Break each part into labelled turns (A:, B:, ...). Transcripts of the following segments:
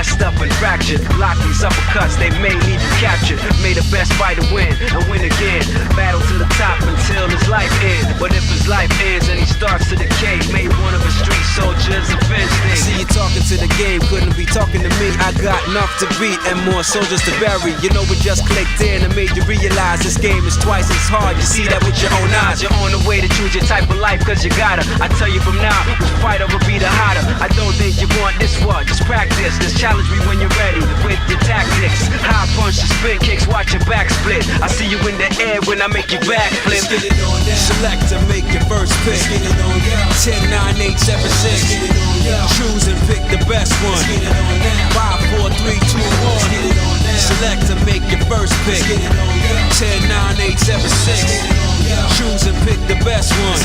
A: messed up and fractured. Block these uppercuts, they may leave you captured. May the best fighter win and win again. Battle to the top until his life ends. But if his life ends and he starts to decay, may one of his street soldiers avenge things. See you talking to the game, couldn't be talking to me. I got enough to beat and more soldiers to bury. You know we just clicked in and made you realize this game is twice as hard. You see that with your own eyes. You're on the way to choose your type of life, cause you gotta. I tell you from now, which fighter will be the hotter. I don't think you want this one, just practice. Just challenge me when you're ready with your tactics. High punch and spin kicks, watch your back split. I see you in the air when I make you backflip. Select to make your first pick. 10, 9, 8, 7, 6. Choose and pick the best one. 5, 4, 3, 2, 1. Select to make your first pick. 10, 9, 8, 7, 6. Choose and pick the best one.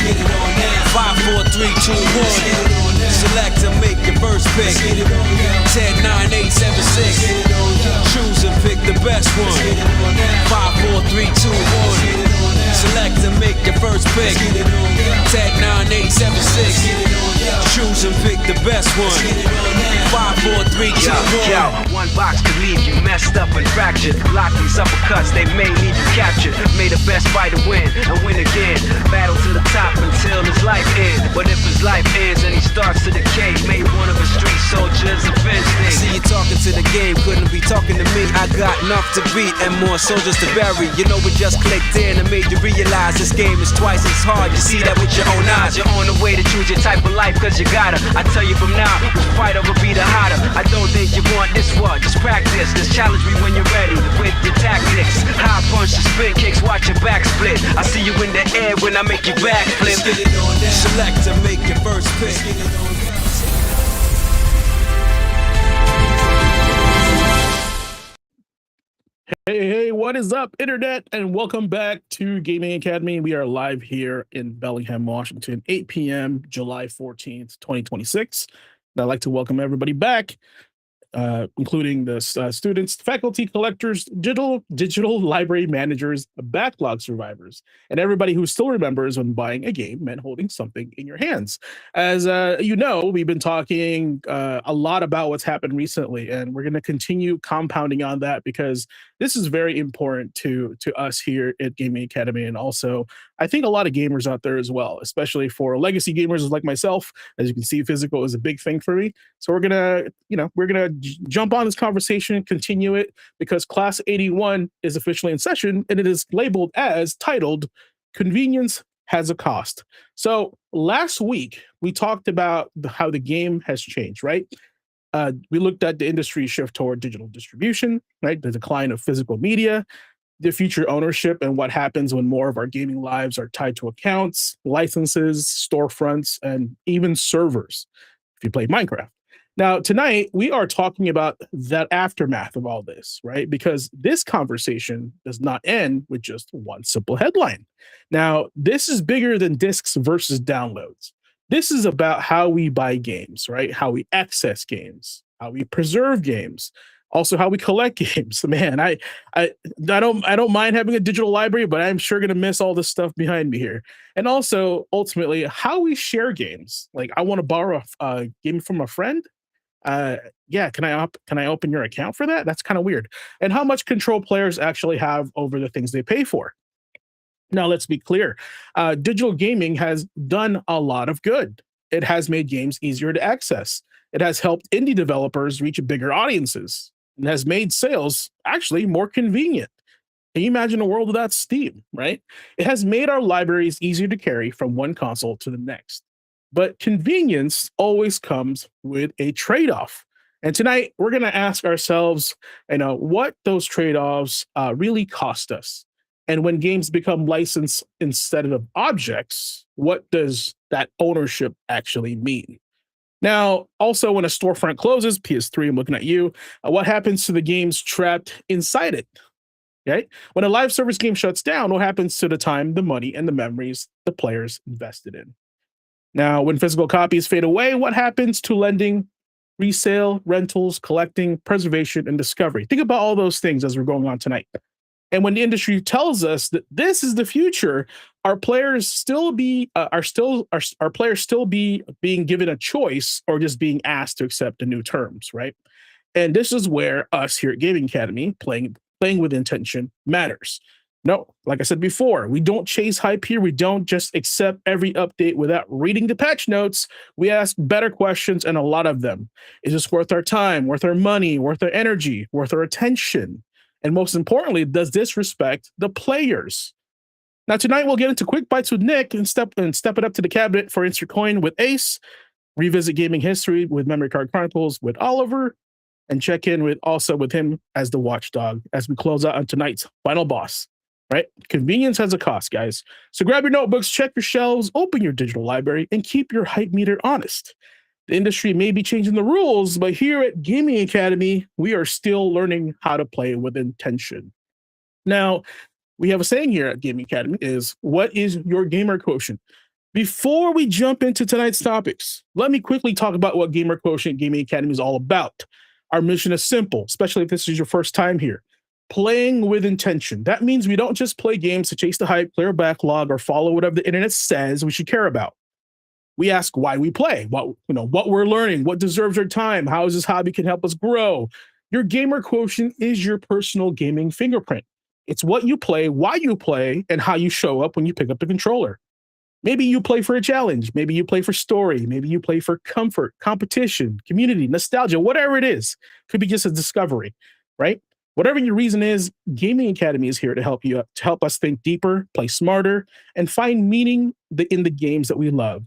A: 5, 4, 3, 2, 1. Select to make your first pick. 10, 9, 8, 7, 6. Choose and pick the best one. 5, 4, 3, 2, 1. Select to make your first pick. 10, 9, 8, 7, 6. Choose and pick the best one. 5, 4, 3, 2, 1. One box could leave you messed up and fractured. Block these uppercuts, they may leave you captured. May the best fighter win and win again. Battle to the top until his life ends. But if his life ends and he starts to decay, may one of his street soldiers avenge things. See you talking to the game, couldn't be talking to me. I got enough to beat and more soldiers to bury. You know we just clicked in and made you realize this game is twice as hard. You see that with your own eyes. You're on the way to choose your type of life, cause you gotta. I tell you from now, which fighter will be the hotter. I don't think you want this one, just practice. Just challenge me when you're ready with your tactics. High punch and spin kicks, watch your back split. I see you in the air when I make you backflip. Select to make your first pick.
B: Hey, what is up, Internet? And welcome back to Gaming Academy. We are live here in Bellingham, Washington, 8 p.m., July 14th, 2026. And I'd like to welcome everybody back, including the students, faculty, collectors, digital library managers, backlog survivors, and everybody who still remembers when buying a game meant holding something in your hands. As you know, we've been talking a lot about what's happened recently, and we're going to continue compounding on that because this is very important to us here at Gaming Academy, and also I think a lot of gamers out there as well, especially for legacy gamers like myself. As you can see, physical is a big thing for me. So we're gonna jump on this conversation, continue it, because Class 81 is officially in session, and it is labeled as titled "Convenience Has a Cost." So last week we talked about how the game has changed, right? We looked at the industry shift toward digital distribution, right? The decline of physical media, the future ownership, and what happens when more of our gaming lives are tied to accounts, licenses, storefronts, and even servers, if you play Minecraft. Now, tonight, we are talking about that aftermath of all this, right? Because this conversation does not end with just one simple headline. Now, this is bigger than discs versus downloads. This is about how we buy games, right? How we access games, how we preserve games, also how we collect games. Man, I don't mind having a digital library, but I'm sure gonna miss all this stuff behind me here. And also, ultimately, how we share games. Like, I want to borrow a game from a friend. Yeah, can I open your account for that? That's kind of weird. And how much control players actually have over the things they pay for. Now, let's be clear. Digital gaming has done a lot of good. It has made games easier to access. It has helped indie developers reach bigger audiences. It has made sales actually more convenient. Can you imagine a world without Steam, right? It has made our libraries easier to carry from one console to the next. But convenience always comes with a trade-off. And tonight, we're going to ask ourselves, what those trade-offs really cost us. And when games become licensed instead of objects, what does that ownership actually mean? Now, also, when a storefront closes, PS3, I'm looking at you, what happens to the games trapped inside it? Okay? When a live service game shuts down, what happens to the time, the money, and the memories the players invested in? Now, when physical copies fade away, what happens to lending, resale, rentals, collecting, preservation, and discovery? Think about all those things as we're going on tonight. And when the industry tells us that this is the future, our players still be being given a choice or just being asked to accept the new terms, right? And this is where us here at Gaming Academy playing with intention matters. No, like I said before, we don't chase hype here. We don't just accept every update without reading the patch notes. We ask better questions, and a lot of them. Is this worth our time, worth our money, worth our energy, worth our attention? And most importantly, does this respect the players? Now, tonight we'll get into quick bites with Nick and step it up to the cabinet for Insert Coin with Ace, revisit gaming history with Memory Card Chronicles with Oliver, and check in with him as the watchdog as we close out on tonight's final boss. Right? Convenience has a cost, guys. So grab your notebooks, check your shelves, open your digital library, and keep your hype meter honest. The industry may be changing the rules, but here at Gaming Academy, we are still learning how to play with intention. Now, we have a saying here at Gaming Academy is, what is your gamer quotient? Before we jump into tonight's topics, let me quickly talk about what Gamer Quotient Gaming Academy is all about. Our mission is simple, especially if this is your first time here. Playing with intention. That means we don't just play games to chase the hype, clear a backlog, or follow whatever the internet says we should care about. We ask why we play, what we're learning, what deserves our time, how this hobby can help us grow. Your gamer quotient is your personal gaming fingerprint. It's what you play, why you play, and how you show up when you pick up the controller. Maybe you play for a challenge. Maybe you play for story. Maybe you play for comfort, competition, community, nostalgia, whatever it is. Could be just a discovery, right? Whatever your reason is, Gaming Academy is here to help you, to help us think deeper, play smarter, and find meaning in the games that we love.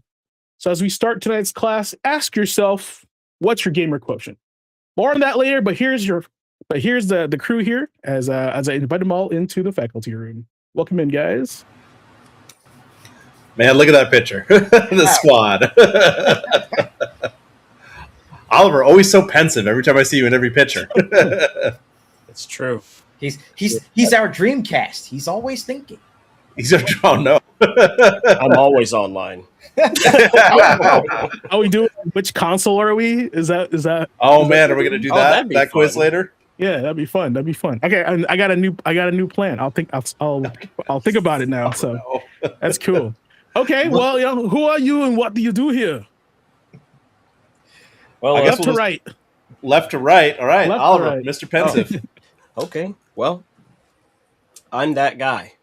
B: So as we start tonight's class, ask yourself, what's your gamer quotient? More on that later, but here's the crew here as I invite them all into the faculty room. Welcome in, guys.
C: Man, look at that picture. The squad. Oliver, always so pensive every time I see you in every picture.
D: It's true.
E: He's our dream cast. He's always thinking.
C: He's a oh no.
D: I'm always online.
B: Are we doing? Which console are we? Is that?
C: Oh man, are we gonna do that quiz later?
B: Yeah, that'd be fun. Okay, I got a new plan. I'll think about it now. So
C: no.
B: That's cool. Okay, well, who are you and what do you do here?
D: Well,
B: left to right.
C: Left to right. All right,
B: Left to
C: Oliver,
B: right.
C: Mr. Pensive.
D: Okay, well, I'm that guy.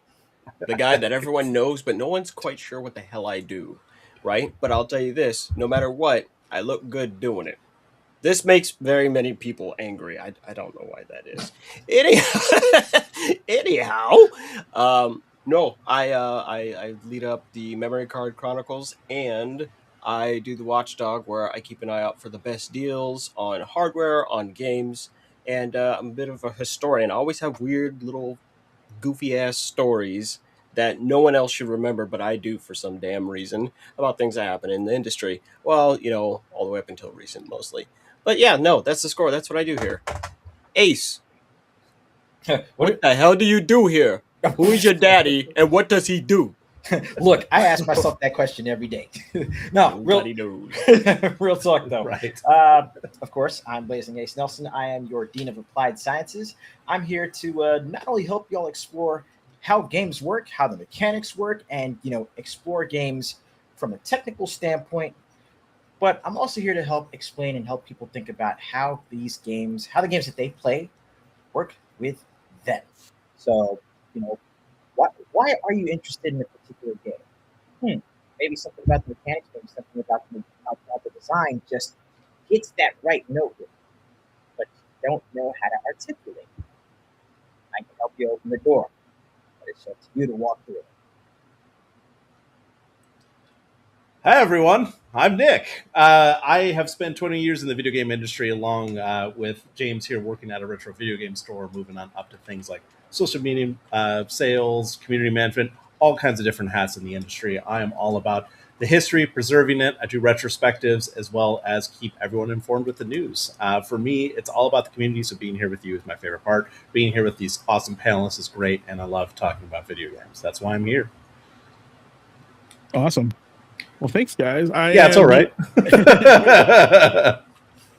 D: The guy that everyone knows, but no one's quite sure what the hell I do, right? But I'll tell you this, no matter what, I look good doing it. This makes very many people angry. I don't know why that is. Anyhow, no, I lead up the Memory Card Chronicles, and I do the Watchdog, where I keep an eye out for the best deals on hardware, on games, and I'm a bit of a historian. I always have weird little goofy-ass stories that no one else should remember, but I do for some damn reason, about things that happen in the industry. Well, all the way up until recent, mostly. But yeah, no, that's the score. That's what I do here. Ace, what the hell do you do here? Who is your daddy, and what does he do?
E: Look, I ask myself that question every day. No,
D: Nobody knows.
E: real talk though.
C: Right.
E: Of course, I'm Blazing Ace Nelson. I am your Dean of Applied Sciences. I'm here to not only help y'all explore how games work, how the mechanics work, and explore games from a technical standpoint, but I'm also here to help explain and help people think about how the games that they play work with them. So, why are you interested in a particular game? Maybe something about the mechanics, maybe something about the design just hits that right note, but you don't know how to articulate. I can help you open the door, but it's up to you to walk through it.
C: Hi, everyone. I'm Nick. I have spent 20 years in the video game industry, along with James here, working at a retro video game store, moving on up to things like social media, sales, community management, all kinds of different hats in the industry. I am all about the history, preserving it. I do retrospectives, as well as keep everyone informed with the news. For me, it's all about the community, so being here with you is my favorite part. Being here with these awesome panelists is great, and I love talking about video games. That's why I'm here.
B: Awesome. Well, thanks, guys.
C: It's all right.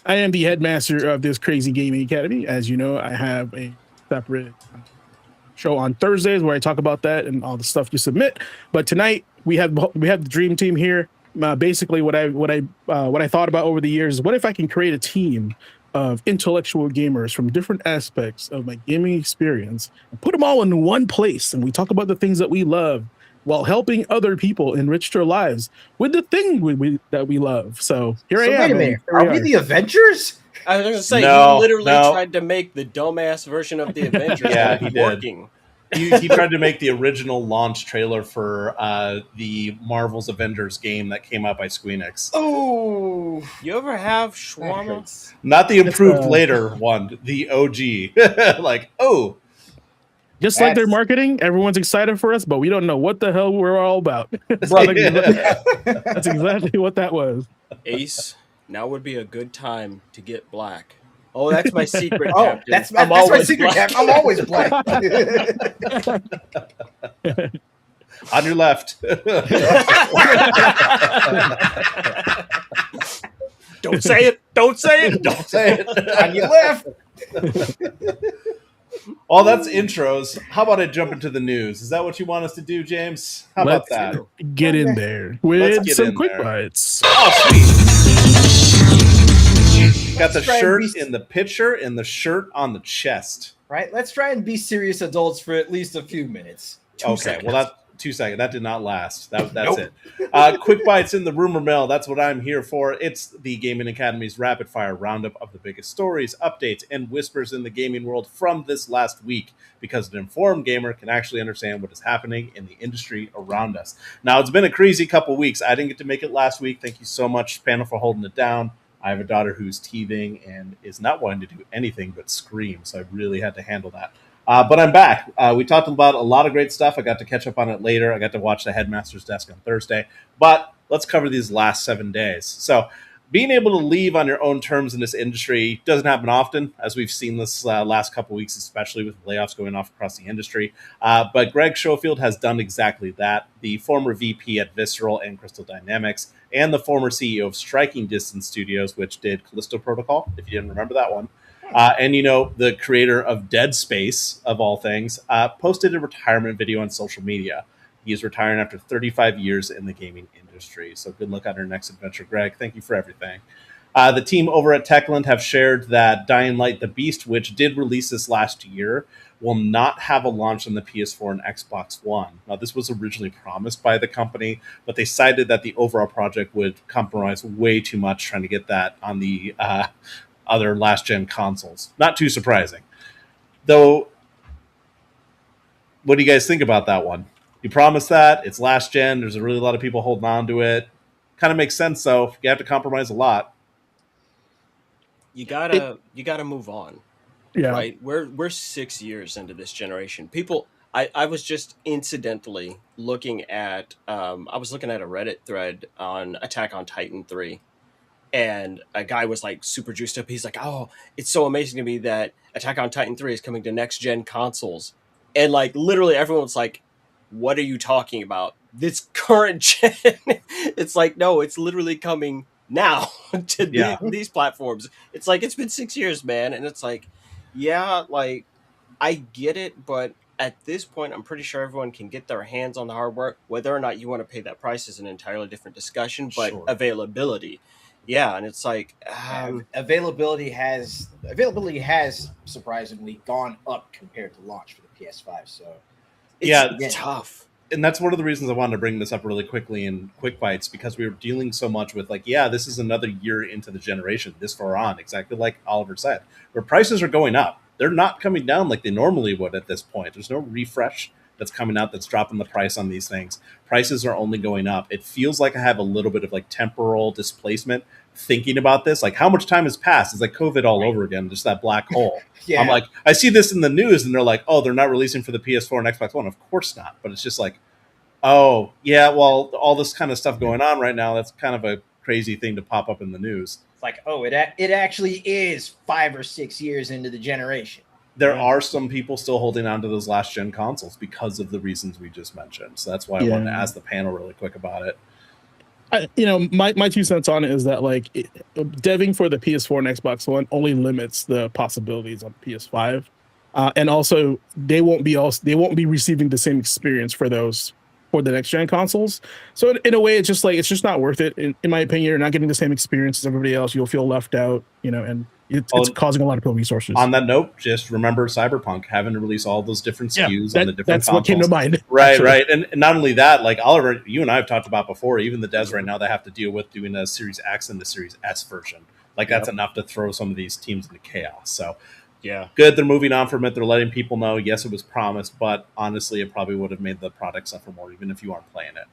B: I am the headmaster of this crazy gaming academy. As you know, I have a separate show on Thursdays where I talk about that and all the stuff you submit. But tonight we have the dream team here. Basically, what I thought about over the years is, what if I can create a team of intellectual gamers from different aspects of my gaming experience and put them all in one place. And we talk about the things that we love while helping other people enrich their lives with the thing that we love. So here I am.
E: Wait a minute. Are we the Avengers?
D: I was gonna say
C: No,
D: he literally
C: no.
D: tried to make the dumbass version of the Avengers.
C: Yeah,
D: and
C: he
D: it's
C: did.
D: working.
C: He tried to make the original launch trailer for the Marvel's Avengers game that came out by Squeenix.
E: Oh,
D: You ever have
E: that
D: shawarma?
E: hurts.
C: Not the improved
B: It's,
C: later one, the OG. Like, oh,
B: Just like their
E: That's-
B: marketing, everyone's excited for us, but we don't know what the hell we're all about.
C: Brother,
B: That's exactly what that was.
D: Ace, now would be a good time to get black. Oh, that's my secret.
E: Oh,
D: Captain.
E: that's
D: I'm
E: my
D: always
E: secret.
D: black.
E: Cap. I'm always black.
C: on your left.
D: Don't say it. Don't say it.
C: Don't say it.
E: On your left.
C: Well, that's intros. How about I jump into the news? Is that what you want us to do, James? How about
B: Let's
C: that?
B: Get in there
C: Let's
B: with
C: get
B: some
C: in
B: quick
C: there.
B: bites.
C: Oh, sweet. Got the
E: Let's try and
C: shirt
E: be-
C: in the picture and the shirt on the chest.
E: Right. Let's try and be serious adults for at least a few minutes.
C: Okay, well, that 2 seconds. That did not last. That's
D: Nope.
C: it. Quick bites in the rumor mill. That's what I'm here for. It's the Gaming Academy's rapid fire roundup of the biggest stories, updates, and whispers in the gaming world from this last week, because an informed gamer can actually understand what is happening in the industry around us. Now, it's been a crazy couple weeks. I didn't get to make it last week. Thank you so much, panel, for holding it down. I have a daughter who's teething and is not wanting to do anything but scream, so I really had to handle that. But I'm back. We talked about a lot of great stuff. I got to catch up on it later. I got to watch the Headmaster's Desk on Thursday. But let's cover these last 7 days. So being able to leave on your own terms in this industry doesn't happen often, as we've seen this last couple weeks, especially with layoffs going off across the industry. But Greg Schofield has done exactly that. The former VP at Visceral and Crystal Dynamics, and the former CEO of Striking Distance Studios, which did Callisto Protocol, if you didn't remember that one. And, the creator of Dead Space, of all things, posted a retirement video on social media. He is retiring after 35 years in the gaming industry. So good luck on your next adventure, Greg. Thank you for everything. The team over at Techland have shared that Dying Light the Beast, which did release this last year, will not have a launch on the PS4 and Xbox One. Now, this was originally promised by the company, but they cited that the overall project would compromise way too much trying to get that on the other last-gen consoles. Not too surprising. Though, what do you guys think about that one? You promised that. It's last-gen. There's a really lot of people holding on to it. Kind of makes sense, though. You have to compromise a lot.
D: You gotta move on.
B: Yeah.
D: Right. We're 6 years into this generation. People, I was just incidentally looking at a Reddit thread on Attack on Titan 3. And a guy was like super juiced up. He's like, "Oh, it's so amazing to me that Attack on Titan 3 is coming to next gen consoles." And like literally everyone was like, "What are you talking about? This current gen?" It's like, no, it's literally coming now to these platforms. It's like, it's been 6 years, man. And it's like, yeah, like I get it, but at this point, I'm pretty sure everyone can get their hands on the hardware. Whether or not you want to pay that price is an entirely different discussion, but
C: Sure.
D: availability. Yeah, and it's like
E: Availability has surprisingly gone up compared to launch for the PS5. So
D: it's tough.
C: And that's one of the reasons I wanted to bring this up really quickly in Quick Bites, because we were dealing so much with this is another year into the generation, this far on, exactly like Oliver said, where prices are going up. They're not coming down like they normally would at this point. There's no refresh that's coming out that's dropping the price on these things. Prices are only going up. It feels like I have a little bit of temporal displacement thinking about this. Like, how much time has passed? It's like COVID all over again, just that black hole.
E: Yeah.
C: I'm like, I see this in the news and they're like, oh, they're not releasing for the PS4 and Xbox One. Of course not. But it's just like, oh, yeah, well, all this kind of stuff going on right now, that's kind of a crazy thing to pop up in the news.
E: It's like, oh, it actually is 5 or 6 years into the generation.
C: There are some people still holding on to those last gen consoles because of the reasons we just mentioned. So that's why I wanted to ask the panel really quick about it.
B: My 2 cents on it is that deving for the PS4 and Xbox One only limits the possibilities on PS5, and also they won't be receiving the same experience for those for the next gen consoles. So in a way, it's just not worth it. In my opinion, you're not getting the same experience as everybody else. You'll feel left out, and It's causing a lot of resources.
C: On that note, just remember Cyberpunk having to release all those different SKUs on the different
B: that's
C: consoles.
B: what came to mind.
C: Right,
B: actually.
C: right. And not only that, like Oliver, you and I have talked about before, even the devs right now, they have to deal with doing a Series X and the Series S version. Like that's enough to throw some of these teams into chaos. So
D: Yeah.
C: good, they're moving on from it. They're letting people know, yes, it was promised, but honestly, it probably would have made the product suffer more, even if you aren't playing it.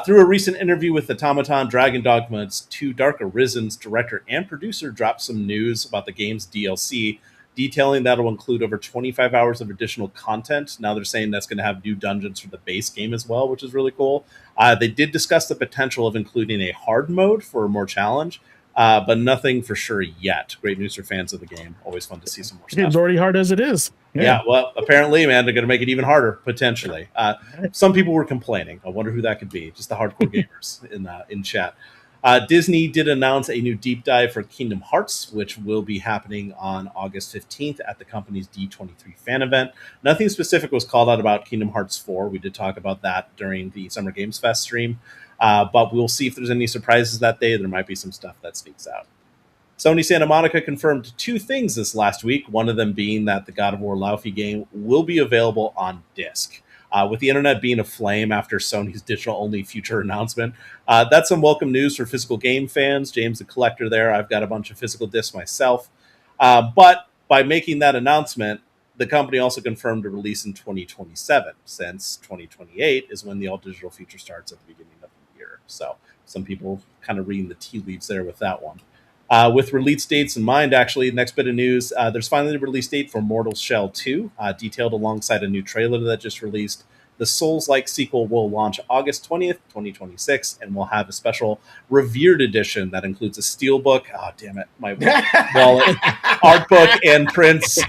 C: Through a recent interview with Automaton, Dragon Dogma's 2 Dark Arisen's director and producer dropped some news about the game's DLC, detailing that will include over 25 hours of additional content. Now they're saying that's going to have new dungeons for the base game as well, which is really cool. They did discuss the potential of including a hard mode for more challenge, but nothing for sure yet. Great news for fans of the game. Always fun to see some more stuff.
B: It's already hard as it is.
C: Yeah, well, apparently, man, they're going to make it even harder, potentially. Some people were complaining. I wonder who that could be. Just the hardcore gamers in chat. Disney did announce a new deep dive for Kingdom Hearts, which will be happening on August 15th at the company's D23 fan event. Nothing specific was called out about Kingdom Hearts 4. We did talk about that during the Summer Games Fest stream. But we'll see if there's any surprises that day. There might be some stuff that sneaks out. Sony Santa Monica confirmed 2 things this last week, one of them being that the God of War Laufey game will be available on disc. With the internet being aflame after Sony's digital-only future announcement, that's some welcome news for physical game fans. James, the collector there, I've got a bunch of physical discs myself. But by making that announcement, the company also confirmed a release in 2027, since 2028 is when the all-digital future starts at the beginning of the year. So some people kind of reading the tea leaves there with that one. With release dates in mind, actually, next bit of news, there's finally a release date for Mortal Shell 2, detailed alongside a new trailer that just released. The Souls-like sequel will launch August 20th, 2026, and we'll have a special Revered edition that includes a steelbook. Oh, damn it, my wallet. Art book and prints.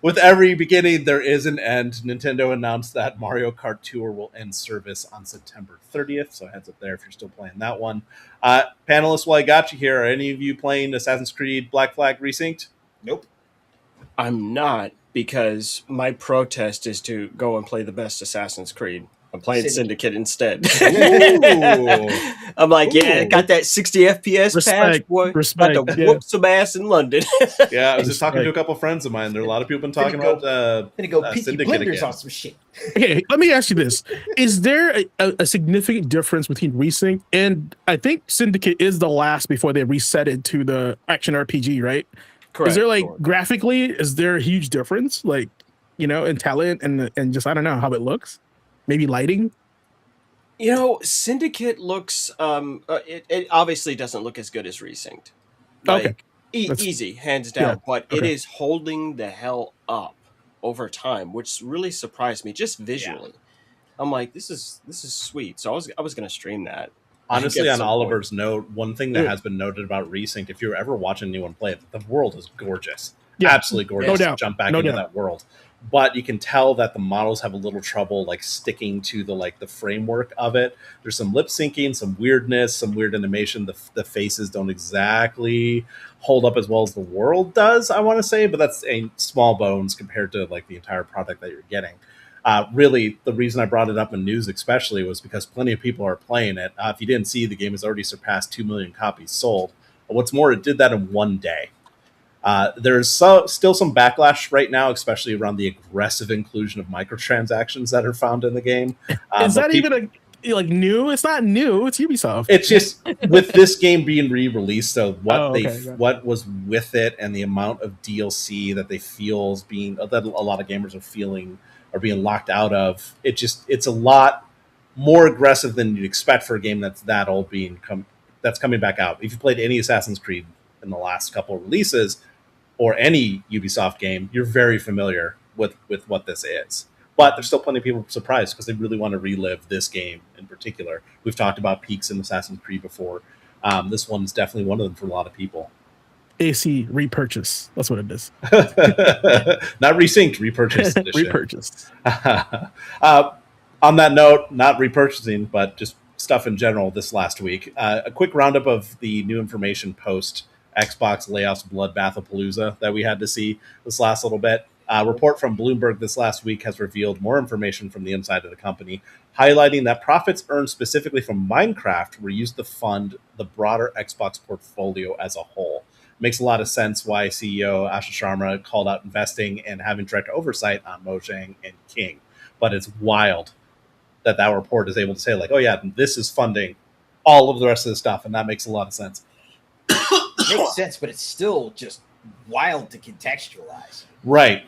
C: With every beginning, there is an end. Nintendo announced that Mario Kart Tour will end service on September 30th, so heads up there if you're still playing that one. Panelists, while I got you here, are any of you playing Assassin's Creed Black Flag Resynced?
E: Nope.
D: I'm not, because my protest is to go and play the best Assassin's Creed. I'm playing Syndicate instead. I'm like, yeah, got that 60 FPS patch, boy. About to whoop some ass in London.
C: Yeah, I was just talking to a couple friends of mine. There are a lot of people been talking about
E: Gonna go Peaky
C: Syndicate
E: Blinders
C: again.
E: on some shit.
B: Okay, let me ask you this: is there a significant difference between Resync and I think Syndicate is the last before they reset it to the action RPG, right?
D: Correct.
B: Is there graphically? Is there a huge difference, in talent and just I don't know how it looks? Maybe lighting.
D: Syndicate looks. It obviously doesn't look as good as Resynced.
B: Okay.
D: Easy, hands down.
B: Yeah,
D: But
B: okay.
D: it is holding the hell up over time, which really surprised me just visually. I'm like, this is sweet. So I was gonna stream that.
C: Honestly,
D: At
C: on
D: some
C: Oliver's note, one thing that has been noted about Resynced, if you're ever watching anyone play it, the world is gorgeous.
B: Yeah,
C: Absolutely gorgeous.
B: no doubt.
C: Jump back
B: No
C: into
B: doubt.
C: that world. But you can tell that the models have a little trouble sticking to the framework of it. There's some lip syncing, some weirdness, some weird animation. The faces don't exactly hold up as well as the world does, I want to say, but that's a small bones compared to the entire product that you're getting. Really, the reason I brought it up in news especially was because plenty of people are playing it. If you didn't see, the game has already surpassed 2 million copies sold. But what's more, it did that in one day. There's still some backlash right now, especially around the aggressive inclusion of microtransactions that are found in the game.
B: Is that even new? It's not new. It's Ubisoft.
C: It's just with this game being re-released, so what
B: okay.
C: what was with it, and the amount of DLC that they feel is that a lot of gamers are being locked out of. It's a lot more aggressive than you'd expect for a game that's that old that's coming back out. If you played any Assassin's Creed in the last couple of releases, or any Ubisoft game, you're very familiar with what this is. But there's still plenty of people surprised because they really want to relive this game in particular. We've talked about peaks in Assassin's Creed before. This one's definitely one of them for a lot of people.
B: AC repurchase. That's what it is.
C: Not resynced, repurchase edition.
B: Repurchase.
C: On that note, not repurchasing, but just stuff in general this last week. A quick roundup of the new information post Xbox layoffs Bloodbath-a-Palooza that we had to see this last little bit. A report from Bloomberg this last week has revealed more information from the inside of the company, highlighting that profits earned specifically from Minecraft were used to fund the broader Xbox portfolio as a whole. makes a lot of sense why CEO Asha Sharma called out investing and having direct oversight on Mojang and King. But it's wild that report is able to say, like, oh yeah, this is funding all of the rest of the stuff, and that makes a lot of sense.
E: Makes sense, but it's still just wild to contextualize.
C: Right.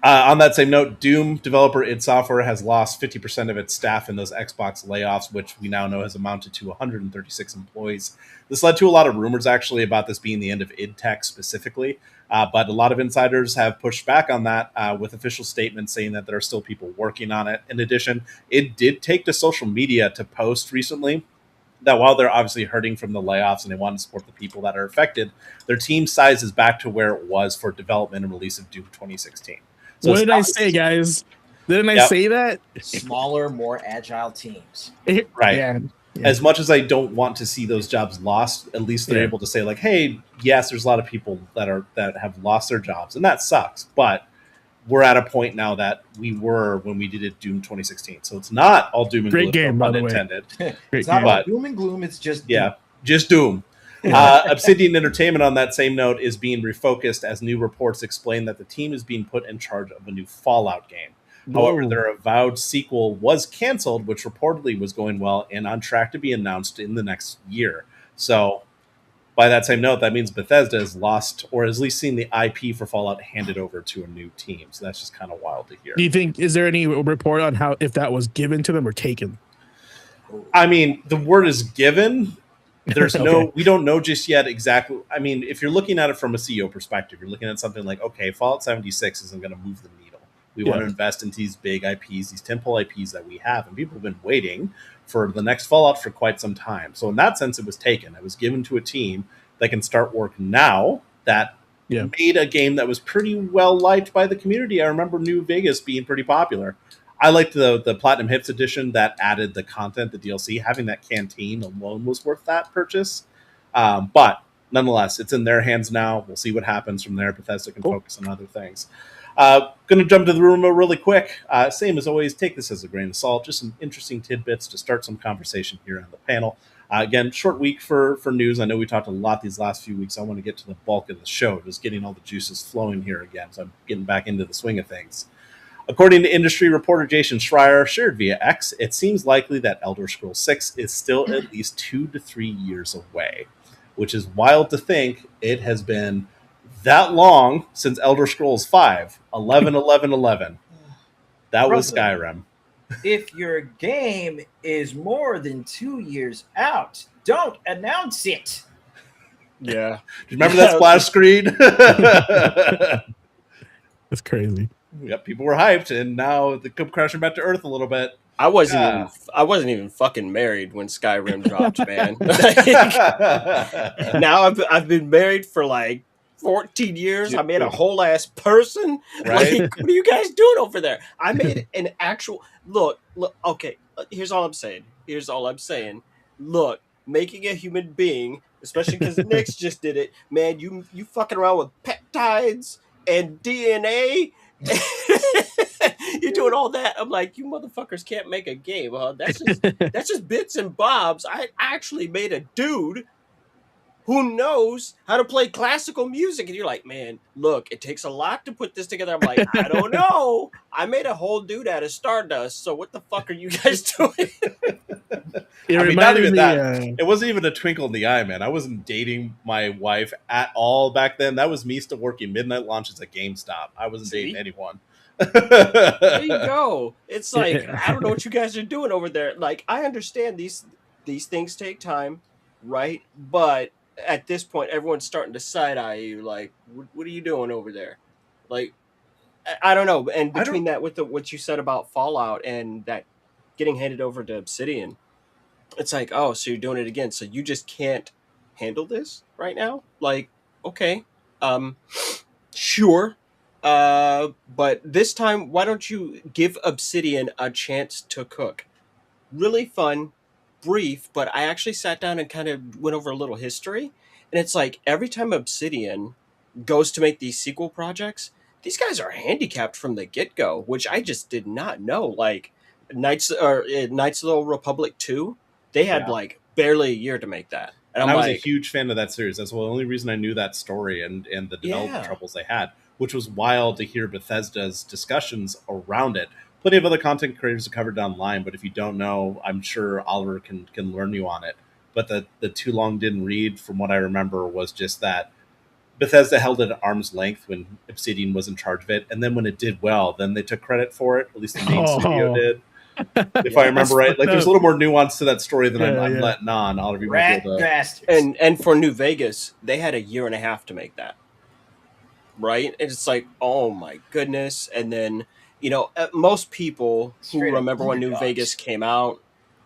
C: On that same note, Doom developer id Software has lost 50% of its staff in those Xbox layoffs, which we now know has amounted to 136 employees. This led to a lot of rumors, actually, about this being the end of id Tech specifically. But a lot of insiders have pushed back on that with official statements saying that there are still people working on it. In addition, it did take to social media to post recently that while they're obviously hurting from the layoffs and they want to support the people that are affected, their team size is back to where it was for development and release of Doom 2016. So
B: what did I say, guys? Didn't I say that?
E: Smaller, more agile teams.
C: Right.
B: Yeah.
C: As much as I don't want to see those jobs lost, at least they're able to say, like, hey, yes, there's a lot of people that have lost their jobs, and that sucks. But we're at a point now that we were when we did it Doom 2016. So it's not all doom and gloom.
B: Great game, by the way.
E: It's not all doom and gloom, it's just
C: Doom. Just Doom. Obsidian Entertainment, on that same note, is being refocused as new reports explain that the team is being put in charge of a new Fallout game. However, their avowed sequel was canceled, which reportedly was going well and on track to be announced in the next year. So, by that same note, that means Bethesda has lost, or at least seen the IP for Fallout handed over to a new team. So that's just kind of wild to hear.
B: Do you think, is there any report on how, if that was given to them or taken?
C: I mean, the word is given. There's we don't know just yet exactly. I mean, if you're looking at it from a CEO perspective, you're looking at something like, okay, Fallout 76 isn't going to move the needle. We want to invest into these big IPs, these tentpole IPs that we have, and people have been waiting for the next Fallout for quite some time. So in that sense, it was taken. It was given to a team that can start work now that made a game that was pretty well liked by the community. I remember New Vegas being pretty popular. I liked the Platinum Hits edition that added the content, the DLC. Having that canteen alone was worth that purchase. But nonetheless, it's in their hands now. We'll see what happens from there. Bethesda can focus on other things. Going to jump to the rumor really quick. Same as always, take this as a grain of salt. Just some interesting tidbits to start some conversation here on the panel. Again, short week for news. I know we talked a lot these last few weeks. I want to get to the bulk of the show, just getting all the juices flowing here again. So I'm getting back into the swing of things. According to industry reporter Jason Schreier, shared via X, it seems likely that Elder Scrolls 6 is still at least 2 to 3 years away, which is wild to think it has been that long since Elder Scrolls 5, 11. That was Skyrim.
E: If your game is more than 2 years out, don't announce it.
D: Yeah.
C: Do you remember that splash screen?
B: That's crazy.
C: Yep, people were hyped, and now they come crashing back to earth a little bit.
D: I wasn't even fucking married when Skyrim dropped, man. Now I've been married for like 14 years. I made a whole ass person.
C: Right?
D: Like, what are you guys doing over there? I made an actual look. Okay, here's all I'm saying. Look, making a human being, especially because Nick's just did it, man. You fucking around with peptides and DNA. You're doing all that. I'm like, you motherfuckers can't make a game, huh? That's just bits and bobs. I actually made a dude who knows how to play classical music. And you're like, man, look, it takes a lot to put this together. I'm like, I don't know. I made a whole dude out of Stardust. So what the fuck are you guys doing?
C: It wasn't even a twinkle in the eye, man. I wasn't dating my wife at all back then. That was me still working midnight launches at GameStop. I wasn't dating anyone.
D: There you go. It's like, I don't know what you guys are doing over there. Like, I understand these things take time, right? But at this point, everyone's starting to side-eye you. Like, what are you doing over there? Like, I don't know. And between that with what you said about Fallout and that getting handed over to Obsidian, it's like, oh, so you're doing it again. So you just can't handle this right now? Like, okay, sure. But this time, why don't you give Obsidian a chance to cook? Really fun, brief, but I actually sat down and kind of went over a little history. And it's like, every time Obsidian goes to make these sequel projects, these guys are handicapped from the get-go, which I just did not know. Like, Knights of the Old Republic 2, they had like barely a year to make that. And
C: And
D: I'm
C: I was a
D: like,
C: huge fan of that series. That's the only reason I knew that story and the development
D: Yeah.
C: troubles they had, which was wild to hear Bethesda's discussions around it. Plenty of other content creators have covered down the line, but if you don't know, I'm sure Oliver can learn you on it. But the too long didn't read, from what I remember, was just that Bethesda held it at arm's length when Obsidian was in charge of it, and then when it did well, then they took credit for it. At least the main studio
B: Oh.
C: did. If
D: Yeah.
C: I remember
B: That's
C: right,
B: fucked
C: like there's
B: up.
C: a little more nuance to that story than
B: Yeah,
C: I'm
B: yeah.
C: letting on. Oliver, you might
E: Rat
C: be able to.
E: bastards.
D: and for New Vegas, they had a year and a half to make that. Right? And it's like, oh my goodness. And then, most people who
E: Straight up
D: remember when New
E: underdogs.
D: Vegas came out,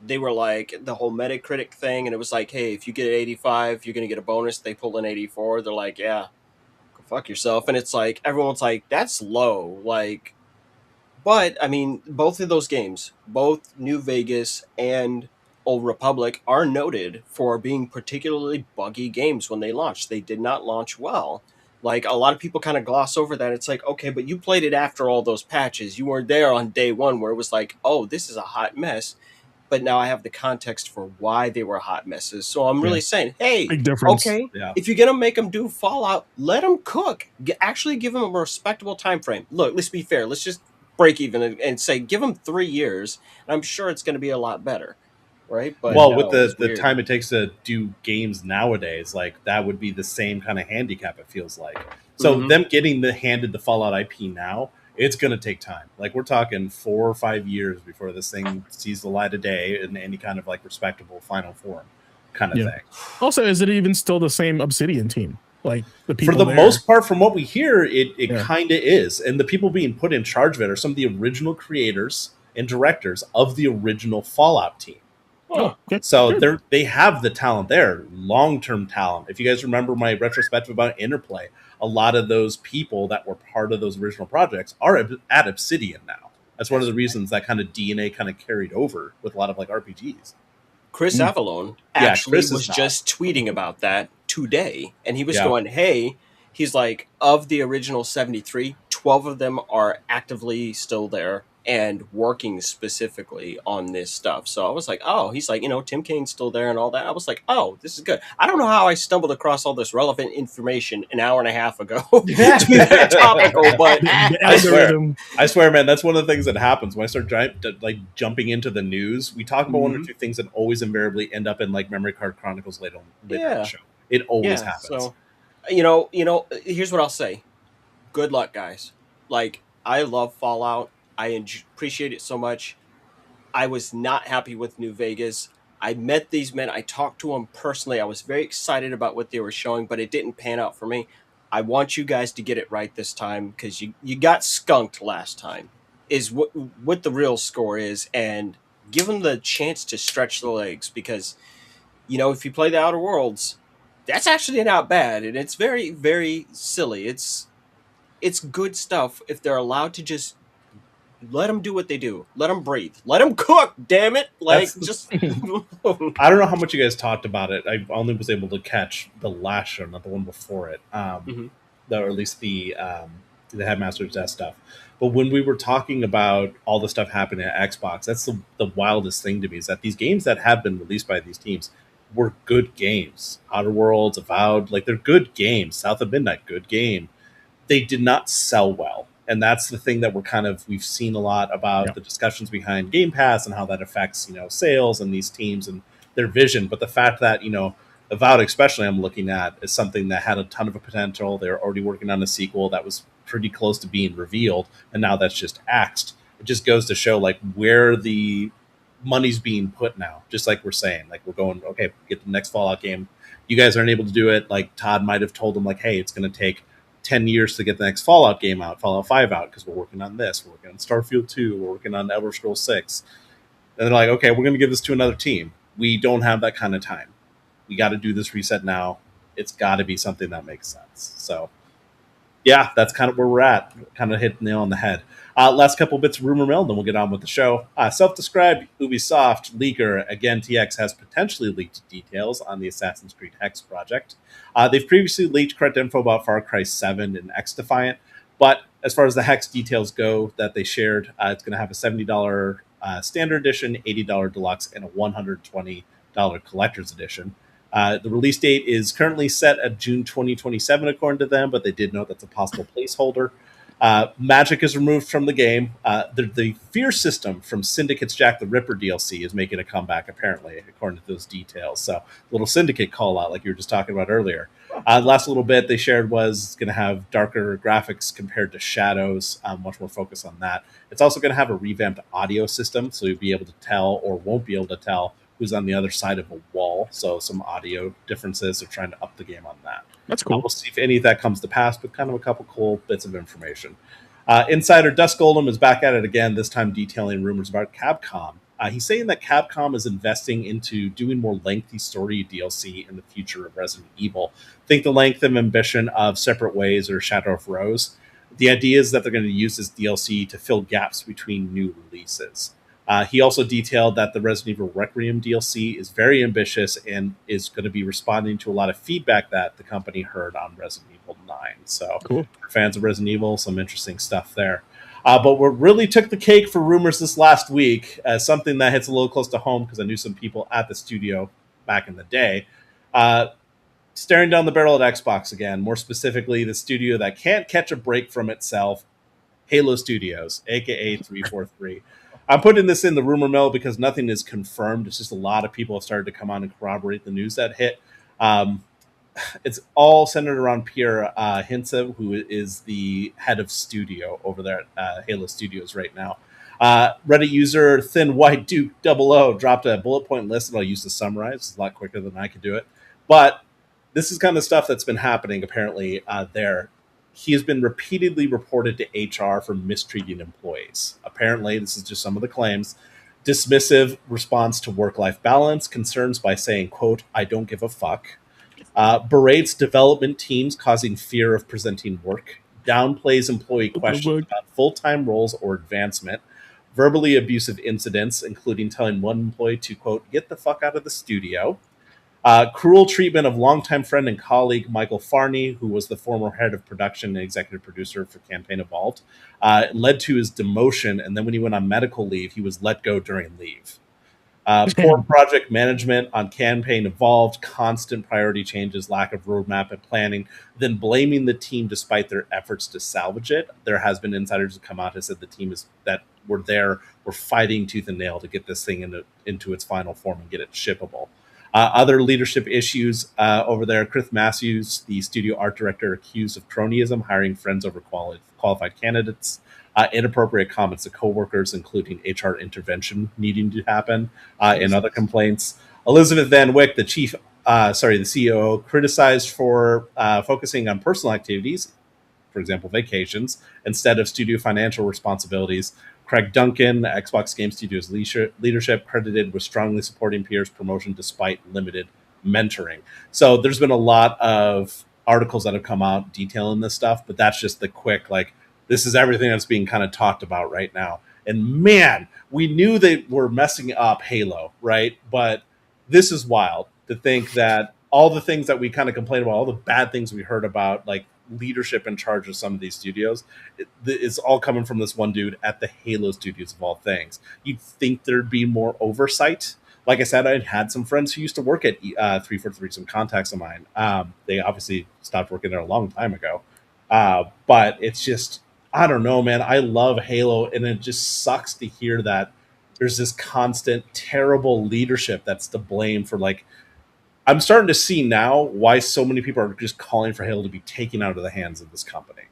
D: they were like the whole Metacritic thing, and it was like, hey, if you get an 85, you're gonna get a bonus. They pulled an 84. They're like, yeah, go fuck yourself. And it's like everyone's like, that's low. Like, but I mean, both of those games, both New Vegas and Old Republic, are noted for being particularly buggy games when they launched. They did not launch well. Like, a lot of people kind of gloss over that. It's like, okay, but you played it after all those patches. You weren't there on day one where it was like, oh, this is a hot mess. But now I have the context for why they were hot messes. So I'm really saying, hey,
B: Big difference.
D: okay,
C: Yeah.
D: if you're gonna make them do Fallout, let them cook. Actually, give them a respectable time frame. Look, let's be fair. Let's just break even and say give them 3 years. And I'm sure it's going to be a lot better, right? But
C: Well,
D: no,
C: with
D: it
C: the
D: was weird.
C: time it takes to do games nowadays, like that would be the same kind of handicap. It feels like. So
D: Mhm.
C: them getting handed the Fallout IP now, it's going to take time. Like we're talking 4 or 5 years before this thing sees the light of day in any kind of like respectable final form, kind of
B: Yeah.
C: thing.
B: Also, is it even still the same Obsidian team? Like the people
C: For the
B: there?
C: most part, from what we hear, it
B: Yeah.
C: kind of is. And the people being put in charge of it are some of the original creators and directors of the original Fallout team.
B: Oh, okay.
C: So
B: Good.
C: they have the talent there, long-term talent. If you guys remember my retrospective about Interplay, a lot of those people that were part of those original projects are at Obsidian now. That's one of the reasons that kind of DNA kind of carried over with a lot of like RPGs.
D: Chris
B: Mm.
D: Avalone
C: Yeah,
D: actually
C: Chris is
D: was
C: not.
D: just tweeting about that today. And he was
C: Yeah.
D: going, hey, he's like, of the original 73, 12 of them are actively still there and working specifically on this stuff. So I was like, oh, he's like, Tim Kane's still there and all that. I was like, oh, this is good. I don't know how I stumbled across all this relevant information an hour and a half ago to be very topical, but
B: The
C: I swear.
B: algorithm.
C: I swear, man, that's one of the things that happens when I start jumping into the news. We talk about one or
D: Mhm.
C: two things that always invariably end up in like Memory Card Chronicles later in
D: Yeah.
C: the show. It always
D: yeah,
C: happens.
D: so here's what I'll say. Good luck, guys. Like, I love Fallout. I appreciate it so much. I was not happy with New Vegas. I met these men. I talked to them personally. I was very excited about what they were showing, but it didn't pan out for me. I want you guys to get it right this time because you got skunked last time, is what the real score is, and give them the chance to stretch the legs because, if you play the Outer Worlds, that's actually not bad, and it's very, very silly. It's good stuff if they're allowed to just let them do what they do. Let them breathe. Let them cook. Damn it! Like
C: That's-
D: just.
C: I don't know how much you guys talked about it. I only was able to catch the last show, not the one before it,
D: Mhm.
C: or at least the Headmaster's Death stuff. But when we were talking about all the stuff happening at Xbox, that's the wildest thing to me is that these games that have been released by these teams were good games. Outer Worlds, Avowed, like they're good games. South of Midnight, good game. They did not sell well. And that's the thing that we've seen a lot about
B: Yeah.
C: the discussions behind Game Pass and how that affects, sales and these teams and their vision. But the fact that, Avowed especially I'm looking at is something that had a ton of potential. They're already working on a sequel that was pretty close to being revealed. And now that's just axed. It just goes to show like where the money's being put now. Just like we're saying, like we're going, okay, get the next Fallout game. You guys aren't able to do it. Like Todd might have told them like, hey, it's going to take 10 years to get the next Fallout game out, Fallout 5 out, because we're working on this. We're working on Starfield 2. We're working on Elder Scrolls 6. And they're like, okay, we're going to give this to another team. We don't have that kind of time. We got to do this reset now. It's got to be something that makes sense. So, yeah, that's kind of where we're at. Kind of hit the nail on the head. Last couple bits of rumor mill, then we'll get on with the show. Self-described Ubisoft leaker, again, TX has potentially leaked details on the Assassin's Creed Hex project. They've previously leaked correct info about Far Cry 7 and X-Defiant, but as far as the Hex details go that they shared, it's going to have a $70 standard edition, $80 deluxe, and a $120 collector's edition. The release date is currently set at June 2027, according to them, but they did note that's a possible placeholder. Magic is removed from the game. The fear system from Syndicate's Jack the Ripper DLC is making a comeback, apparently, according to those details. So, little Syndicate call out, like you were just talking about earlier. The last little bit they shared was going to have darker graphics compared to Shadows, much more focus on that. It's also going to have a revamped audio system, so you'll be able to tell or won't be able to tell who's on the other side of a wall. So, some audio differences. They're trying to up the game on that.
B: That's cool.
C: We'll see if any of that comes to pass, but kind of a couple cool bits of information. Insider Dust Golem is back at it again, this time detailing rumors about Capcom. He's saying that Capcom is investing into doing more lengthy story DLC in the future of Resident Evil. Think the length and ambition of Separate Ways or Shadow of Rose. The idea is that they're going to use this DLC to fill gaps between new releases. He also detailed that the Resident Evil Requiem DLC is very ambitious and is going to be responding to a lot of feedback that the company heard on Resident Evil 9. So,
B: Cool.
C: for fans of Resident Evil, some interesting stuff there. But what really took the cake for rumors this last week, something that hits a little close to home because I knew some people at the studio back in the day, staring down the barrel at Xbox again, more specifically, the studio that can't catch a break from itself, Halo Studios, aka 343. I'm putting this in the rumor mill because nothing is confirmed. It's just a lot of people have started to come on and corroborate the news that hit. It's all centered around Pierre Hintze, who is the head of studio over there at Halo Studios right now. Reddit user Thin White Duke 00 dropped a bullet point list that I'll use to summarize. It's a lot quicker than I could do it. But this is kind of stuff that's been happening apparently there. He has been repeatedly reported to HR for mistreating employees. Apparently, this is just some of the claims. Dismissive response to work-life balance, concerns by saying, quote, I don't give a fuck. Berates development teams, causing fear of presenting work. Downplays employee questions about full-time roles or advancement. Verbally abusive incidents, including telling one employee to, quote, get the fuck out of the studio. Cruel treatment of longtime friend and colleague Michael Farney, who was the former head of production and executive producer for Campaign Evolved, led to his demotion. And then when he went on medical leave, he was let go during leave. Poor project management on Campaign Evolved, constant priority changes, lack of roadmap and planning, then blaming the team despite their efforts to salvage it. There has been insiders who come out and said the team that were there were fighting tooth and nail to get this thing into its final form and get it shippable. Other leadership issues over there. Chris Matthews, the studio art director, accused of cronyism, hiring friends over qualified candidates. Inappropriate comments to coworkers, including HR intervention needing to happen, and other complaints. Elizabeth Van Wyck, the CEO, criticized for focusing on personal activities, for example, vacations, instead of studio financial responsibilities. Craig Duncan, Xbox Game Studios leadership, credited with strongly supporting Pierre's promotion despite limited mentoring. So there's been a lot of articles that have come out detailing this stuff, but that's just the quick, like, this is everything that's being kind of talked about right now. And man, we knew they were messing up Halo, right? But this is wild to think that all the things that we kind of complain about, all the bad things we heard about, like leadership in charge of some of these studios, it's all coming from this one dude at the Halo Studios of all things. You'd think there'd be more oversight. Like I said, I had some friends who used to work at 343, some contacts of mine. They obviously stopped working there a long time ago. But it's just, I don't know, man. I love Halo, and it just sucks to hear that there's this constant terrible leadership that's to blame for, like, I'm starting to see now why so many people are just calling for Halo to be taken out of the hands of this company.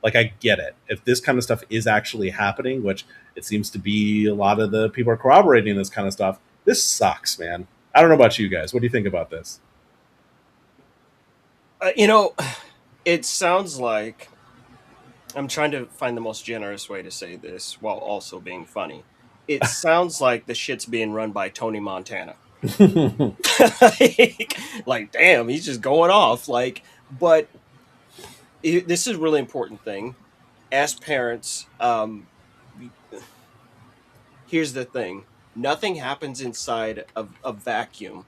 C: Like, I get it. If this kind of stuff is actually happening, which it seems to be, a lot of the people are corroborating this kind of stuff, this sucks, man. I don't know about you guys. What do you think about this?
D: It sounds like, I'm trying to find the most generous way to say this while also being funny. It sounds like the shit's being run by Tony Montana. like, damn, he's just going off. But this is a really important thing. As parents, here's the thing. Nothing happens inside of a vacuum,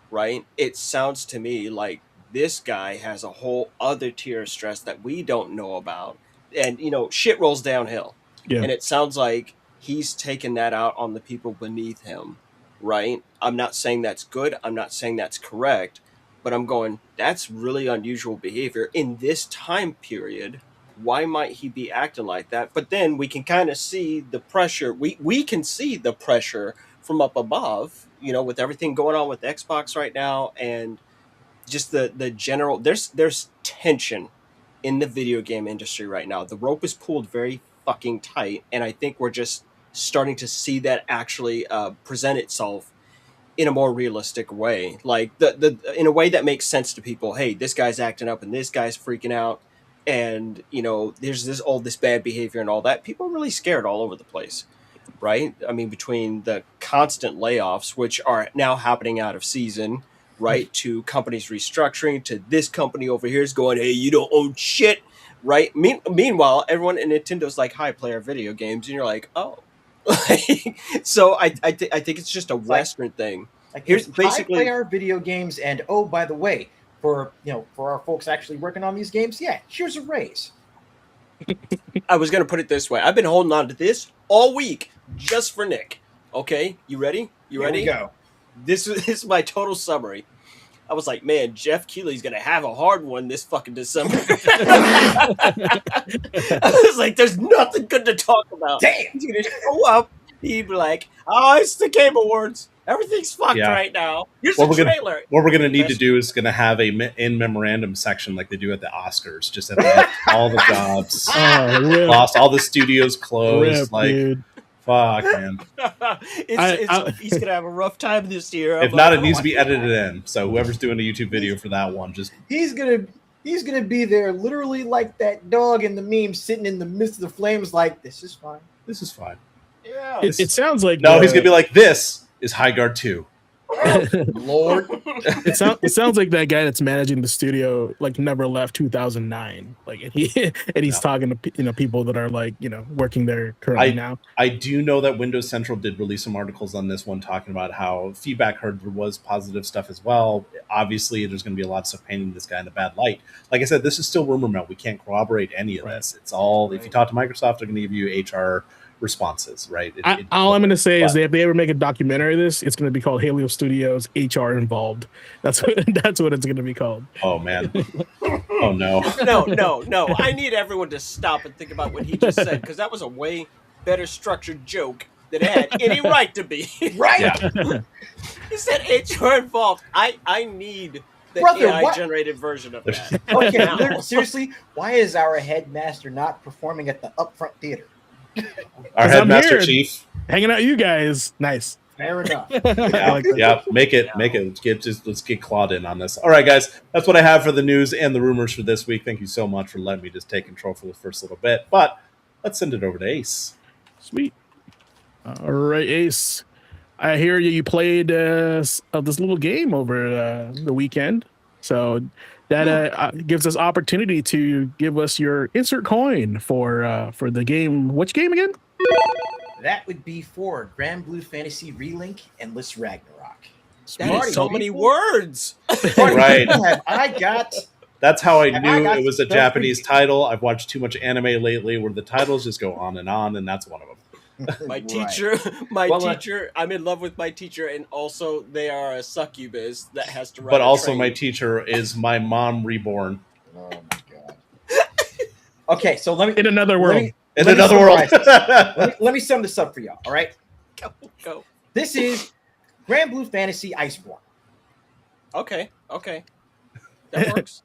D: right? It sounds to me like this guy has a whole other tier of stress that we don't know about. And, shit rolls downhill.
B: Yeah.
D: And it sounds like he's taken that out on the people beneath him, right? I'm not saying that's good. I'm not saying that's correct. but I'm going, that's really unusual behavior in this time period. Why might he be acting like that? But then we can kind of see the pressure. We can see the pressure from up above, with everything going on with Xbox right now, and just the general, there's tension in the video game industry right now. The rope is pulled very fucking tight, and I think we're just starting to see that actually present itself in a more realistic way, like the in a way that makes sense to people. Hey, this guy's acting up and this guy's freaking out, and there's all this bad behavior and all that. People are really scared all over the place, right? I mean, between the constant layoffs, which are now happening out of season, right, to companies restructuring, to this company over here is going, hey, you don't own shit, right? Meanwhile, everyone in Nintendo's like, hi, play our video games, and you're like, oh. So I think it's just a Western thing.
E: Like,
D: Here's
E: basically
D: basically
E: play our video games, and oh, by the way, for our folks actually working on these games, yeah, here's a raise.
D: I was gonna put it this way. I've been holding on to this all week just for Nick. Okay, you ready? You ready?
E: Here we go.
D: This is my total summary. I was like, man, Jeff Keighley's gonna have a hard one this fucking December. I was like, there's nothing good to talk about.
E: Damn.
D: He's gonna show up. He'd be like, oh, it's the Game Awards. Everything's fucked
C: Yeah.
D: right now. Here's
C: What
D: the
C: we're gonna-
D: trailer.
C: What we're going to need to do is going to have a in memorandum section like they do at the Oscars. Just at the end, all the jobs
B: Oh, rip,
C: lost, all the studios closed.
B: rip,
C: like,
B: dude.
C: fuck, man.
D: He's gonna have a rough time this year.
C: If not, it needs to be edited in. So whoever's doing a YouTube video for that one, just
E: He's gonna be there, literally like that dog in the meme, sitting in the midst of the flames, like, this is fine.
C: this is fine.
D: Yeah.
B: It sounds like
C: No, he's gonna be like, this is High Guard 2.
E: Lord.
B: it sounds like that guy that's managing the studio like never left 2009. Like and he's
C: Yeah.
B: talking to people that are like working there currently now.
C: I do know that Windows Central did release some articles on this one talking about how feedback heard there was positive stuff as well. Obviously, there's going to be a lot of stuff painting this guy in a bad light. Like I said, this is still rumor mill. We can't corroborate any of
B: Right.
C: this. It's all, if you talk to Microsoft, they're going to give you HR responses, right?
B: All I'm going to say is
C: but-
B: that if they ever make a documentary of this, it's going to be called Halio Studios HR Involved. That's what it's going to be called.
C: Oh, man. Oh, no.
D: No. I need everyone to stop and think about what he just said, because that was a way better structured joke that had any right to be.
E: Right?
C: Yeah.
D: He said HR involved. I need the
E: Brother,
D: AI
E: what?
D: generated version of that.
E: Okay,
D: Now.
E: seriously, why is our headmaster not performing at the Upfront Theater?
C: Our
B: 'Cause I'm
C: headmaster
B: here.
C: chief.
B: Hanging out, you guys. Nice.
E: Fair enough.
B: I
C: Yeah,
B: like that.
C: yeah, make it. Let's get Claude in on this. All right, guys, that's what I have for the news and the rumors for this week. Thank you so much for letting me just take control for the first little bit. But let's send it over to Ace.
B: Sweet. All right, Ace. I hear you played this little game over the weekend. So that gives us opportunity to give us your insert coin for the game. Which game again?
E: That would be for Grand Blue Fantasy Relink Endless Ragnarok.
D: That
E: Party
D: is so many
E: people.
D: words.
C: Right.
E: Have I got
C: That's how I
E: Have I
C: knew
E: got
C: it was a
E: some
C: Japanese
E: freaking-
C: title. I've watched too much anime lately where the titles just go on, and that's one of them.
D: My
E: Right.
D: teacher,
E: Well,
D: I'm in love with my teacher, and also they are a succubus that has to ride
C: But
D: a
C: also,
D: train.
C: my teacher is my mom reborn
E: Oh my god. Okay, so let me
B: In another
E: let
B: world.
E: me,
C: in
E: let me
C: another world.
E: summarize let me sum this up for y'all. All right,
D: Go.
E: this is Grand Blue Fantasy Iceborne.
D: Okay. That works.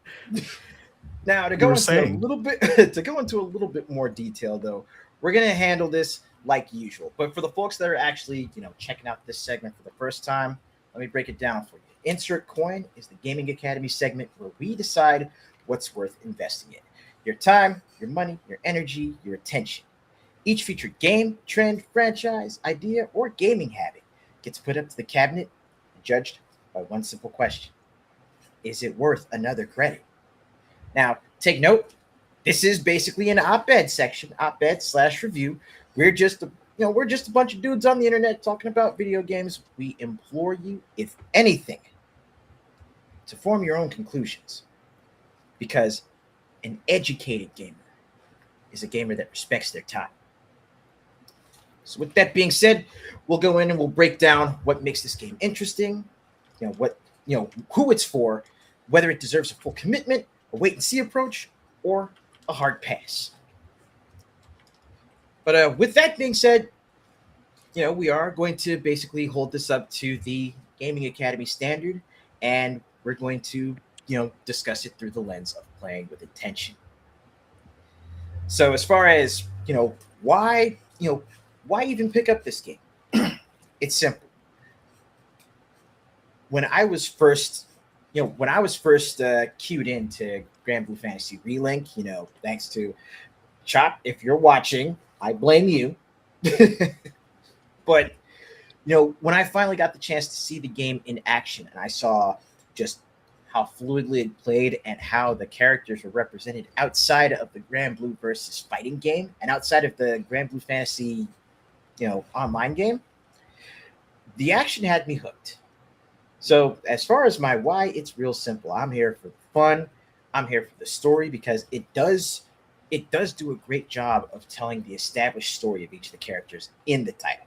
E: Now to
B: You
E: go
B: were
E: into
B: saying.
E: a little bit a little bit more detail, though, we're gonna handle this like usual. But for the folks that are actually checking out this segment for the first time, let me break it down for you. Insert Coin is the Gaming Academy segment where we decide what's worth investing in. Your time, your money, your energy, your attention. Each featured game, trend, franchise, idea, or gaming habit gets put up to the cabinet and judged by one simple question. Is it worth another credit? Now, take note, this is basically an op-ed section, op-ed/review. We're just a bunch of dudes on the internet talking about video games. We implore you, if anything, to form your own conclusions. Because an educated gamer is a gamer that respects their time. So with that being said, we'll go in and we'll break down what makes this game interesting, who it's for, whether it deserves a full commitment, a wait-and-see approach, or a hard pass. But with that being said, we are going to basically hold this up to the Gaming Academy standard, and we're going to, discuss it through the lens of playing with intention. So as far as, why even pick up this game? It's simple. When I was first queued into Grand Blue Fantasy Relink, thanks to Chop, if you're watching, I blame you. But, when I finally got the chance to see the game in action and I saw just how fluidly it played and how the characters were represented outside of the Grand Blue versus fighting game and outside of the Grand Blue Fantasy, online game, the action had me hooked. So as far as my why, it's real simple. I'm here for the fun. I'm here for the story because it does do a great job of telling the established story of each of the characters in the title.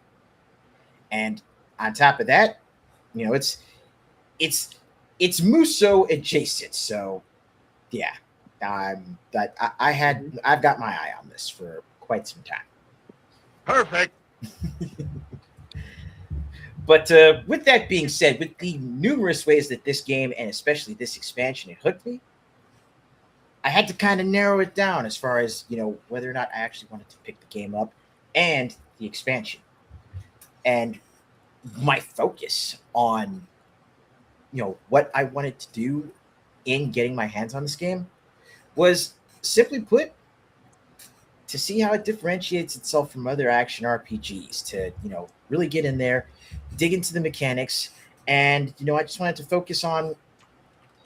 E: And on top of that, it's Muso adjacent. So yeah, I've got my eye on this for quite some time.
F: Perfect.
E: But with that being said, with the numerous ways that this game and especially this expansion had hooked me, I had to kind of narrow it down as far as, whether or not I actually wanted to pick the game up and the expansion. And my focus on, what I wanted to do in getting my hands on this game was, simply put, to see how it differentiates itself from other action RPGs, to, really get in there, dig into the mechanics, and, I just wanted to focus on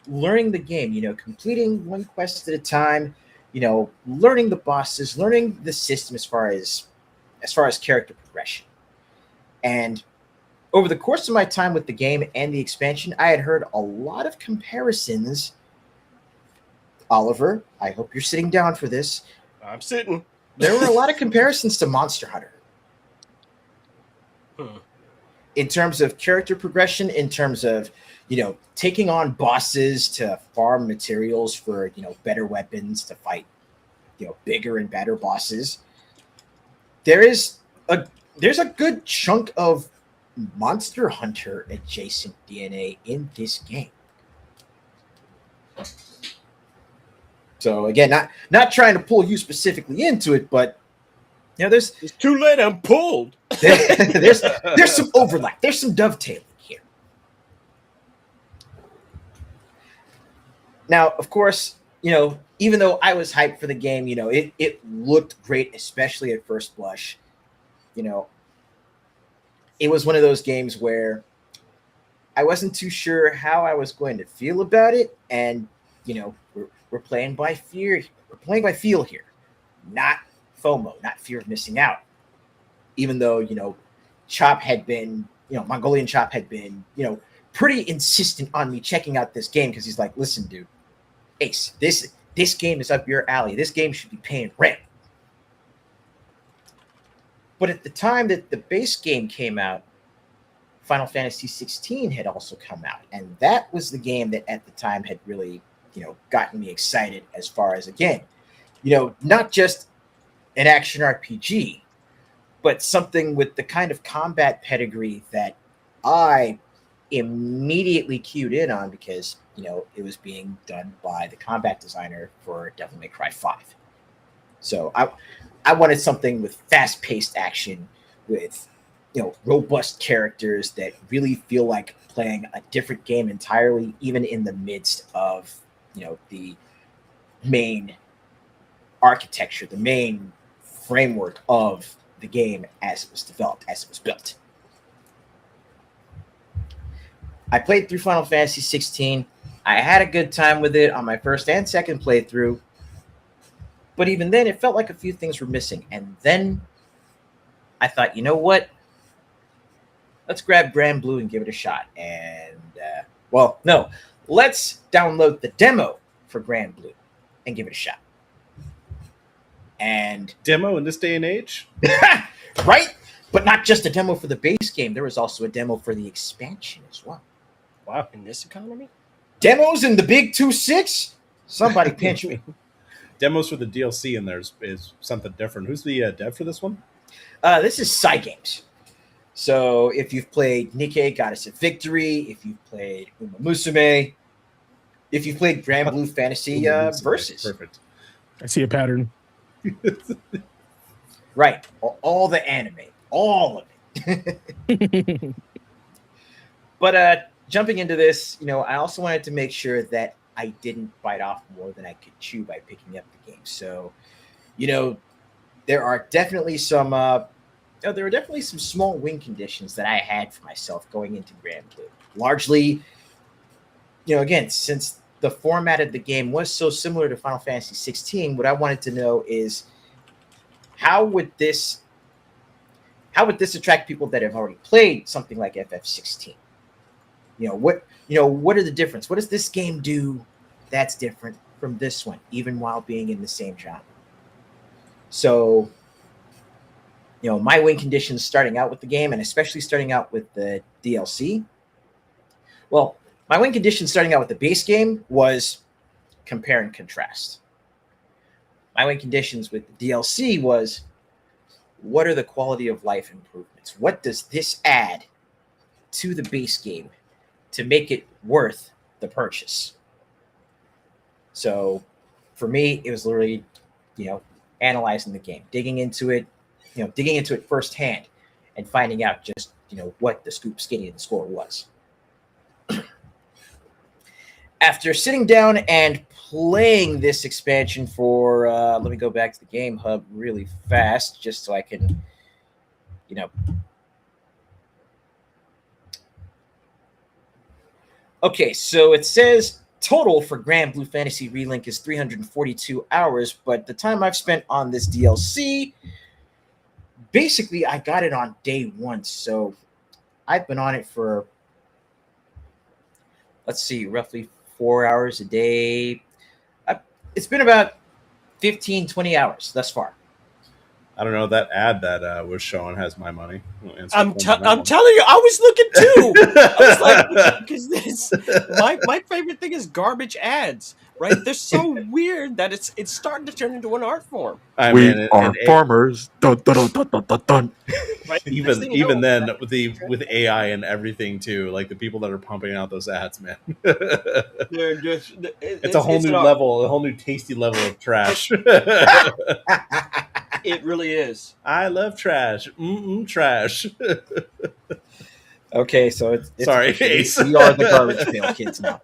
E: learning the game, completing one quest at a time, learning the bosses, learning the system as far as character progression. And over the course of my time with the game and the expansion, I had heard a lot of comparisons. Oliver, I hope you're sitting down for this.
D: I'm sitting.
E: There were a lot of comparisons to Monster Hunter. In terms of character progression, in terms of, taking on bosses to farm materials for, better weapons to fight, bigger and better bosses. There's a good chunk of Monster Hunter adjacent DNA in this game. So again, not trying to pull you specifically into it, but there's
D: It's too late. I'm pulled.
E: there's some overlap. There's some dovetailing here. Now, of course, even though I was hyped for the game, it looked great, especially at first blush. It was one of those games where I wasn't too sure how I was going to feel about it, and we're playing by fear. We're playing by feel here, not FOMO, not fear of missing out. Even though Chop had been, Mongolian Chop had been, pretty insistent on me checking out this game because he's like, listen, dude, Ace, this game is up your alley. This game should be paying rent. But at the time that the base game came out, Final Fantasy 16 had also come out. And that was the game that at the time had really, gotten me excited as far as, again, not just an action RPG, but something with the kind of combat pedigree that I immediately cued in on because, it was being done by the combat designer for Devil May Cry 5. So I wanted something with fast-paced action, with robust characters that really feel like playing a different game entirely, even in the midst of the main architecture, the main framework of the game as it was developed, as it was built. I played through Final Fantasy 16. I had a good time with it on my first and second playthrough. But even then, it felt like a few things were missing. And then I thought, you know what? Let's grab Grand Blue and give it a shot. And, let's download the demo for Grand Blue and give it a shot. And
C: Demo in this day and age?
E: right? But not just a demo for the base game. There was also a demo for the expansion as well.
C: Wow.
D: In this economy?
E: Demos in the big 2.6? Somebody pinch me.
C: Demos for the DLC in there is something different. Who's the dev for this one?
E: This is Cygames. So if you've played Nikke, Goddess of Victory, if you've played Uma Musume, if you've played Grand Blue Fantasy Versus.
C: Perfect.
B: I see a pattern.
E: Right. All the anime. All of it. But jumping into this, I also wanted to make sure that I didn't bite off more than I could chew by picking up the game. So, there are definitely some small win conditions that I had for myself going into Grand Blue. Largely, again, since the format of the game was so similar to Final Fantasy 16, what I wanted to know is how would this attract people that have already played something like FF16? What are the difference? What does this game do that's different from this one, even while being in the same genre? So, my win conditions starting out with the game, and especially starting out with the DLC. Well, my win conditions starting out with the base game was compare and contrast. My win conditions with the DLC was, what are the quality of life improvements? What does this add to the base game to make it worth the purchase? So for me, it was literally, analyzing the game, digging into it firsthand and finding out just, what the scoop, skinny, and the score was. After sitting down and playing this expansion for, let me go back to the Game Hub really fast just so I can, Okay, so it says total for Grand Blue Fantasy Relink is 342 hours, but the time I've spent on this DLC, basically I got it on day one, so I've been on it for, let's see, roughly 4 hours a day. It's been about 15, 20 hours thus far.
C: I don't know. That ad that was showing has my money.
D: I'm telling you, I was looking too. I was like, because my favorite thing is garbage ads, right? They're so weird that it's starting to turn into an art form.
C: We
F: are farmers. Dun, dun, dun, dun, dun, dun.
C: Right? Even then, with AI and everything too, like the people that are pumping out those ads, man, it's a whole new level, a whole new tasty level of trash.
D: It really is.
C: I love trash. Trash.
E: Okay, so it's
C: sorry, Ace.
E: We are the garbage pail kids now.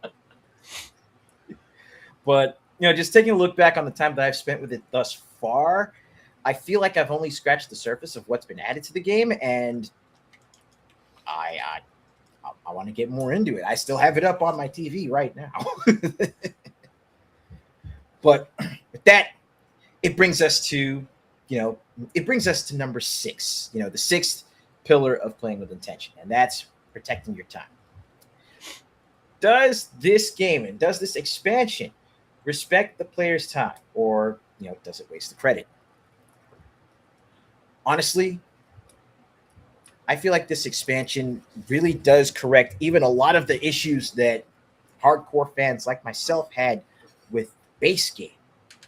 E: But just taking a look back on the time that I've spent with it thus far, I feel like I've only scratched the surface of what's been added to the game, and I want to get more into it. I still have it up on my TV right now. But with that, it brings us to number 6, the sixth pillar of playing with intention, and that's protecting your time. Does this game and does this expansion respect the player's time, or does it waste the credit? Honestly, I feel like this expansion really does correct even a lot of the issues that hardcore fans like myself had with base game.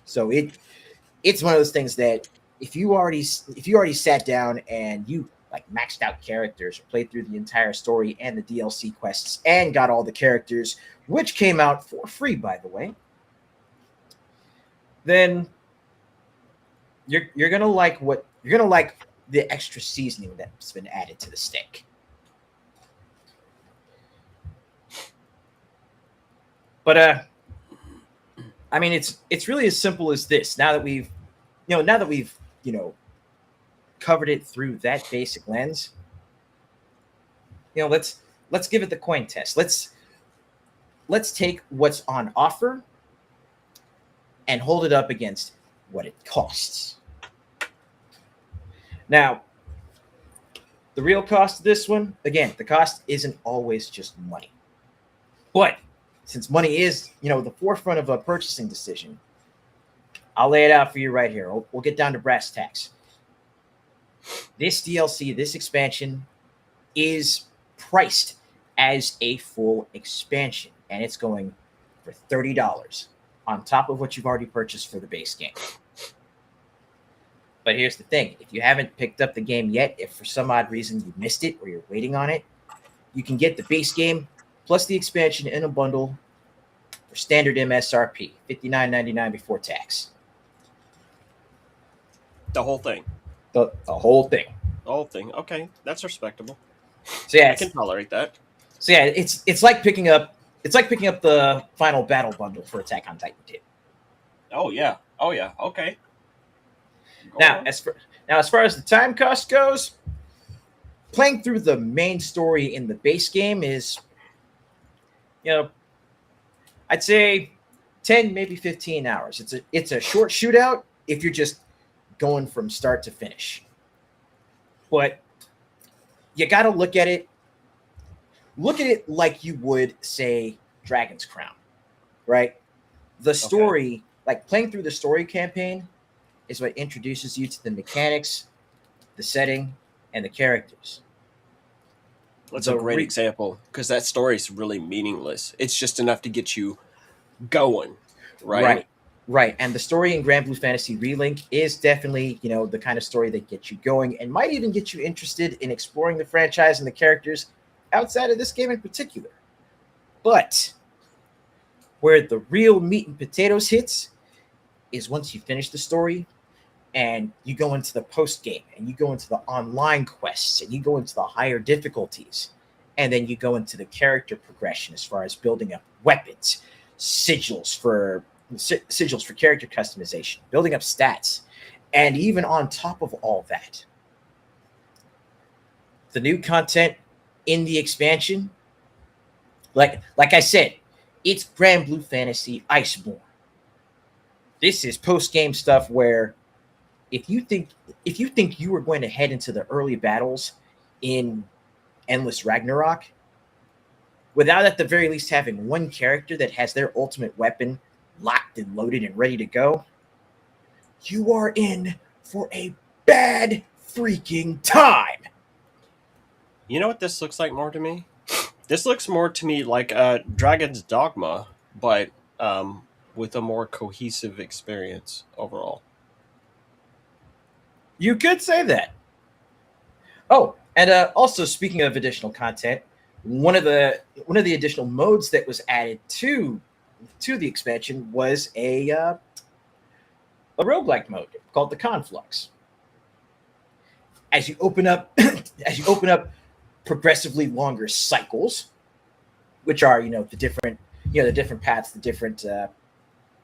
E: So it's one of those things that if you already sat down and you maxed out characters or played through the entire story and the DLC quests and got all the characters, which came out for free, by the way, then you're gonna like the extra seasoning that's been added to the steak. But I mean, it's really as simple as this. Now that we've covered it through that basic lens, let's give it the coin test. Let's take what's on offer and hold it up against what it costs. Now, the real cost of this one, again, the cost isn't always just money. But since money is, the forefront of a purchasing decision, I'll lay it out for you right here. We'll get down to brass tacks. This DLC, this expansion, is priced as a full expansion. and it's going for $30 on top of what you've already purchased for the base game. But here's the thing. If you haven't picked up the game yet, if for some odd reason you missed it or you're waiting on it, you can get the base game plus the expansion in a bundle for standard MSRP, $59.99 before tax.
D: The whole thing.
E: The whole thing.
D: The whole thing. Okay, that's respectable.
E: So yeah,
D: I can tolerate that.
E: So yeah, it's like picking up the final battle bundle for Attack on Titan 2.
D: Oh yeah. Okay. Go
E: Now
D: on.
E: as far as the time cost goes, playing through the main story in the base game is, I'd say 10, maybe 15 hours. It's a short shootout if you're just going from start to finish. But you got to look at it like you would, say, Dragon's Crown, right? The story, like playing through the story campaign, is what introduces you to the mechanics, the setting, and the characters.
D: That's a great example, because that story is really meaningless. It's just enough to get you going, right?
E: Right. And the story in Grand Blue Fantasy Relink is definitely, the kind of story that gets you going and might even get you interested in exploring the franchise and the characters outside of this game in particular. But where the real meat and potatoes hits is once you finish the story and you go into the post game and you go into the online quests and you go into the higher difficulties, and then you go into the character progression as far as building up weapons, sigils for character customization, building up stats, and even on top of all that, the new content in the expansion, like I said, it's Grand Blue Fantasy Iceborne. This is post-game stuff where if you think you were going to head into the early battles in Endless Ragnarok without at the very least having one character that has their ultimate weapon locked and loaded and ready to go, you are in for a bad freaking time.
D: You know what this looks like more to me? This looks more to me like Dragon's Dogma, but with a more cohesive experience overall.
E: You could say that. Oh, and also speaking of additional content, one of the additional modes that was added to the expansion was a roguelike mode called the Conflux. As you open up progressively longer cycles, which are the different paths, the different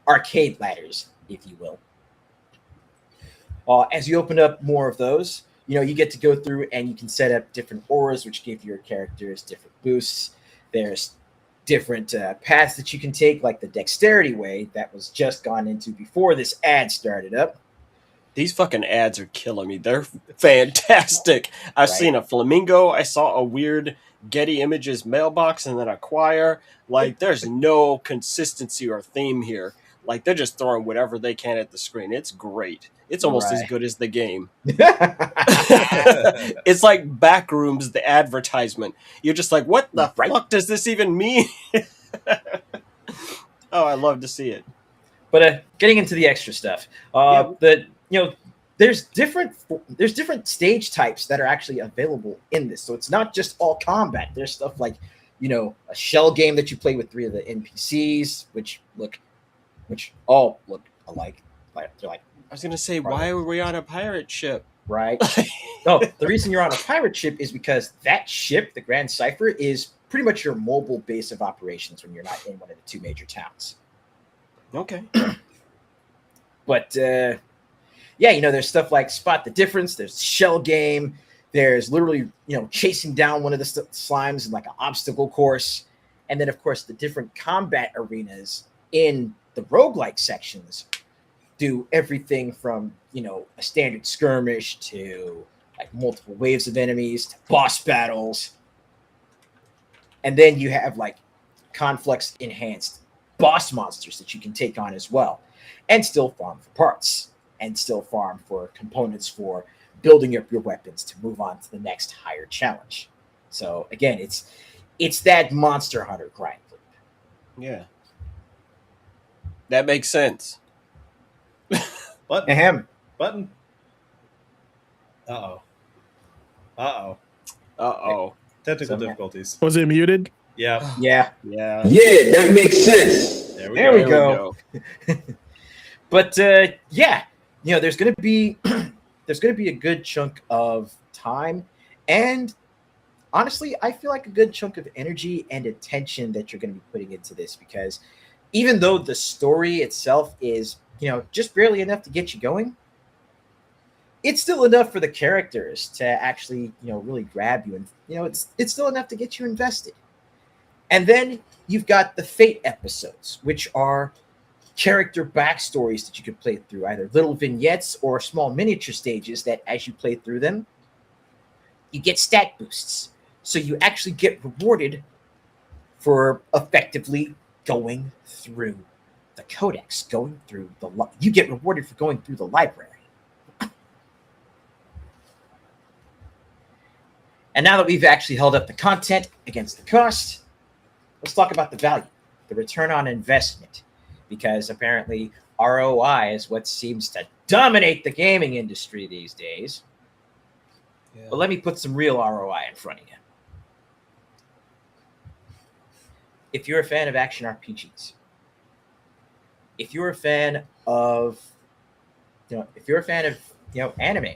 E: arcade ladders, if you will. As you open up more of those, you get to go through and you can set up different auras, which give your characters different boosts. There's different paths that you can take, like the dexterity way that was just gone into before this ad started up.
D: These fucking ads are killing me. They're fantastic. I've seen a flamingo. I saw a weird Getty Images mailbox and then a choir. Like, there's no consistency or theme here. Like, they're just throwing whatever they can at the screen. It's great. It's almost as good as the game. It's like Backrooms, the advertisement. You're just like, what the fuck does this even mean? Oh, I love to see it.
E: But getting into the extra stuff, there's different stage types that are actually available in this. So it's not just all combat. There's stuff like, a shell game that you play with 3 of the NPCs, which all look alike. They're like,
D: I was gonna say, why are we on a pirate ship?
E: Right. No, the reason you're on a pirate ship is because that ship, the Grand Cipher, is pretty much your mobile base of operations when you're not in one of the 2 major towns.
D: Okay.
E: But there's stuff like Spot the Difference. There's Shell Game. There's literally, chasing down one of the slimes in like an obstacle course. And then, of course, the different combat arenas in the roguelike sections do everything from, a standard skirmish to like multiple waves of enemies to boss battles. And then you have like Conflux enhanced boss monsters that you can take on as well, and still farm for parts and still farm for components for building up your weapons to move on to the next higher challenge. So again, it's that Monster Hunter grind loop.
D: Yeah. That makes sense.
C: Button.
E: Ahem.
C: Button. Uh-oh. Uh-oh.
D: Uh-oh.
C: Technical
E: So-
C: difficulties.
B: Was it muted?
C: Yeah.
E: Yeah.
D: Yeah.
G: Yeah, that makes sense.
C: There we
E: There
C: go.
E: we go. But yeah, there's gonna be a good chunk of time, and honestly, I feel like a good chunk of energy and attention that you're gonna be putting into this, because even though the story itself is just barely enough to get you going, it's still enough for the characters to actually really grab you, and it's still enough to get you invested. And then you've got the Fate episodes, which are character backstories that you can play through, either little vignettes or small miniature stages that as you play through them, you get stat boosts. So you actually get rewarded for effectively going through the codex, you get rewarded for going through the library. And now that we've actually held up the content against the cost, let's talk about the value, the return on investment, because apparently ROI is what seems to dominate the gaming industry these days.
D: Yeah.
E: But let me put some real ROI in front of you. If you're a fan of action RPGs, if you're a fan of, anime,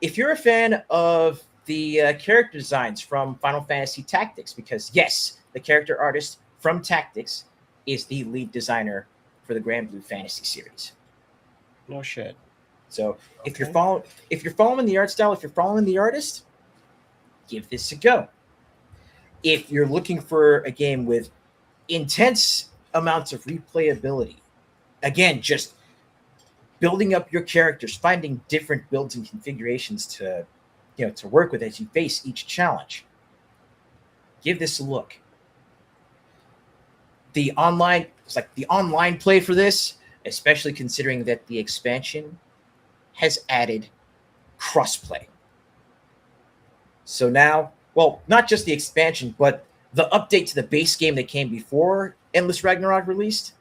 E: if you're a fan of the character designs from Final Fantasy Tactics, because yes, the character artist from Tactics is the lead designer for the Grand Blue Fantasy series.
D: No shit.
E: So if you're
D: Okay.
E: following the art style, if you're following the artist, give this a go. If you're looking for a game with intense amounts of replayability, again, just building up your characters, finding different builds and configurations to work with as you face each challenge, give this a look. The online play for this, especially considering that the expansion has added crossplay. So now, well, not just the expansion, but the update to the base game that came before Endless Ragnarok released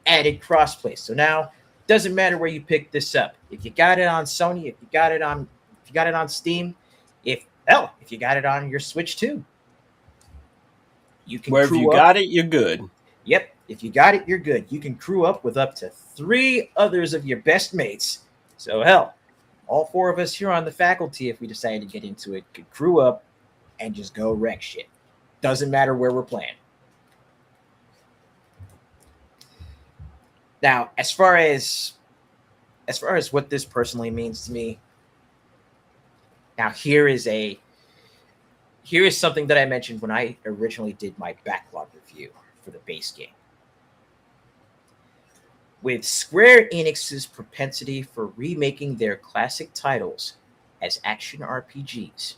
E: added crossplay. So now, doesn't matter where you pick this up. If you got it on Sony, if you got it on Steam, if you got it on your Switch too, you can
D: Wherever you got it, you're good.
E: Yep, if you got it, you're good. You can crew up with up to 3 others of your best mates. So hell, all 4 of us here on the faculty, if we decide to get into it, could crew up and just go wreck shit. Doesn't matter where we're playing. Now, as far as what this personally means to me, now here is something that I mentioned when I originally did my backlog review for the base game. With Square Enix's propensity for remaking their classic titles as action RPGs,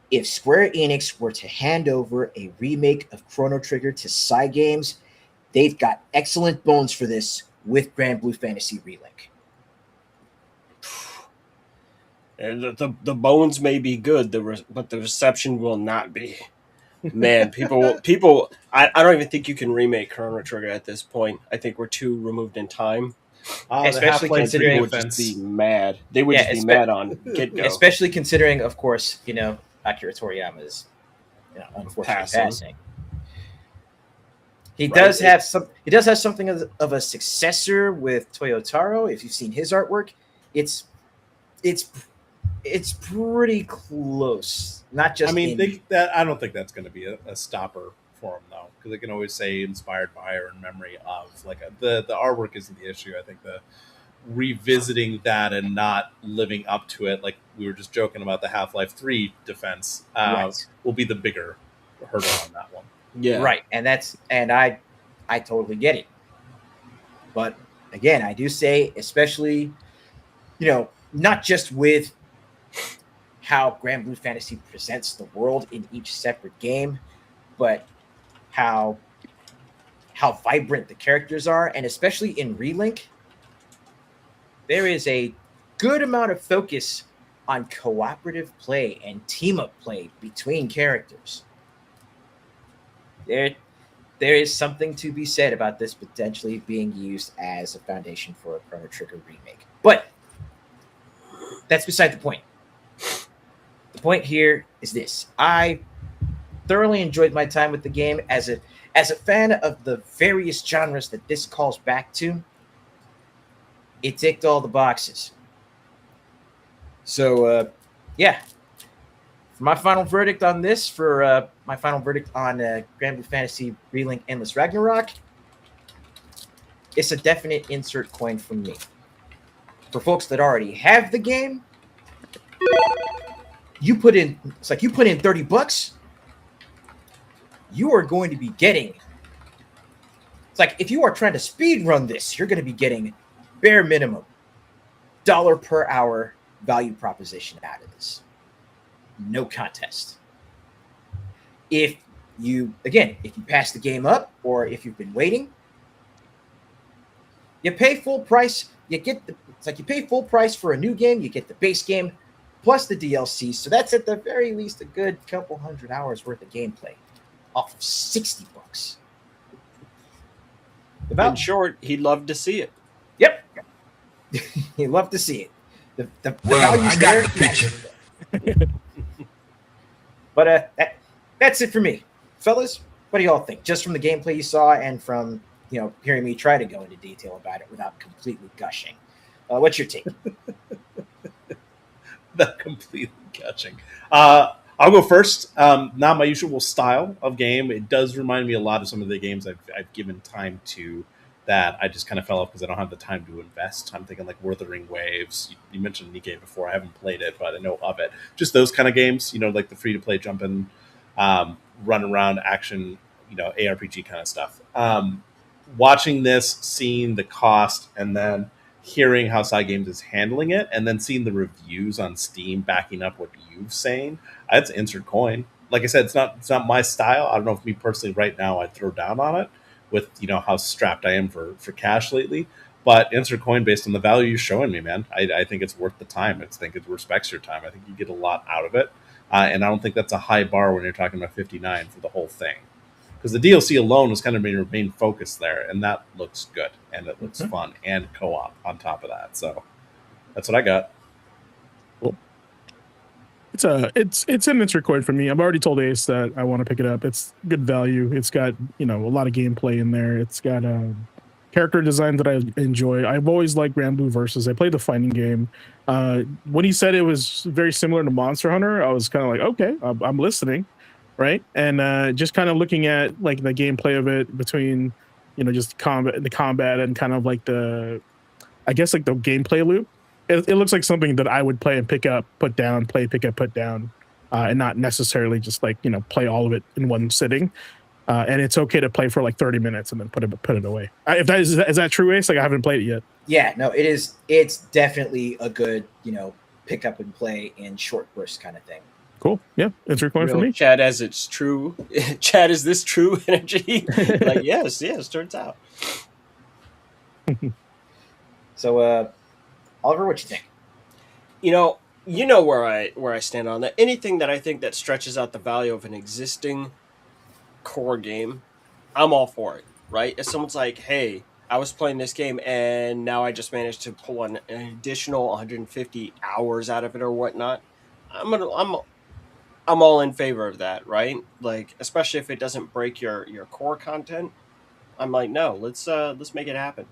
E: if Square Enix were to hand over a remake of Chrono Trigger to Cygames, they've got excellent bones for this with Grand Blue Fantasy Relink.
D: And the bones may be good, but the reception will not be. Man, people. I don't even think you can remake Chrono Trigger at this point. I think we're too removed in time.
E: Especially
C: the Half-Life
E: considering-
C: three
D: They would
C: defense.
D: just be mad. They would just be mad on get-go.
E: Especially considering, of course, Akira Toriyama's unfortunate
D: Passing.
E: passing. He
D: Right.
E: does have something of a successor with Toyotaro. If you've seen his artwork, it's pretty close. Not just
C: I mean,
E: in-
C: I don't think that's going to be a stopper for them, though, because they can always say inspired by or in memory of. Like the artwork isn't the issue. I think the revisiting that and not living up to it, like we were just joking about the Half-Life 3 defense,
E: Right.
C: will be the bigger hurdle on that one.
D: Yeah,
E: Right, and I totally get it. But again, I do say, especially, not just with how Grand Blue Fantasy presents the world in each separate game, but how vibrant the characters are, and especially in Relink, there is a good amount of focus on cooperative play and team up play between characters. There is something to be said about this potentially being used as a foundation for a Chrono Trigger remake. But that's beside the point. The point here is this. I thoroughly enjoyed my time with the game as a fan of the various genres that this calls back to. It ticked all the boxes. So, yeah. For my final verdict on this, my final verdict on Granblue Fantasy Relink Endless Ragnarok, it's a definite insert coin from me. For folks that already have the game, you put in $30, you are going to be getting. It's like if you are trying to speed run this, you're going to be getting bare minimum $1 per hour value proposition out of this. No contest. If you pass the game up, or if you've been waiting, you pay full price. You pay full price for a new game. You get the base game plus the DLC. So that's at the very least a good couple hundred hours worth of gameplay off of $60.
D: In short, he'd love to see it.
E: Yep. He'd love to see it. The value's there. But that's it for me. Fellas, what do y'all think? Just from the gameplay you saw and from hearing me try to go into detail about it without completely gushing. What's your take?
C: That completely gushing. I'll go first. Not my usual style of game. It does remind me a lot of some of the games I've given time to that I just kind of fell off because I don't have the time to invest. I'm thinking like Wuthering Waves. You mentioned Nikke before. I haven't played it, but I know of it. Just those kind of games, like the free-to-play jumping, run around action, ARPG kind of stuff. Watching this, seeing the cost, and then hearing how Cygames is handling it, and then seeing the reviews on Steam backing up what you've saying, that's insert coin. Like I said, it's not my style. I don't know if me personally right now I'd throw down on it with how strapped I am for cash lately. But insert coin based on the value you're showing me, man. I think it's worth the time. I think it respects your time. I think you get a lot out of it. And I don't think that's a high bar when you're talking about $59 for the whole thing. Because the DLC alone was kind of your main focus there, and that looks good, and it looks fun, and co-op on top of that. So that's what I got.
B: Cool. It's an insert coin for me. I've already told Ace that I want to pick it up. It's good value. It's got a lot of gameplay in there. It's got character design that I enjoy. I've always liked Granblue Versus. I played the fighting game. When he said it was very similar to Monster Hunter, I was kind of like, okay, I'm listening. Right. And just kind of looking at like the gameplay of it between, just the combat and kind of like the gameplay loop. It looks like something that I would play and pick up, put down, play, pick up, put down, and not necessarily just play all of it in one sitting. And it's okay to play for like 30 minutes and then put it away. If that is that true, Ace? Like I haven't played it yet.
E: Yeah, no, it is. It's definitely a good, pick up and play in short bursts kind of thing.
B: Cool. Yeah, it's recording for me.
D: Chad, as it's true. Chad, is this true energy? Like, yes, turns out.
E: So, Oliver, what you think?
D: You know where I stand on that. Anything that I think that stretches out the value of an existing core game, I'm all for it. Right? If someone's like, hey, I was playing this game and now I just managed to pull an additional 150 hours out of it or whatnot, I'm all in favor of that, right? Like, especially if it doesn't break your core content. I'm like, no, let's make it happen.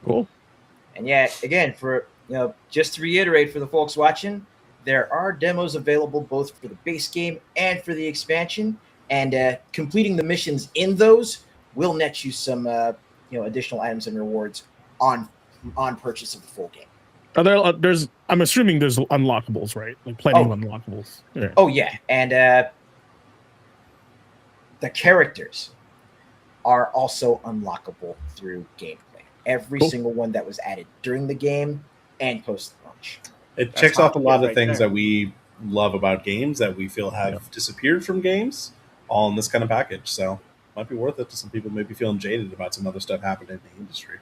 B: Cool.
E: And yeah, again, for just to reiterate for the folks watching, there are demos available both for the base game and for the expansion, and completing the missions in those will net you some additional items and rewards on purchase of the full game.
B: I'm assuming there's unlockables, right? Like plenty of unlockables. Yeah.
E: Oh yeah, and the characters are also unlockable through gameplay. Every single one that was added during the game and post launch.
C: It checks off a lot of things that we love about games that we feel have disappeared from games, all in this kind of package. So might be worth it to some people maybe feeling jaded about some other stuff happening in the industry.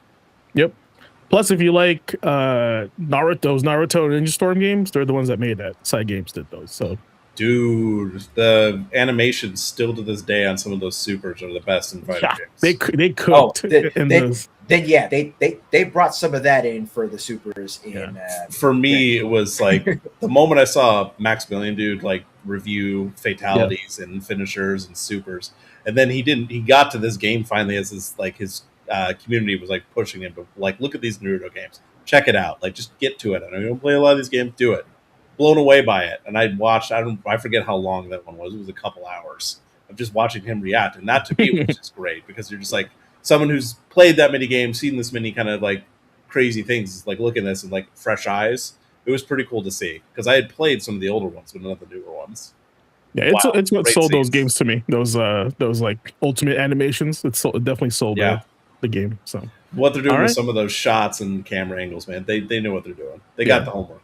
B: Yep. Plus, if you like Naruto, those Naruto Ninja Storm games, they're the ones that made that. Side Games did those. So,
C: Dude, the animations still to this day on some of those supers are the best in fighting
B: yeah,
C: games.
B: they cooked in those.
E: They brought some of that in for the supers in
C: For me, it was like the moment I saw Maximilian Dude like review fatalities and finishers and supers, and then he got to this game finally as his community was like pushing him to like look at these Naruto games, check it out, like just get to it. I know you don't play a lot of these games, do it. Blown away by it, and I watched. I forget how long that one was. It was a couple hours of just watching him react, and that to me was just great because you're just like someone who's played that many games, seen this many kind of like crazy things, like looking at this and like fresh eyes. It was pretty cool to see because I had played some of the older ones, but none of the newer ones.
B: Yeah, it's what
C: Great
B: sold those
C: scenes.
B: games to me. Those like ultimate animations. It definitely sold the game. So
C: What they're doing
B: All
C: with
B: right.
C: some of those shots and camera angles, man, they know what they're doing. They got the homework.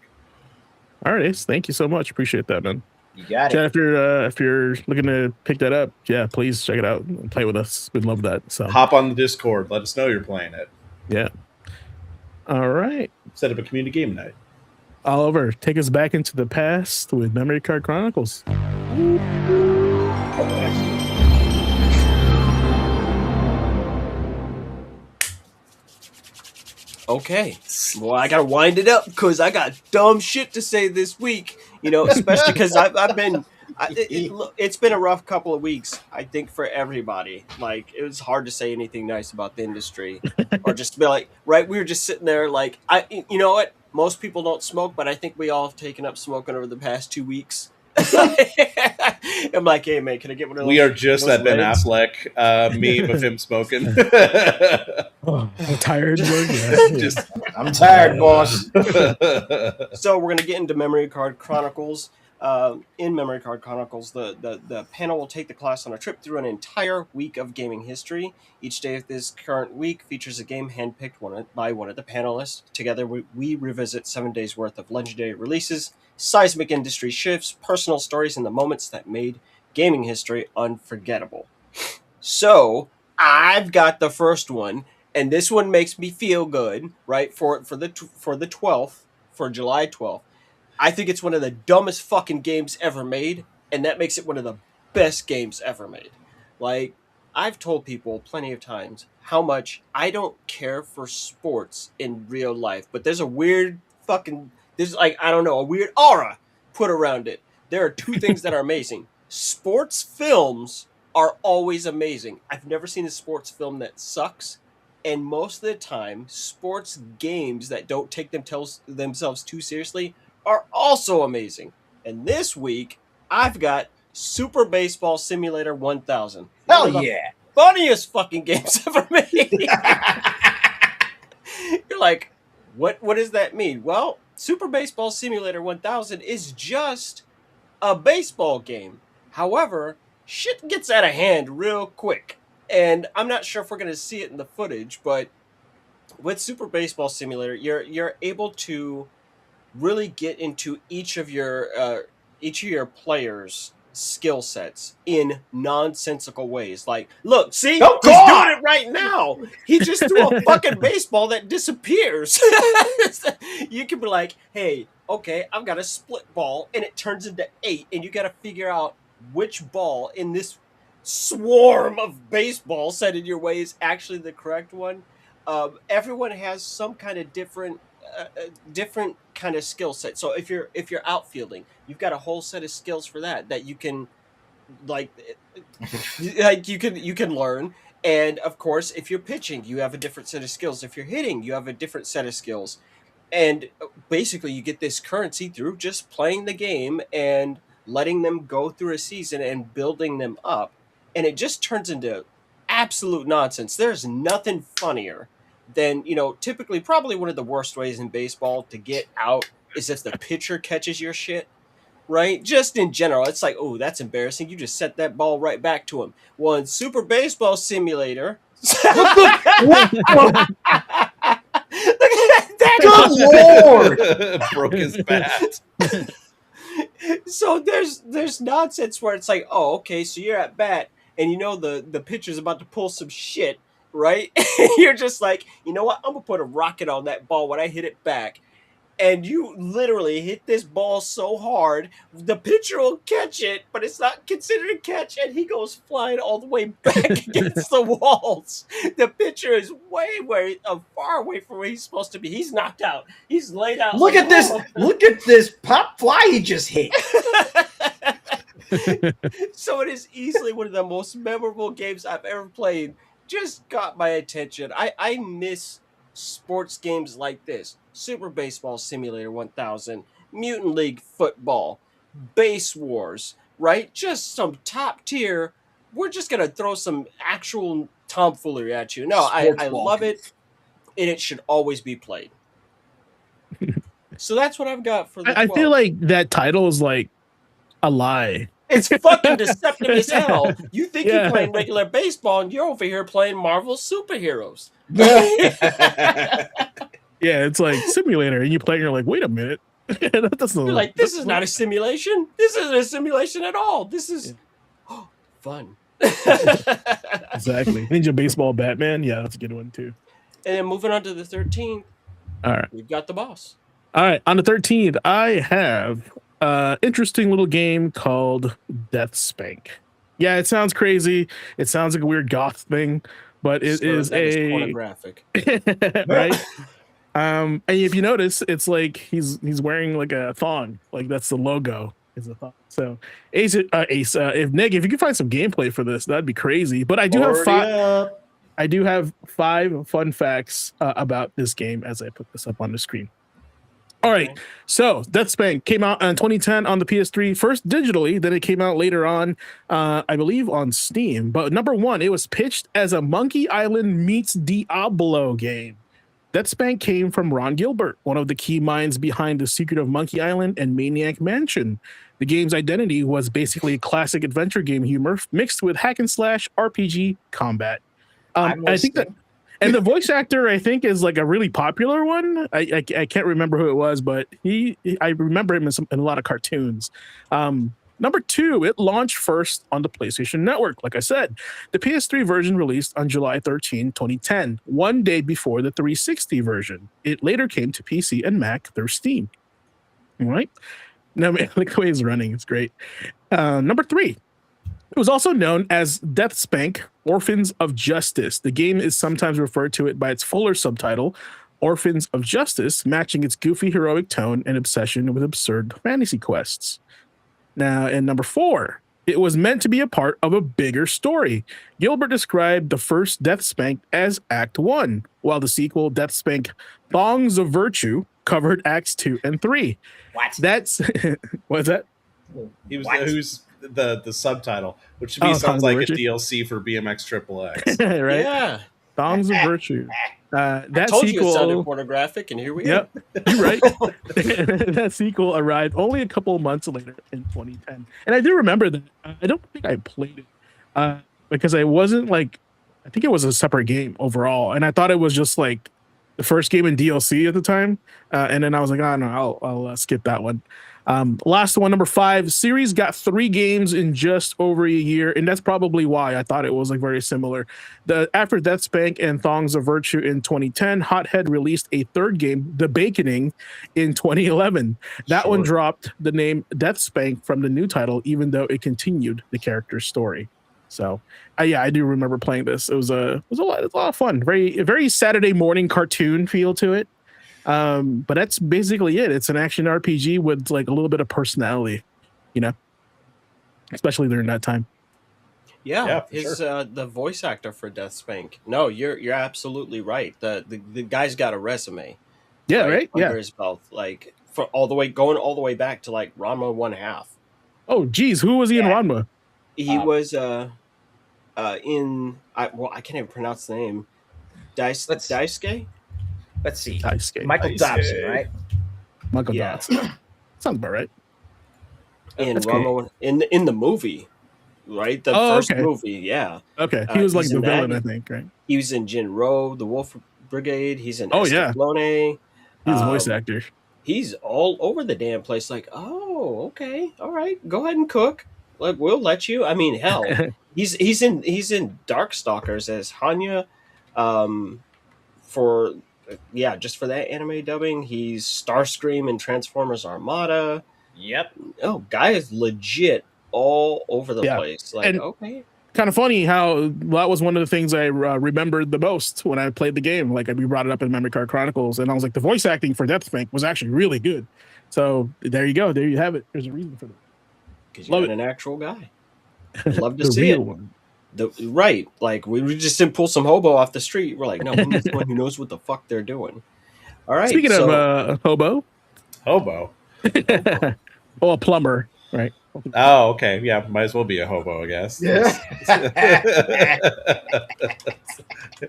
B: all right, Ace, thank you so much. Appreciate that, man.
E: You got
B: Chad,
E: it.
B: if you're looking to pick that up, yeah, please check it out and play with us. We'd love that. So
C: Hop on the Discord. Let us know you're playing it.
B: yeah. All right.
C: Set up a community game night.
B: Oliver, take us back into the past with Memory Card Chronicles.
D: Okay, well, I gotta wind it up because I got dumb shit to say this week. You know, especially because it's been a rough couple of weeks. I think for everybody, like it was hard to say anything nice about the industry, or just be like, right? We were just sitting there, like, you know what? Most people don't smoke, but I think we all have taken up smoking over the past 2 weeks. I'm like, hey man, can I get one of those?
C: We are just
D: those
C: that Ben
D: legs?
C: Affleck meme of him smoking.
B: Oh, I'm tired.
C: Just
E: I'm tired, boss.
D: So we're gonna get into Memory Card Chronicles. In Memory Card Chronicles, the panel will take the class on a trip through an entire week of gaming history. Each day of this current week features a game handpicked by one of the panelists. Together, we revisit 7 days worth of legendary releases, seismic industry shifts, personal stories, and the moments that made gaming history unforgettable. So I've got the first one, and this one makes me feel good, right? For the 12th, for July 12th. I think it's one of the dumbest fucking games ever made, and that makes it one of the best games ever made. Like, I've told people plenty of times how much I don't care for sports in real life, but there's a weird fucking, there's like, I don't know, a weird aura put around it. There are two things that are amazing. Sports films are always amazing. I've never seen a sports film that sucks. And most of the time, sports games that don't take themselves too seriously are also amazing. And this week, I've got Super Baseball Simulator 1000.
E: Hell
D: One of the
E: yeah.
D: funniest fucking games ever made. You're like, what does that mean? Well, Super Baseball Simulator 1000 is just a baseball game. However, shit gets out of hand real quick. And I'm not sure if we're going to see it in the footage, but with Super Baseball Simulator, you're able to really get into each of your players' skill sets in nonsensical ways. Like, look, see,
E: Oh,
D: he's
E: God!
D: doing it right now. He just threw a fucking baseball that disappears. You can be like, hey, okay, I've got a split ball, and it turns into 8, and you got to figure out which ball in this swarm of baseballs set in your way is actually the correct one. Everyone has some kind of different kind of skill set. So if you're outfielding, you've got a whole set of skills for that you can like you can learn. And of course, if you're pitching, you have a different set of skills. If you're hitting, you have a different set of skills. And basically, you get this currency through just playing the game and letting them go through a season and building them up. And it just turns into absolute nonsense. There's nothing funnier than, typically probably one of the worst ways in baseball to get out is if the pitcher catches your shit, right? Just in general, it's like, oh, that's embarrassing. You just set that ball right back to him. Well, in Super Baseball Simulator,
E: Good Lord!
C: broke his bat.
D: So there's nonsense where it's like, oh, okay, so you're at bat and the pitcher's about to pull some shit, right? You're just like, you know what? I'm gonna put a rocket on that ball when I hit it back. And you literally hit this ball so hard, the pitcher will catch it, but it's not considered a catch, and he goes flying all the way back against the walls. The pitcher is way far away from where he's supposed to be. He's knocked out. He's laid out.
E: Look at this! Look at this pop fly he just hit.
D: So it is easily one of the most memorable games I've ever played. Just got my attention. I miss sports games like this. Super Baseball Simulator 1000, Mutant League Football, Base Wars, right? Just some top tier. We're just going to throw some actual tomfoolery at you. No, I
E: Sports ball.
D: love it, and it should always be played. So that's what I've got for the
B: I
D: 12.
B: feel like that title is like a lie.
D: It's fucking deceptive as hell. You think
B: Yeah.
D: you're playing regular baseball, and you're over here playing Marvel superheroes.
B: Yeah, it's like simulator, and you play, and you're like, wait a minute. That doesn't
D: You're like, this is not a simulation. This isn't a simulation at all. This is fun.
B: Exactly. Ninja Baseball Batman. Yeah, that's a good one too.
D: And then moving on to the 13th,
B: All right.
D: we've got the boss.
B: All right. On the 13th, I have interesting little game called Death Spank. Yeah, it sounds crazy. It sounds like a weird goth thing, but it
D: So
B: is
D: that is
B: a
D: pornographic.
B: right. And if you notice, it's like he's wearing like a thong. Like that's the logo is a thong. So Ace, if Nick, if you can find some gameplay for this, that'd be crazy. But I do have
C: Already
B: five.
C: up.
B: I do have 5 fun facts about this game as I put this up on the screen. All right, so Death Spank came out in 2010 on the PS3, first digitally, then it came out later on, I believe on Steam. But number 1, it was pitched as a Monkey Island meets Diablo game. Death Spank came from Ron Gilbert, one of the key minds behind The Secret of Monkey Island and Maniac Mansion. The game's identity was basically classic adventure game humor mixed with hack and slash RPG combat. I think that, and the voice actor I think is like a really popular one. I can't remember who it was, but I remember him in a lot of cartoons. Number 2, it launched first on the PlayStation Network. Like I said, the PS3 version released on July 13, 2010, one day before the 360 version. It later came to PC and Mac through Steam. All right. Now, man, like the way he's running, it's great. Number 3. It was also known as Death Spank, Orphans of Justice. The game is sometimes referred to it by its fuller subtitle, Orphans of Justice, matching its goofy heroic tone and obsession with absurd fantasy quests. Now, in number 4, it was meant to be a part of a bigger story. Gilbert described the first Death Spank as Act 1, while the sequel, Death Spank Thongs of Virtue, covered Acts 2 and 3.
E: What?
B: That's, what's that?
C: He was
E: What?
C: who's the subtitle, which to me
B: Oh,
C: sounds
B: Thongs of
C: like a
B: Virtue.
C: DLC for BMX Triple X.
B: Right?
D: Yeah.
B: Thongs of Virtue. That
D: I told you it sounded
B: sequel.
D: pornographic, and here we
B: Yep,
D: are.
B: you're right. That sequel arrived only a couple of months later in 2010, and I do remember that. I don't think I played it because I wasn't like. I think it was a separate game overall, and I thought it was just like the first game in DLC at the time, and then I was like, oh no, I'll skip that one. Last one, number 5, series got 3 games in just over a year, and that's probably why I thought it was like very similar. After Death Spank and Thongs of Virtue in 2010, Hothead released a 3rd game, The Baconing, in 2011. That one
C: Sure.
B: dropped the name Death Spank from the new title, even though it continued the character's story. So, yeah, I do remember playing this. It was a lot of fun. Very Saturday morning cartoon feel to it. But that's basically it. It's an action RPG with like a little bit of personality, you know, especially during that time.
D: Yeah,
C: for
D: his the voice actor for Death Spank. No, you're absolutely right. The guy's got a resume.
B: Yeah, right.
D: Under
B: Yeah.
D: his belt, like for going all the way back to like Ranma 1/2.
B: Oh, geez, who was he in
E: Yeah.
B: Ranma?
D: He was in I can't even pronounce the name. Daisuke?
E: Let's see.
B: Daisuke.
E: Michael
C: Daisuke.
E: Dobson, right?
B: Michael
D: Yeah.
B: Dodson. Sounds about right.
D: In
B: That's
D: Ranma in the movie, right? The
B: Oh,
D: first
B: okay.
D: movie, yeah.
B: Okay, he was like
D: he's
B: the
D: in that.
B: villain, I think. Right.
D: He was in Jinro, the Wolf Brigade. He's in
B: Oh, yeah.
D: Escaflowne.
B: He's a voice
D: Um,
B: actor.
D: He's all over the damn place. Like, oh, okay, all right, go ahead and cook. Like, we'll let you. I mean, hell, he's in Darkstalkers as Hanya For just for that anime dubbing, he's Starscream in Transformers Armada.
E: Yep.
D: Oh, guy is legit all over the
B: Yeah.
D: place. Like,
B: And-
D: okay.
B: Kind of funny how that was one of the things I remembered the most when I played the game. Like we brought it up in Memory Card Chronicles, and I was like, the voice acting for Deathspank was actually really good. So there you go. There you have it. There's a reason for that.
D: Because you're
B: Love
D: not
B: it.
D: an actual guy. Love to
B: The
D: see
B: real
D: it.
B: one.
D: Right. Like, we just didn't pull some hobo off the street. We're like, no, we need someone who knows what the fuck they're doing. All right.
B: Speaking of hobo,
C: Hobo.
B: a plumber, right?
C: Oh, okay. Yeah, might as well be a hobo, I guess.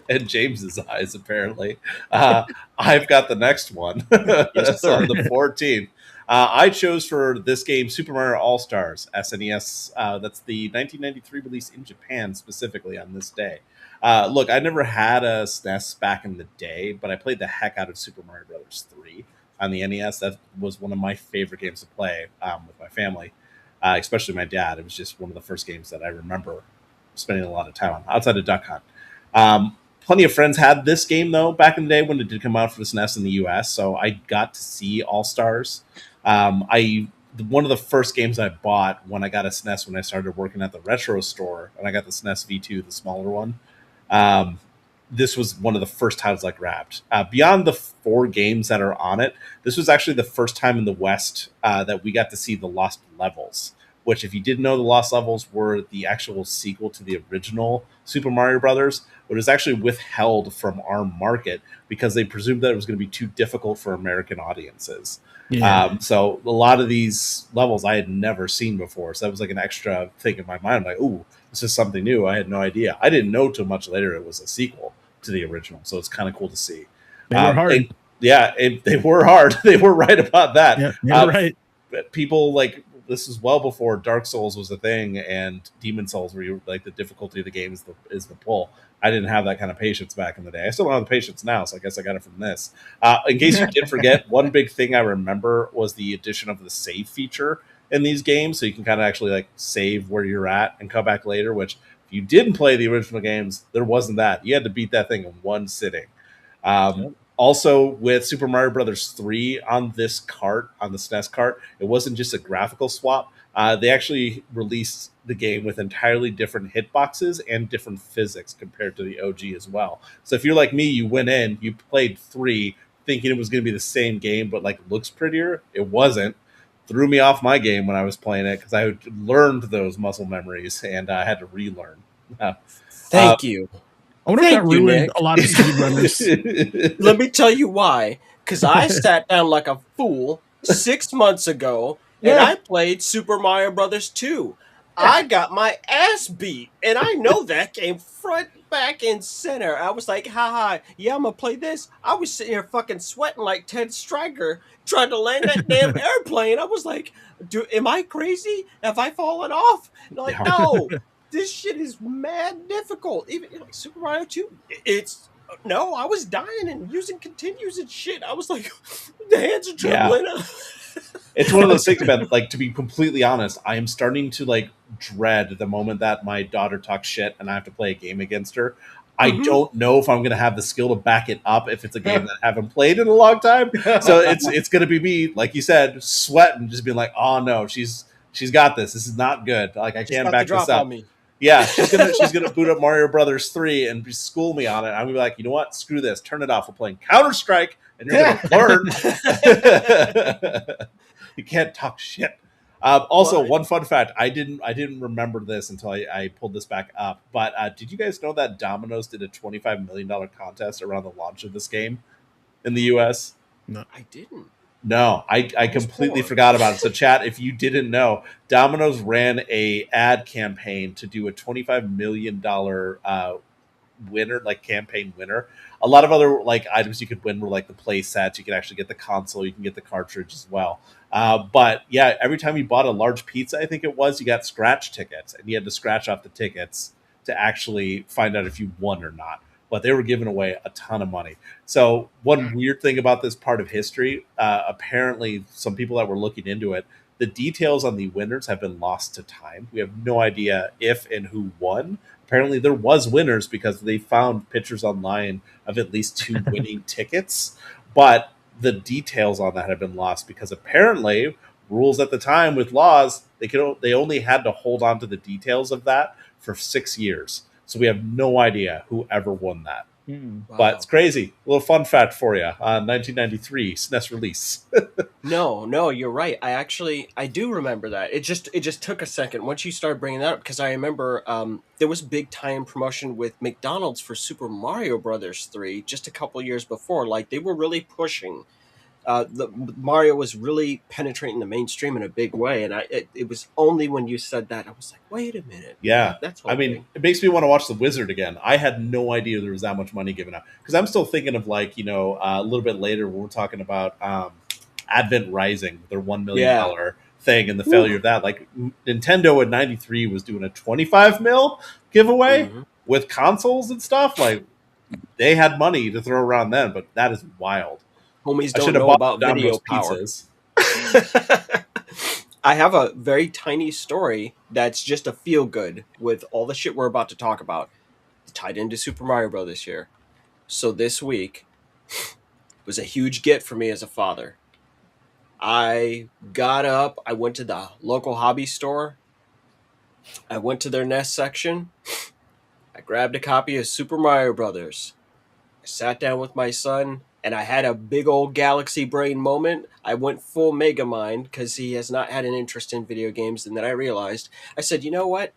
C: And James's eyes, apparently. I've got the next one.
D: Yes, sir.
C: On the 14th. I chose for this game Super Mario All-Stars SNES. That's the 1993 release in Japan, specifically on this day. Look, I never had a SNES back in the day, but I played the heck out of Super Mario Brothers 3 on the NES. That was one of my favorite games to play with my family. Especially my dad. It was just one of the first games that I remember spending a lot of time on, outside of Duck Hunt. Plenty of friends had this game, though, back in the day when it did come out for the SNES in the US, so I got to see All-Stars. One of the first games I bought when I got a SNES when I started working at the retro store, and I got the SNES V2, the smaller one. This was one of the first titles I grabbed. Beyond the 4 games that are on it, this was actually the first time in the West that we got to see the Lost Levels, which, if you didn't know, the Lost Levels were the actual sequel to the original Super Mario Brothers, but it was actually withheld from our market because they presumed that it was going to be too difficult for American audiences.
B: Yeah.
C: So a lot of these levels I had never seen before. So that was like an extra thing in my mind. I'm like, ooh, this is something new. I had no idea. I didn't know till much later it was a sequel to the original. So it's kind of cool to see.
B: They were hard.
C: They were hard. They were right about that.
B: Yeah, you're right.
C: People like, this is well before Dark Souls was a thing and Demon Souls, where you like the difficulty of the game is the pull. I didn't have that kind of patience back in the day. I still don't have the patience now, so I guess I got it from this. In case you did forget, one big thing I remember was the addition of the save feature in these games, so you can kind of actually like save where you're at and come back later, which if you didn't play the original games, there wasn't that. You had to beat that thing in one sitting. Also, with Super Mario Brothers 3 on this cart, on the SNES cart, it wasn't just a graphical swap. They actually released the game with entirely different hitboxes and different physics compared to the OG as well. So if you're like me, you went in, you played 3 thinking it was going to be the same game, but like looks prettier. It wasn't. Threw me off my game when I was playing it because I had learned those muscle memories and I had to relearn.
D: Thank you.
B: I wonder if that
D: Thank you,
B: ruined
D: Nick.
B: a lot of speedrunners.
D: Let me tell you why. Because I sat down like a fool 6 months ago and I played Super Mario Brothers 2. I got my ass beat, and I know that game front, back, and center. I was like, haha, yeah, I'm gonna play this. I was sitting here fucking sweating like Ted Stryker trying to land that damn airplane. I was like, am I crazy? Have I fallen off? And I'm like, no, this shit is mad difficult. Even like Super Mario 2, no, I was dying and using continues and shit. I was like, the hands are trembling. Yeah.
C: It's one of those things, man. Like, to be completely honest, I am starting to like dread the moment that my daughter talks shit and I have to play a game against her. I don't know if I'm going to have the skill to back it up if it's a game that I haven't played in a long time. So it's going to be me, like you said, sweating, just being like, oh no, she's got this. This is not good. Like, I can't back this up. Yeah, she's gonna boot up Mario Brothers 3 and school me on it. I'm gonna be like, you know what? Screw this. Turn it off. We're playing Counter-Strike, and you're gonna learn. You can't talk shit. Also, one fun fact: I didn't remember this until I pulled this back up. But did you guys know that Domino's did a $25 million contest around the launch of this game in the U.S.?
B: No,
D: I didn't.
C: No, I completely forgot about it. So, chat, if you didn't know, Domino's ran a ad campaign to do a $25 million winner, like campaign winner. A lot of other like items you could win were like the play sets. You could actually get the console. You can get the cartridge as well. But yeah, every time you bought a large pizza, I think it was, you got scratch tickets, and you had to scratch off the tickets to actually find out if you won or not. But they were giving away a ton of money. So one weird thing about this part of history, apparently some people that were looking into it, the details on the winners have been lost to time. We have no idea if and who won. apparently there was winners because they found pictures online of at least 2 winning tickets, but the details on that have been lost because apparently rules at the time with laws, they only had to hold on to the details of that for 6 years. So we have no idea who ever won that. But it's crazy. A little fun fact for you on 1993 SNES release.
D: No, you're right. I do remember that. It just took a second once you started bringing that up, because I remember there was big tie-in promotion with McDonald's for Super Mario Brothers 3 just a couple years before. Like, they were really pushing. The Mario was really penetrating the mainstream in a big way, and it was only when you said that I was like, wait a minute.
C: Yeah,
D: that's
C: I mean, it makes me want to watch The Wizard again. I had no idea there was that much money given out because I'm still thinking of like a little bit later when we're talking about Advent Rising, their $1 million thing, and the failure of that. Like Nintendo in '93 was doing a 25 mil giveaway with consoles and stuff. Like they had money to throw around then, but that is wild.
D: Homies don't know about video power. I have a very tiny story that's just a feel good with all the shit we're about to talk about. It's tied into Super Mario Bros. This year. So this week was a huge get for me as a father. I got up, I went to the local hobby store. I went to their NES section. I grabbed a copy of Super Mario Brothers. I sat down with my son, and I had a big old galaxy brain moment. I went full Mega Mind because he has not had an interest in video games. And then I realized, I said, you know what?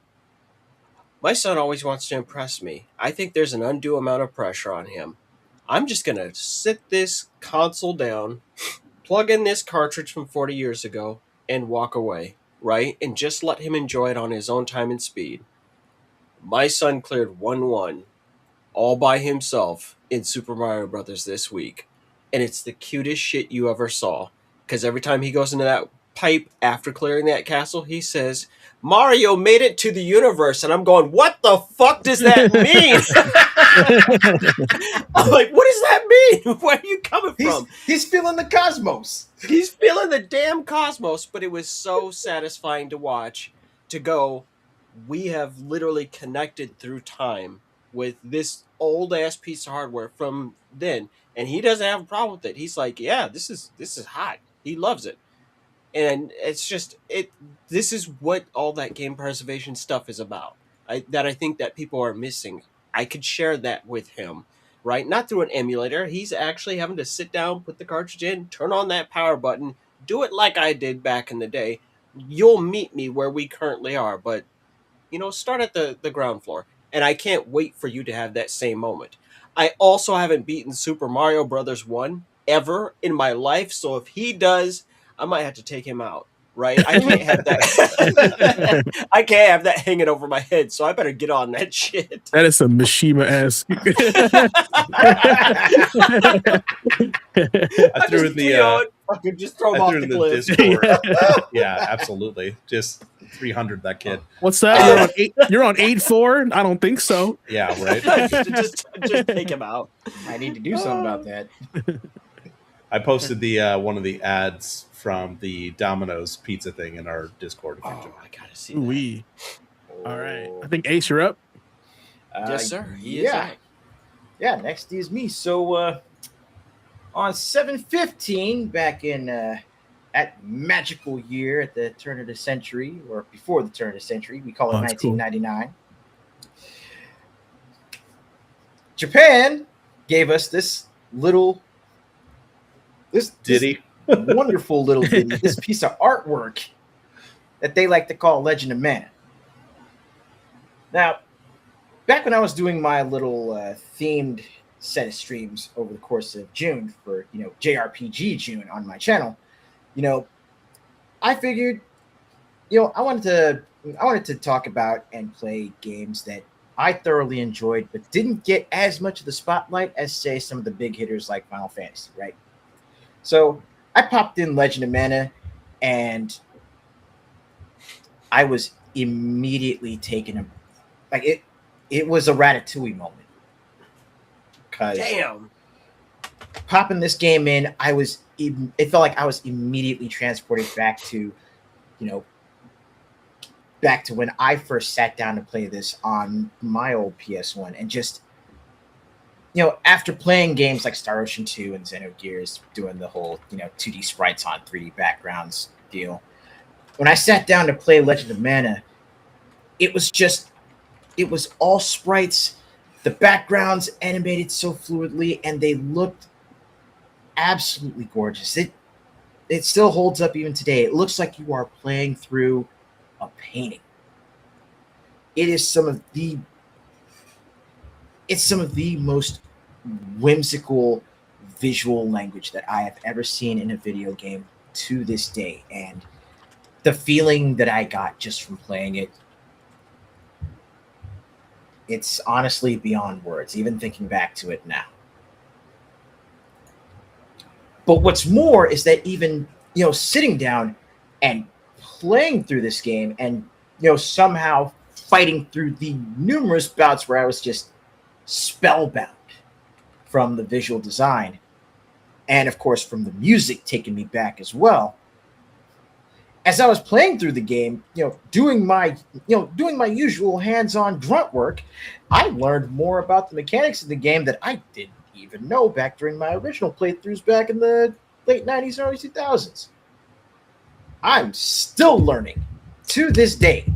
D: My son always wants to impress me. I think there's an undue amount of pressure on him. I'm just going to sit this console down, plug in this cartridge from 40 years ago, and walk away, right? And just let him enjoy it on his own time and speed. My son cleared 1-1 all by himself in Super Mario Brothers this week. And it's the cutest shit you ever saw. Because every time he goes into that pipe after clearing that castle, he says, Mario made it to the universe. And I'm going, what the fuck does that mean? I'm like, what does that mean? Where are you coming from?
E: He's feeling the cosmos.
D: He's feeling the damn cosmos. But it was so satisfying to watch, to go, we have literally connected through time with this old ass piece of hardware from then, and he doesn't have a problem with it. He's like, yeah, this is hot. He loves it. And it's just this is what all that game preservation stuff is about. I think that people are missing. I could share that with him, right? Not through an emulator. He's actually having to sit down, put the cartridge in, turn on that power button, do it like I did back in the day. You'll meet me where we currently are, but start at the ground floor. And I can't wait for you to have that same moment. I also haven't beaten Super Mario Brothers 1 ever in my life, so if he does, I might have to take him out, right? I can't have that. I can't have that hanging over my head, so I better get on that shit.
B: That is some Mishima-esque.
C: I threw in the
D: fucking just throw him off the cliff.
C: Discord. Yeah, absolutely. Just 300 that kid.
B: What's that? You're on 8-4? I don't think so.
C: Yeah, right.
D: just take him out.
E: I need to do something about that.
C: I posted the one of the ads from the Domino's pizza thing in our Discord.
D: I gotta see that.
B: Ooh-wee. All right. I think Ace, you're up.
D: Yes, sir.
E: Yeah, next is me. So on 7/15, back in at magical year at the turn of the century, or before the turn of the century, we call it 1999. Cool. Japan gave us this
C: ditty,
E: wonderful little ditty, this piece of artwork that they like to call Legend of Mana. Now, back when I was doing my little themed set of streams over the course of June for JRPG June on my channel, I figured, I wanted to talk about and play games that I thoroughly enjoyed, but didn't get as much of the spotlight as, say, some of the big hitters like Final Fantasy, right? So I popped in Legend of Mana, and I was immediately taken. It was a Ratatouille moment.
D: Damn.
E: Popping this game in, it felt like I was immediately transported back to, back to when I first sat down to play this on my old PS1, and just, after playing games like Star Ocean 2 and Xenogears, doing the whole, 2D sprites on 3D backgrounds deal, when I sat down to play Legend of Mana, it was all sprites. The backgrounds animated so fluidly, and they looked absolutely gorgeous. It still holds up even today. It looks like you are playing through a painting. It is some of the most whimsical visual language that I have ever seen in a video game to this day. And the feeling that I got just from playing it, it's honestly beyond words, even thinking back to it now. But what's more is that even, sitting down and playing through this game and, somehow fighting through the numerous bouts where I was just spellbound from the visual design, and of course from the music taking me back as well. As I was playing through the game, doing my usual hands-on grunt work, I learned more about the mechanics of the game that I didn't even know back during my original playthroughs back in the late 90s, early 2000s. I'm still learning to this day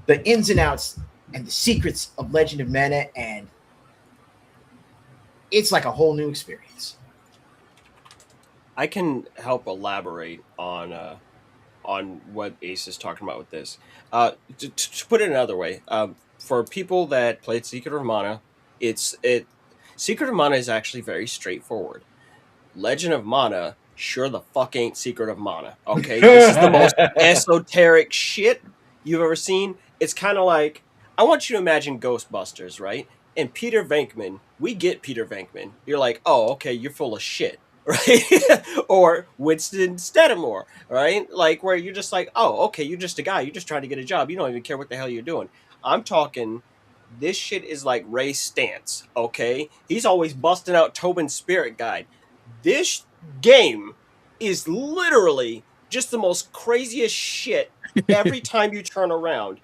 E: the ins and outs and the secrets of Legend of Mana, and it's like a whole new experience.
D: I can help elaborate on what Ace is talking about with this. To put it another way, for people that played Secret of Mana, Secret of Mana is actually very straightforward. Legend of Mana sure the fuck ain't Secret of Mana. Okay, this is the most esoteric shit you've ever seen. It's kind of like, I want you to imagine Ghostbusters, right? And Peter Venkman, we get Peter Venkman. You're like, oh, okay, you're full of shit. Right? Or Winston Stedamore, right? Like, where you're just like, oh, okay, you're just a guy. You're just trying to get a job. You don't even care what the hell you're doing. I'm talking, this shit is like Ray Stantz, okay? He's always busting out Tobin's Spirit Guide. This game is literally just the most craziest shit every time you turn around.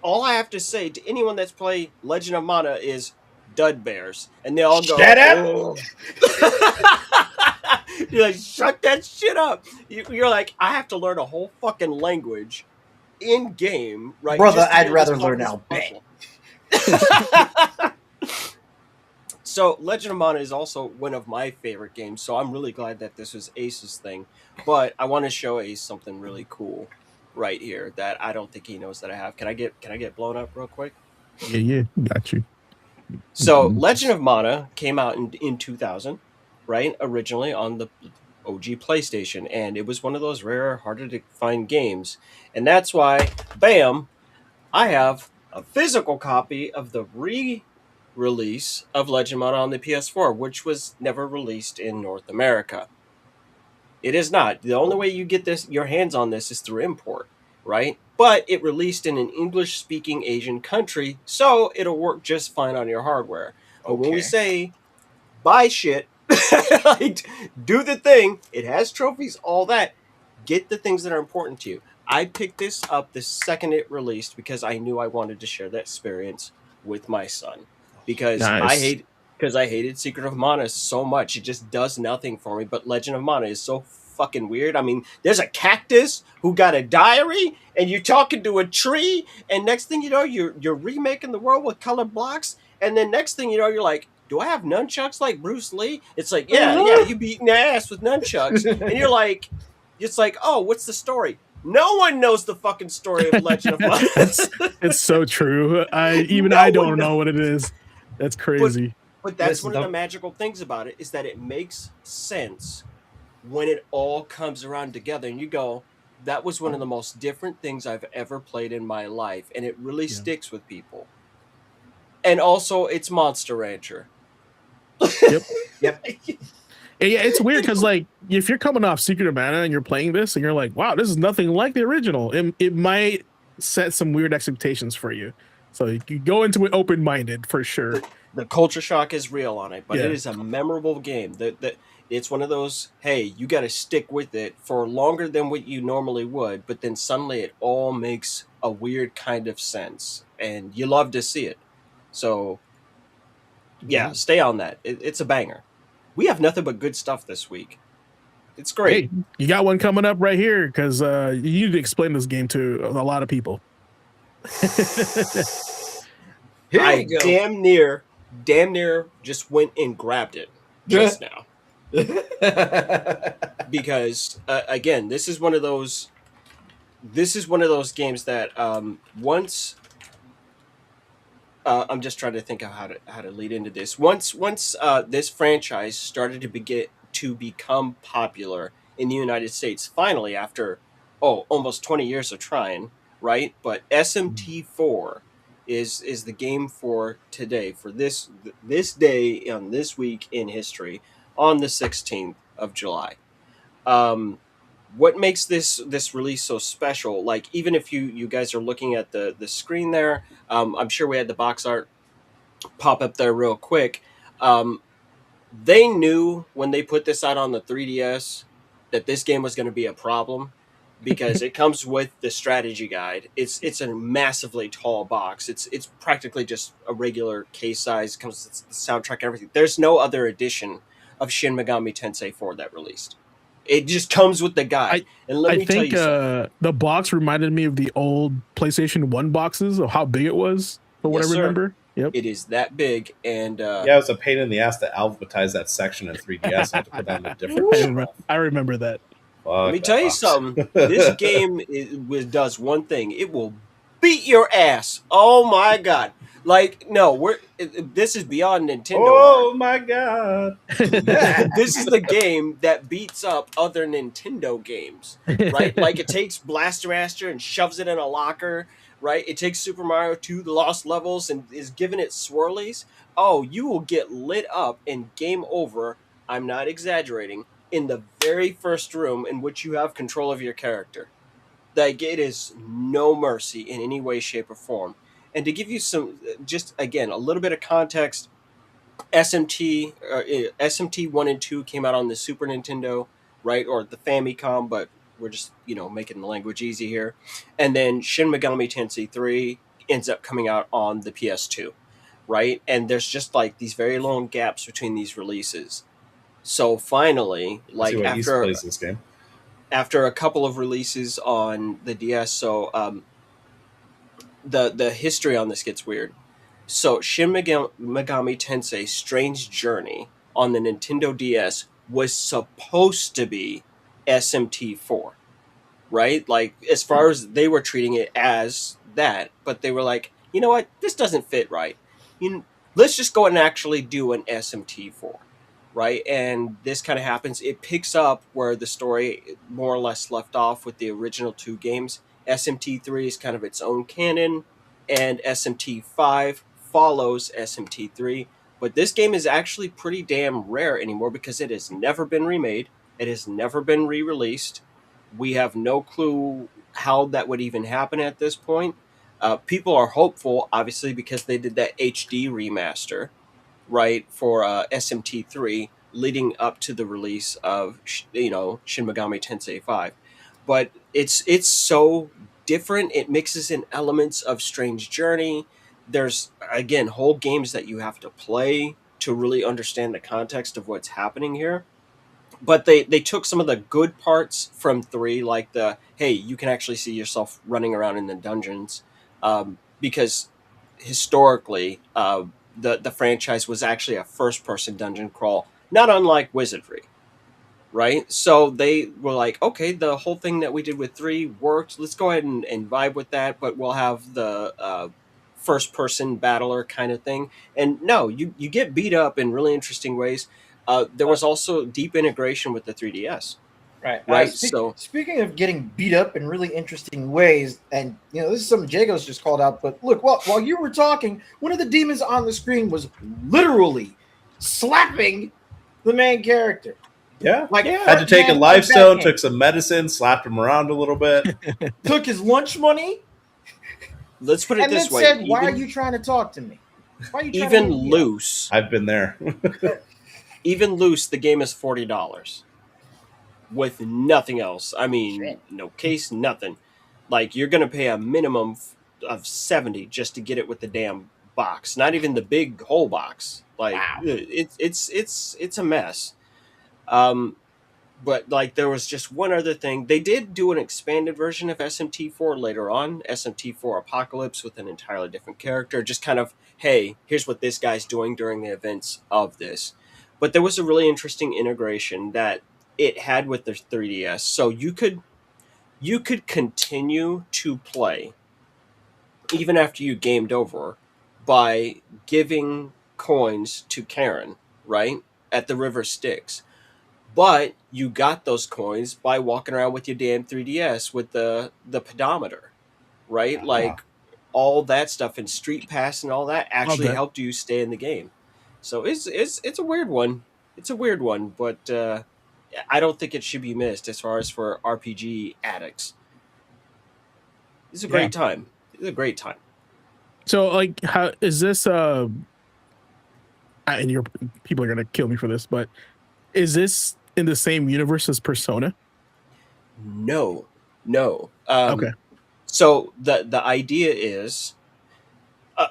D: All I have to say to anyone that's played Legend of Mana is dud bears. And they all go,
E: shut up!
D: Oh. You're like, shut that shit up. You're like, I have to learn a whole fucking language in game, right?
E: Brother, I'd rather learn Albanian.
D: So Legend of Mana is also one of my favorite games, so I'm really glad that this was Ace's thing. But I want to show Ace something really cool right here that I don't think he knows that I have. Can I get blown up real quick?
B: Yeah, got you.
D: So Legend of Mana came out in 2000, right? Originally on the OG PlayStation, and it was one of those rare, harder to find games. And that's why, bam, I have a physical copy of the re-release of Legend of Mana on the PS4, which was never released in North America. It is not. The only way you get your hands on this is through import, right? But it released in an English-speaking Asian country, so it'll work just fine on your hardware. But when we say buy shit, like, do the thing, it has trophies, all that, get the things that are important to you. I picked this up the second it released because I knew I wanted to share that experience with my son. Because I hated Secret of Mana so much. It just does nothing for me. But Legend of Mana is so fucking weird. I mean, there's a cactus who got a diary, and you're talking to a tree, and next thing you know, you're remaking the world with colored blocks, and then next thing you know, you're like, do I have nunchucks like Bruce Lee? It's like, yeah, you beating ass with nunchucks. And you're like, it's like, oh, what's the story? No one knows the fucking story of Legend of Mana.
B: It's so true. I don't know what it is. That's crazy.
D: But that's one of the magical things about it, is that it makes sense when it all comes around together. And you go, that was one of the most different things I've ever played in my life. And it really sticks with people. And also, it's Monster Rancher.
B: Yep. Yeah, it's weird because, like, if you're coming off Secret of Mana and you're playing this and you're like, wow, this is nothing like the original, it might set some weird expectations for you. So you go into it open-minded for sure.
D: The culture shock is real on it, but it is a memorable game. It's one of those, hey, you got to stick with it for longer than what you normally would, but then suddenly it all makes a weird kind of sense, and you love to see it. So yeah, stay on that. It's a banger. We have nothing but good stuff this week. It's great.
B: Hey, you got one coming up right here because you need to explain this game to a lot of people.
E: Here
D: I
E: we go.
D: damn near just went and grabbed it just now. Because again, this is one of those games that once I'm just trying to think of how to lead into this. Once this franchise started to become popular in the United States, finally after almost 20 years of trying, right? But SMT4 is the game for today, for this day on this week in history, on the 16th of July. What makes this release so special? Like, even if you guys are looking at the screen there, I'm sure we had the box art pop up there real quick. They knew when they put this out on the 3DS that this game was going to be a problem, because it comes with the strategy guide. It's a massively tall box. It's practically just a regular case size. It comes with the soundtrack and everything. There's no other edition of Shin Megami Tensei 4 that released. It just comes with the guide. And let me tell you something.
B: The box reminded me of the old PlayStation 1 boxes, of how big it was, for what
D: Yes,
B: I
D: sir.
B: remember. Yep.
D: It is that big, and
C: Yeah, it was a pain in the ass to alphabetize that section in 3DS. I had to put that on a different.
B: I remember that.
D: let me tell you something. This game does one thing. It will beat your ass. Oh my god! Like, no, this is beyond Nintendo.
C: Oh my god!
D: This is the game that beats up other Nintendo games, right? Like, it takes Blaster Master and shoves it in a locker, right? It takes Super Mario 2, The Lost Levels, and is giving it swirlies. Oh, you will get lit up and game over, I'm not exaggerating, in the very first room in which you have control of your character. Like, it is no mercy in any way, shape, or form. And to give you some, just again, a little bit of context, SMT 1 and 2 came out on the Super Nintendo, right? Or the Famicom, but we're just, making the language easy here. And then Shin Megami Tensei 3 ends up coming out on the PS2, right? And there's just like these very long gaps between these releases. So finally, like,
C: plays this game.
D: after a couple of releases on the DS, so the history on this gets weird. So Shin Megami Tensei Strange Journey on the Nintendo DS was supposed to be SMT4, right? Like, as far as they were treating it as that, but they were like, you know what, this doesn't fit right. Let's just go and actually do an SMT4, right? And this kind of happens. It picks up where the story more or less left off with the original two games. SMT3 is kind of its own canon, and SMT5 follows SMT3. But this game is actually pretty damn rare anymore because it has never been remade. It has never been re-released. We have no clue how that would even happen at this point. People are hopeful, obviously, because they did that HD remaster, right, for SMT3 leading up to the release of Shin Megami Tensei 5. But it's so different. It mixes in elements of Strange Journey. There's, again, whole games that you have to play to really understand the context of what's happening here. But they took some of the good parts from 3, like hey, you can actually see yourself running around in the dungeons, because historically the franchise was actually a first-person dungeon crawl, not unlike Wizardry. Right? So they were like, okay, the whole thing that we did with 3 worked. Let's go ahead and vibe with that, but we'll have the first-person battler kind of thing. And no, you get beat up in really interesting ways. There was also deep integration with the 3DS.
E: Right.
D: So
E: Speaking of getting beat up in really interesting ways, and this is something Jago's just called out, but look, while you were talking, one of the demons on the screen was literally slapping the main character.
C: Yeah.
E: Like,
C: Had to take a life stone, took some medicine, slapped him around a little bit.
E: took his lunch money,
D: let's put it
E: and
D: this
E: then
D: way.
E: said, "Why are you trying to talk to me? Why are you trying
D: Even
E: to leave me
D: loose,
C: I've been there.
D: even loose, the game is $40 with nothing else. I mean,
E: Shit.
D: no case, nothing. Like you're going to pay a minimum of 70 just to get it with the damn box, not even the big whole box. Like
E: Wow.
D: it's a mess. But like there was just one other thing. They did do an expanded version of SMT4 later on, SMT4 Apocalypse, with an entirely different character. Just kind of, hey, here's what this guy's doing during the events of this. But there was a really interesting integration that it had with the 3DS. So you could continue to play even after you gamed over by giving coins to Karen, right? At the River Styx. But you got those coins by walking around with your damn 3DS with the pedometer, right? Like all that stuff and Street Pass and all that actually
B: Okay.
D: helped you stay in the game. So it's a weird one. It's a weird one, but I don't think it should be missed as far as for RPG addicts. It's a great time. It's a great time.
B: So, like, how is this? And your people are gonna kill me for this, but is this in the same universe as Persona?
D: No.
B: Okay.
D: So the idea is,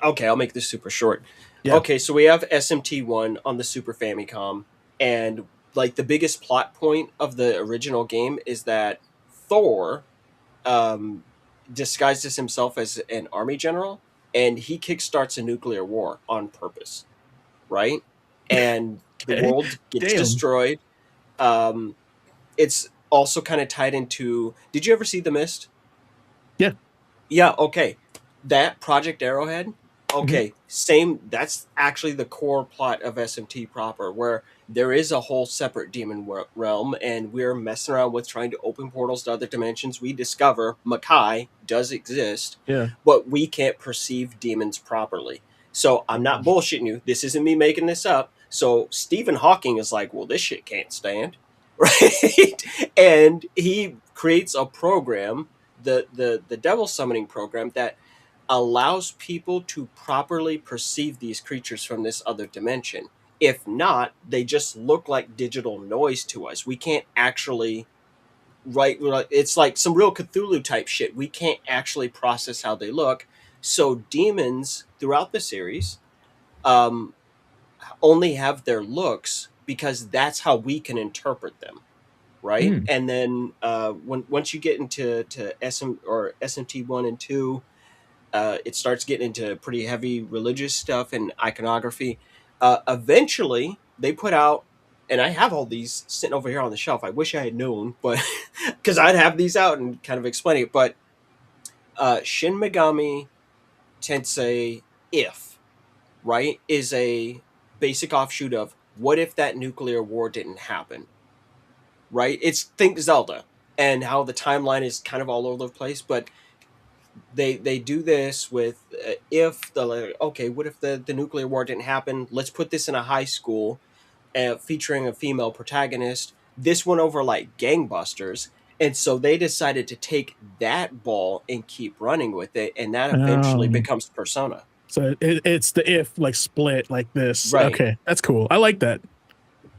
D: okay, I'll make this super short.
B: Yeah.
D: Okay, so we have SMT1 on the Super Famicom, and like the biggest plot point of the original game is that Thor disguises himself as an army general, and he kickstarts a nuclear war on purpose, right? And the world gets
B: Damn.
D: destroyed. It's also kind of tied into. Did you ever see The Mist?
B: Yeah.
D: Yeah. Okay. That Project Arrowhead. Okay. Same. That's actually the core plot of SMT proper, where there is a whole separate demon realm, and we're messing around with trying to open portals to other dimensions. We discover Makai does exist,
B: Yeah.
D: but we can't perceive demons properly. So I'm not bullshitting you. This isn't me making this up. So Stephen Hawking is like, well, this shit can't stand. Right? And he creates a program, the devil summoning program, that allows people to properly perceive these creatures from this other dimension. If not, they just look like digital noise to us. We can't actually it's like some real Cthulhu type shit. We can't actually process how they look. So demons throughout the series only have their looks because that's how we can interpret them, right? And then once you get into SMT 1 and 2, it starts getting into pretty heavy religious stuff and iconography. Eventually, they put out, and I have all these sitting over here on the shelf. I wish I had known, but because I'd have these out and kind of explain it. But Shin Megami Tensei If, right, is a basic offshoot of what if that nuclear war didn't happen, right? It's think Zelda and how the timeline is kind of all over the place, but they do this with what if the nuclear war didn't happen? Let's put this in a high school featuring a female protagonist. This went over like gangbusters. And so they decided to take that ball and keep running with it. And that eventually becomes Persona.
B: So it's the If like split like this.
D: Right.
B: Okay. That's cool. I like that.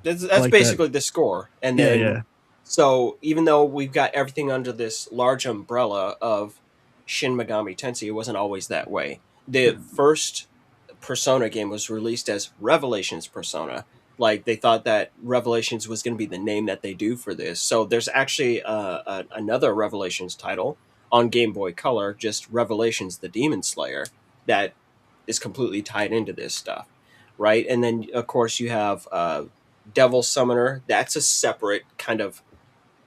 D: That's
B: like
D: basically the score. And then,
B: yeah.
D: So even though we've got everything under this large umbrella of Shin Megami Tensei, it wasn't always that way. The first Persona game was released as Revelations Persona. Like they thought that Revelations was going to be the name that they do for this. So there's actually another Revelations title on Game Boy Color, just Revelations: The Demon Slayer, that is completely tied into this stuff, right? And then of course you have Devil Summoner. That's a separate kind of,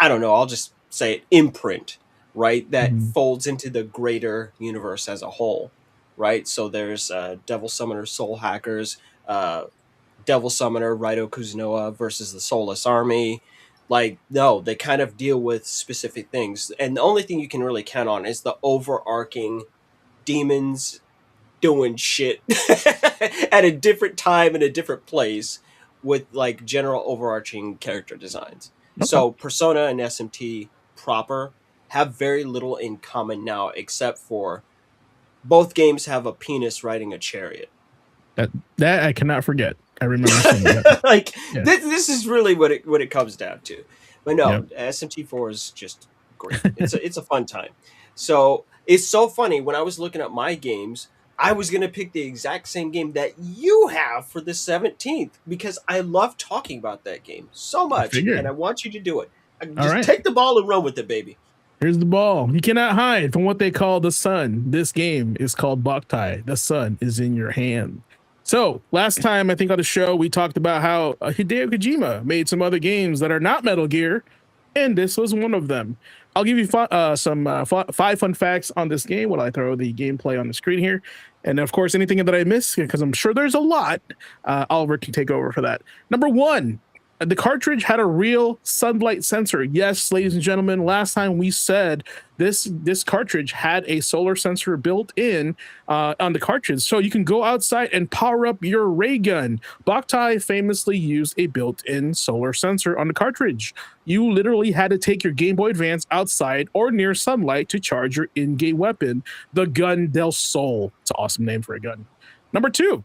D: I don't know, I'll just say it, imprint, right? That folds into the greater universe as a whole, right? So there's Devil Summoner Soul Hackers, Devil Summoner Raito Kuzunoa versus the Soulless Army. Like, no, they kind of deal with specific things. And the only thing you can really count on is the overarching demons doing shit at a different time in a different place with like general overarching character designs. Okay. So Persona and SMT proper have very little in common now, except for both games have a penis riding a chariot.
B: That I cannot forget. I remember seeing that.
D: Like this is really what it comes down to. But no, SMT4 is just great. It's a fun time. So it's so funny. When I was looking at my games, I was going to pick the exact same game that you have for the 17th because I love talking about that game so
B: I
D: much, and
B: figured.
D: I want you to do it.
B: All
D: Just
B: right.
D: take the ball and run with it, baby.
B: Here's the ball. You cannot hide from what they call the sun. This game is called Boktai. The sun is in your hand. So last time, I think on the show, we talked about how Hideo Kojima made some other games that are not Metal Gear, and this was one of them. I'll give you some 5 fun facts on this game while I throw the gameplay on the screen here. And of course, anything that I miss, because I'm sure there's a lot, Oliver can take over for that. Number 1, the cartridge had a real sunlight sensor. Yes, ladies and gentlemen, last time we said this cartridge had a solar sensor built in on the cartridge, so you can go outside and power up your ray gun. Boktai famously used a built-in solar sensor on the cartridge. You literally had to take your Game Boy Advance outside or near sunlight to charge your in-game weapon, the Gun del Sol. It's an awesome name for a gun. Number 2,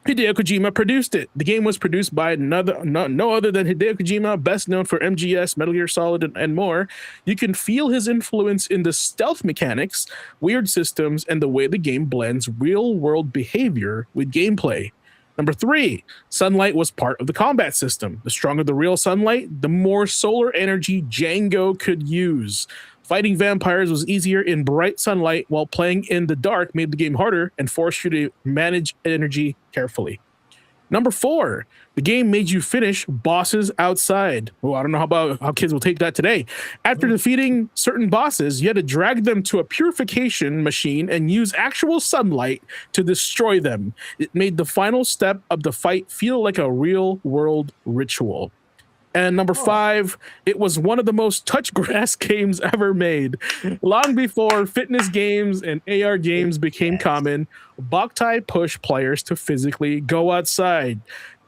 B: Hideo Kojima produced it. The game was produced by no other than Hideo Kojima, best known for MGS, Metal Gear Solid, and more. You can feel his influence in the stealth mechanics, weird systems, and the way the game blends real-world behavior with gameplay. Number 3, sunlight was part of the combat system. The stronger the real sunlight, the more solar energy Django could use. Fighting vampires was easier in bright sunlight, while playing in the dark made the game harder and forced you to manage energy carefully. Number 4, the game made you finish bosses outside. Oh, I don't know how kids will take that today. After defeating certain bosses, you had to drag them to a purification machine and use actual sunlight to destroy them. It made the final step of the fight feel like a real-world ritual. And number 5, it was one of the most touch grass games ever made. Long before fitness games and AR games became common, Boktai pushed players to physically go outside.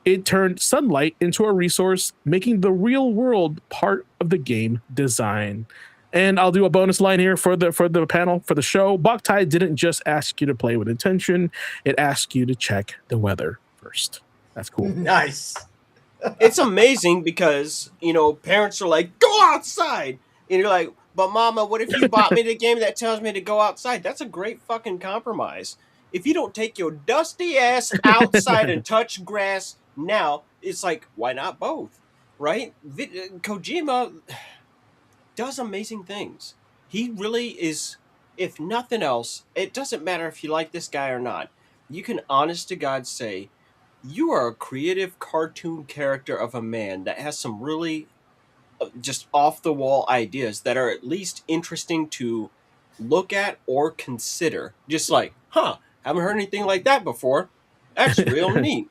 B: It turned sunlight into a resource, making the real world part of the game design. And I'll do a bonus line here for the panel, for the show. Boktai didn't just ask you to play with intention, it asked you to check the weather first. That's cool.
E: Nice.
D: It's amazing because, parents are like, go outside. And you're like, but mama, what if you bought me the game that tells me to go outside? That's a great fucking compromise. If you don't take your dusty ass outside and touch grass now, it's like, why not both? Right? Kojima does amazing things. He really is, if nothing else, it doesn't matter if you like this guy or not. You can honest to God say, you are a creative cartoon character of a man that has some really just off-the-wall ideas that are at least interesting to look at or consider. Just like, haven't heard anything like that before. That's real neat.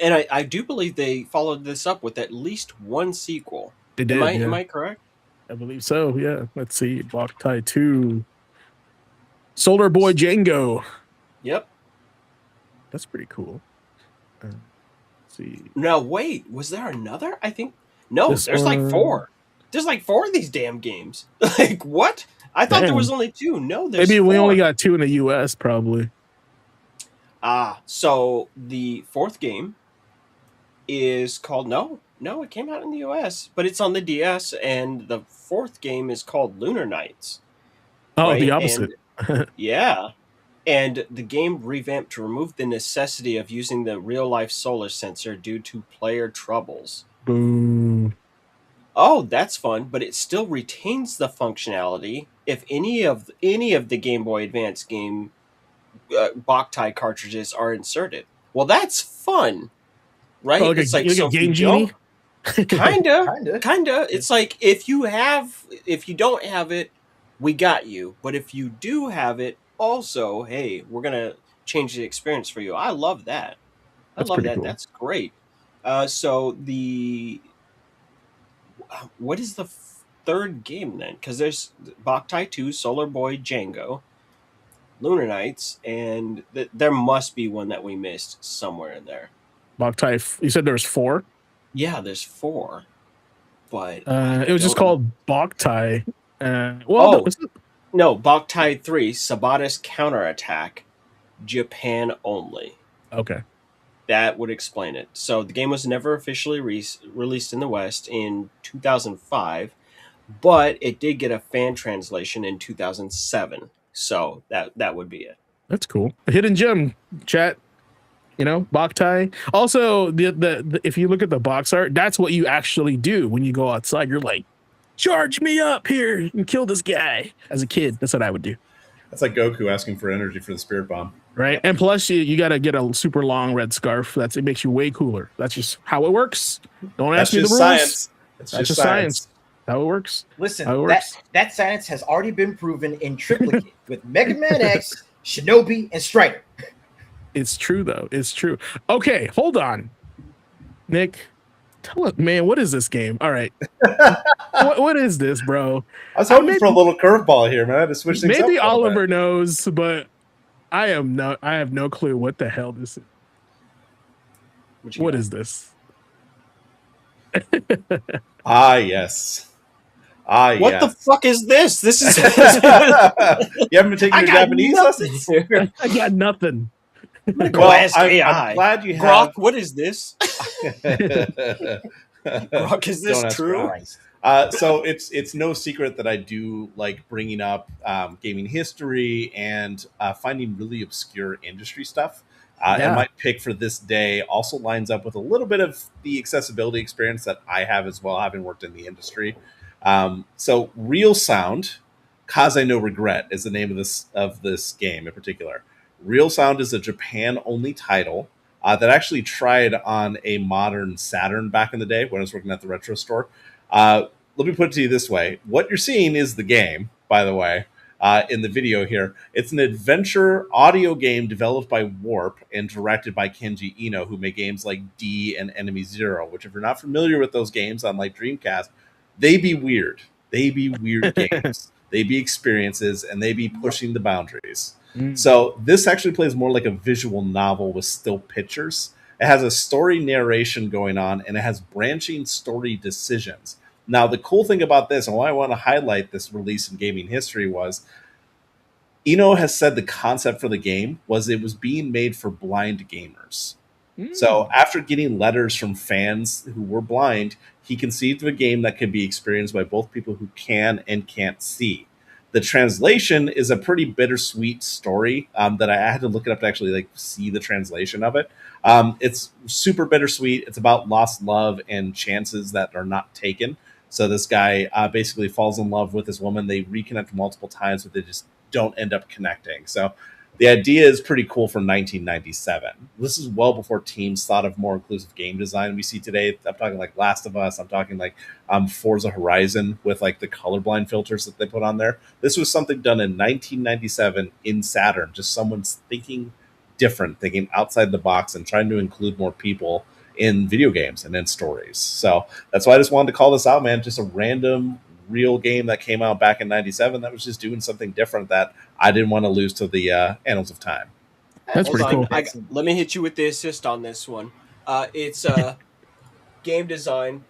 D: And I do believe they followed this up with at least one sequel.
B: They did.
D: Am I correct?
B: I believe so, yeah. Let's see. Boktai 2. Solar Boy Django.
D: Yep.
B: That's pretty cool. Let's see.
D: Now, wait. Was there another? I think... No,
B: This
D: there's like
B: one-
D: 4. There's like 4 of these damn games. Like, what? I thought there was only 2. No, there's
B: Maybe we
D: 4.
B: only got 2 in the US, probably.
D: So the 4th game is called... No, it came out in the US, but it's on the DS, and the 4th game is called Lunar Nights.
B: Oh,
D: right?
B: the opposite.
D: Yeah. And the game revamped to remove the necessity of using the real-life solar sensor due to player troubles.
B: Boom.
D: Oh, that's fun, but it still retains the functionality if any of the Game Boy Advance game Boktai cartridges are inserted. Well, that's fun, right?
B: Oh,
D: It's like
B: a
D: so if
B: Game
D: you
B: Genie?
D: don't- kinda. It's like if you don't have it, we got you. But if you do have it, also, hey, we're gonna change the experience for you. I love that.
B: That's
D: I love
B: pretty
D: that.
B: cool.
D: That's great. So what is the 3rd game then? Because there's Boktai 2, Solar Boy Django, Lunar Nights, and there must be one that we missed somewhere in there.
B: Boktai, you said there's 4?
D: Yeah, there's 4. But
B: It was just called Boktai.
D: No, Boktai 3, Sabatas Counterattack, Japan only.
B: Okay.
D: That would explain it. So the game was never officially released in the West in 2005, but it did get a fan translation in 2007. So that would be it.
B: That's cool. A hidden gem, chat. Boktai. Also, the if you look at the box art, that's what you actually do when you go outside. You're like, charge me up here and kill this guy. As a kid, that's what I would do.
C: That's like Goku asking for energy for the spirit bomb.
B: Right. And plus you got to get a super long red scarf. It makes you way cooler. That's just how it works. Don't
C: That's
B: ask me the
C: just
B: rules.
C: science. It's
B: That's
C: just
B: just
C: science.
B: how it works.
E: Listen,
B: How it works.
E: that science has already been proven in triplicate with Mega Man X, Shinobi, and Strider.
B: It's true though. It's true. Okay, hold on. Nick, tell it, man, what is this game? All right. what is this, bro?
C: I was hoping
B: Maybe-
C: for a little curveball here, man. To switch things up.
B: Maybe
C: a little bit.
B: Oliver knows, but I have no clue what the hell this is. What is this?
C: Ah, yes. Ah,
D: What
C: yes.
D: the fuck is this? This is
C: You haven't been taking
D: I
C: your
D: got
C: Japanese
D: nothing
C: lessons?
D: here.
B: I got nothing.
D: Go
C: Well,
D: ask
C: I'm
D: AI.
C: glad you
D: Grok,
C: have.
D: what is this? Grok, is this
C: Don't ask
D: true?
C: Grok. So it's no secret that I do like bringing up gaming history and finding really obscure industry stuff.
B: Yeah.
C: And my pick for this day also lines up with a little bit of the accessibility experience that I have as well, having worked in the industry. So Real Sound, Kaze no Regret is the name of this game in particular. Real Sound is a Japan-only title that actually tried on a modern Saturn back in the day when I was working at the retro store. Let me put it to you this way. What you're seeing is the game, by the way, in the video here. It's an adventure audio game developed by Warp and directed by Kenji Eno, who made games like D and Enemy Zero, which if you're not familiar with those games on like Dreamcast, they be weird. They be weird games. They be experiences, and they be pushing the boundaries. So this actually plays more like a visual novel with still pictures. It has a story narration going on, and it has branching story decisions. Now, the cool thing about this, and why I want to highlight this release in gaming history, was Eno has said the concept for the game was it was being made for blind gamers. So after getting letters from fans who were blind, he conceived of a game that could be experienced by both people who can and can't see. The translation is a pretty bittersweet story that I had to look it up to actually like see the translation of it. It's super bittersweet. It's about lost love and chances that are not taken. So this guy basically falls in love with this woman. They reconnect multiple times, but they just don't end up connecting. So the idea is pretty cool from 1997. This is well before teams thought of more inclusive game design we see today. I'm talking like Last of Us. I'm talking like Forza Horizon with like the colorblind filters that they put on there. This was something done in 1997 in Saturn. Just someone's thinking different, thinking outside the box and trying to include more people in video games and in stories. So that's why I just wanted to call this out, man. Just a random real game that came out back in 97 that was just doing something different that I didn't want to lose to the annals of time.
B: That's
D: Hold
B: pretty
D: on.
B: cool.
D: Let me hit you with the assist on this one. It's game design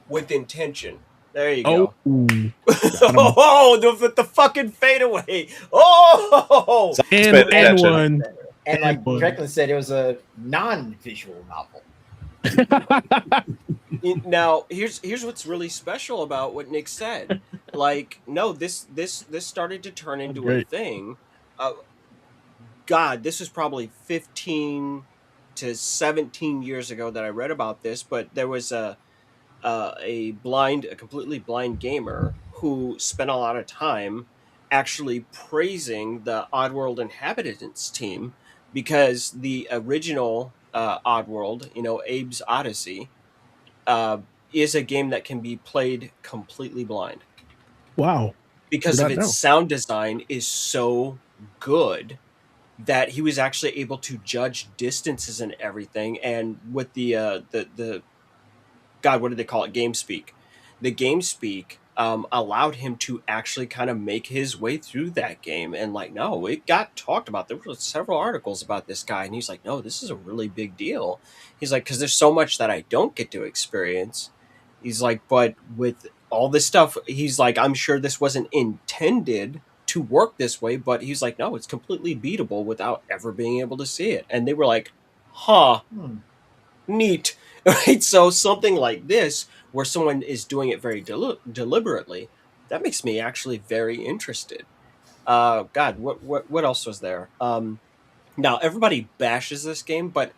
D: with intention. There you go.
B: Oh,
D: The fucking fadeaway. Oh,
B: and
C: attention.
B: one.
E: And like
B: Boy.
E: Franklin said, it was a non-visual novel.
D: now here's what's really special about what Nick said. Like, no, this started to turn into a
B: Great.
D: thing. God, this was probably 15 to 17 years ago that I read about this, but there was a completely blind gamer who spent a lot of time actually praising the Oddworld Inhabitants team because the original Oddworld, Abe's Odyssey, is a game that can be played completely blind
B: Wow.
D: because
B: Did
D: of
B: not
D: its
B: know.
D: sound design is so good that he was actually able to judge distances and everything. And with the God, what did they call it? GameSpeak. The GameSpeak allowed him to actually kind of make his way through that game. And like, no, it got talked about. There were several articles about this guy, and he's like, no, this is a really big deal. He's like, because there's so much that I don't get to experience. He's like, but with all this stuff, he's like, I'm sure this wasn't intended to work this way, but he's like, no, it's completely beatable without ever being able to see it. And they were like, huh, neat. Right? So something like this, where someone is doing it very deliberately, That makes me actually very interested. God, what else was there? Now everybody bashes this game, but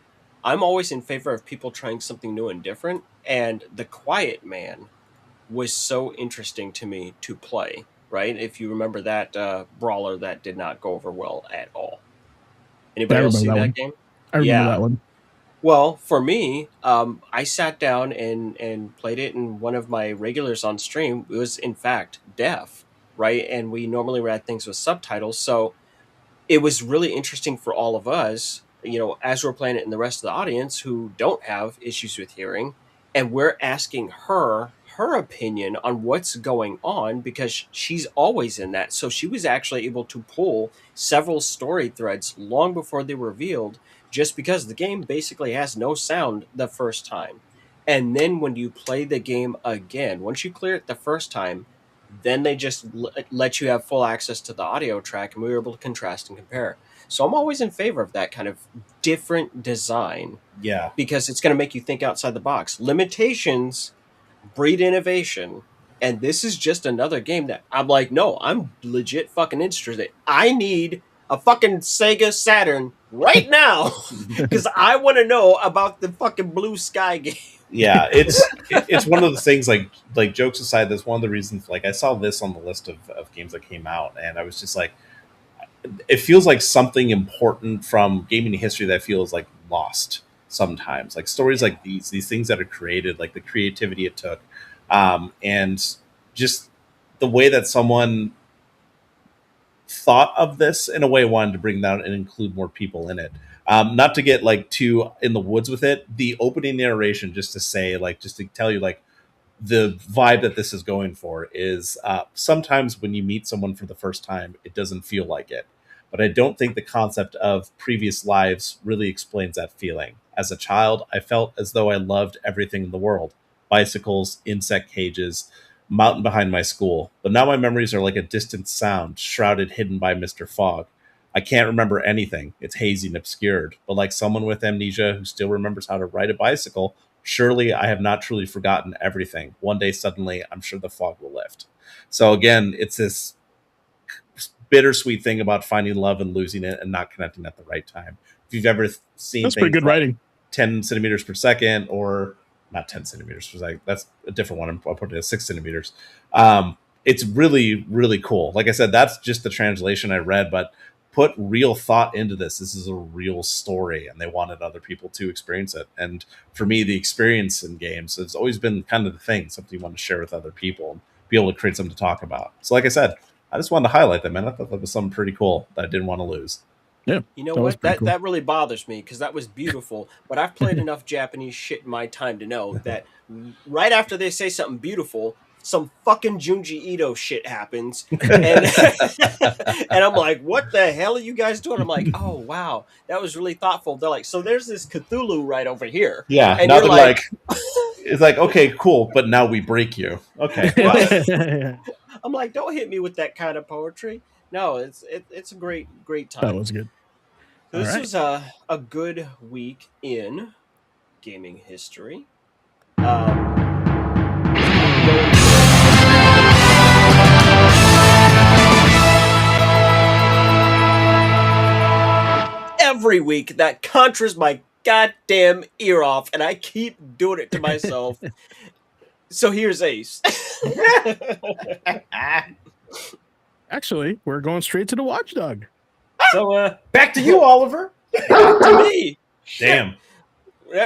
D: I'm always in favor of people trying something new and different. And The Quiet Man was so interesting to me to play. Right, if you remember that brawler that did not go over well at all. Anybody else see that game?
B: I remember that one.
D: Well, for me, I sat down and played it, and one of my regulars on stream was in fact deaf, right? And we normally read things with subtitles, so it was really interesting for all of us, as we're playing it, and the rest of the audience who don't have issues with hearing, and we're asking her opinion on what's going on because she's always in that. So she was actually able to pull several story threads long before they were revealed, just because the game basically has no sound the first time. And then when you play the game again, once you clear it the first time, then they just let you have full access to the audio track, and we were able to contrast and compare. So I'm always in favor of that kind of different design
C: Yeah.
D: because it's going to make you think outside the box. Limitations breed innovation, and this is just another game that I'm like, no, I'm legit fucking interested. I need a fucking Sega Saturn right now because I want to know about the fucking Blue Sky game.
C: Yeah, it's one of the things, like jokes aside, that's one of the reasons, like, I saw this on the list of games that came out, and I was just like, it feels like something important from gaming history that feels like lost sometimes. Like stories like these things that are created, like the creativity it took, and just the way that someone thought of this in a way, wanted to bring that and include more people in it. Not to get like too in the woods with it, the opening narration, just to say, like, just to tell you, like, the vibe that this is going for is sometimes when you meet someone for the first time, it doesn't feel like it. But I don't think the concept of previous lives really explains that feeling. As a child, I felt as though I loved everything in the world: bicycles, insect cages, mountain behind my school. But now my memories are like a distant sound, shrouded, hidden by Mr. Fog. I can't remember anything. It's hazy and obscured. But like someone with amnesia who still remembers how to ride a bicycle, surely I have not truly forgotten everything. One day, suddenly, I'm sure the fog will lift. So again, it's this bittersweet thing about finding love and losing it and not connecting at the right time. If you've ever seen
B: That's pretty good writing.
C: 10 centimeters per second, or not 10 centimeters per second, that's a different one. I'll put it at 6 centimeters. It's really, really cool. Like I said, that's just the translation I read, but put real thought into this. This is a real story, and they wanted other people to experience it. And for me, the experience in games has always been kind of the thing, something you want to share with other people and be able to create something to talk about. So like I said, I just wanted to highlight that, man. I thought that was something pretty cool that I didn't want to lose.
B: Yeah.
D: You know
B: That was
D: what?
B: pretty cool.
D: That really bothers me because that was beautiful. But I've played enough Japanese shit in my time to know that right after they say something beautiful, some fucking Junji Ito shit happens, and and I'm like, what the hell are you guys doing? I'm like, oh wow, that was really thoughtful. They're like, so there's this Cthulhu right over here.
C: Yeah,
D: And
C: now
D: you're
C: they're
D: like-
C: it's like, okay, cool, but now we break you. Okay, well,
D: I'm like, don't hit me with that kind of poetry. No, it's a great time.
B: That was good.
D: This
B: All right.
D: was a good week in gaming history. Every week, that conjures my goddamn ear off, and I keep doing it to myself. So here's Ace.
B: Actually, we're going straight to the Watchdog.
D: So,
E: Back to you, Oliver.
D: to me.
C: damn.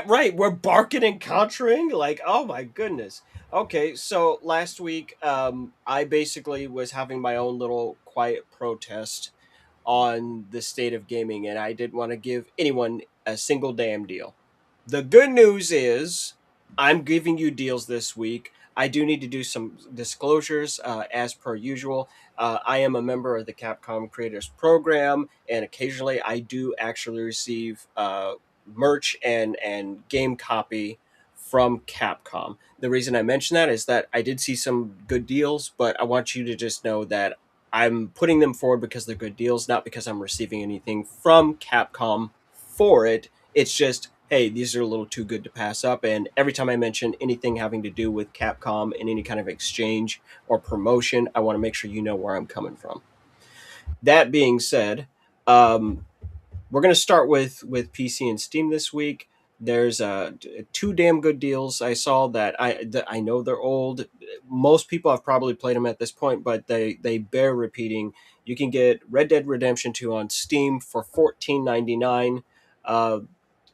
D: Right, we're barking and conjuring. Like, oh my goodness. Okay, so last week, I basically was having my own little quiet protest on the state of gaming, and I didn't want to give anyone a single damn deal. The good news is, I'm giving you deals this week. I do need to do some disclosures, as per usual. I am a member of the Capcom Creators Program, and occasionally I do actually receive merch and game copy from Capcom. The reason I mention that is that I did see some good deals, but I want you to just know that I'm putting them forward because they're good deals, not because I'm receiving anything from Capcom for it. It's just hey, these are a little too good to pass up. And every time I mention anything having to do with Capcom and any kind of exchange or promotion, I want to make sure you know where I'm coming from. That being said, we're going to start with PC and Steam this week. There's two damn good deals I saw that I know they're old. Most people have probably played them at this point, but they bear repeating. You can get Red Dead Redemption 2 on Steam for $14.99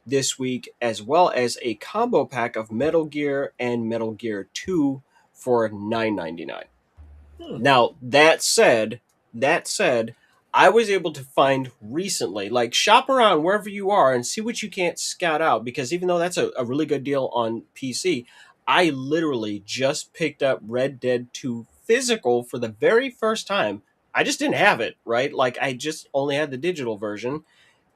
D: this week, as well as a combo pack of Metal Gear and Metal Gear 2 for $9.99. Now, that said, I was able to find recently, like, shop around wherever you are and see what you can't scout out, because even though that's a really good deal on PC, I literally just picked up Red Dead 2 physical for the very first time. I just didn't have it, right? Like, I just only had the digital version,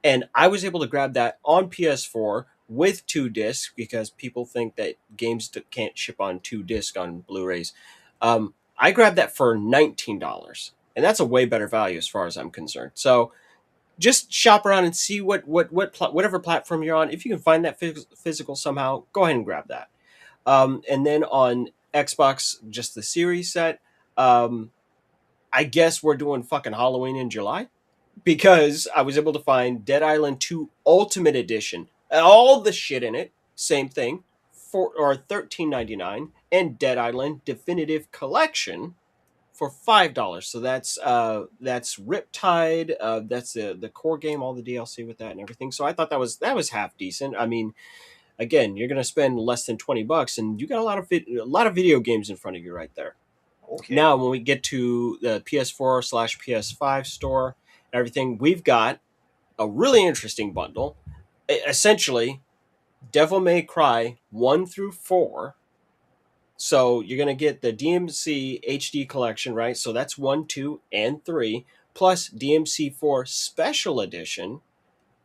D: and I was able to grab that on PS4 with 2 discs, because people think that games can't ship on 2 discs on Blu-rays. I grabbed that for $19, and that's a way better value as far as I'm concerned. So just shop around and see whatever platform you're on. If you can find that physical somehow, go ahead and grab that. And then on Xbox, just the series set. I guess we're doing fucking Halloween in July, because I was able to find Dead Island 2 Ultimate Edition, all the shit in it, same thing, for $13.99, and Dead Island Definitive Collection for $5. So that's Riptide, that's the core game, all the DLC with that and everything. So I thought that was half decent. I mean, again, you're gonna spend less than $20, and you got a lot of video games in front of you right there.
E: Okay.
D: Now, when we get to the PS4/PS5 store and everything, we've got a really interesting bundle. Essentially, Devil May Cry 1 through 4. So you're going to get the DMC HD collection, right? So that's 1, 2, and 3, plus DMC 4 Special Edition.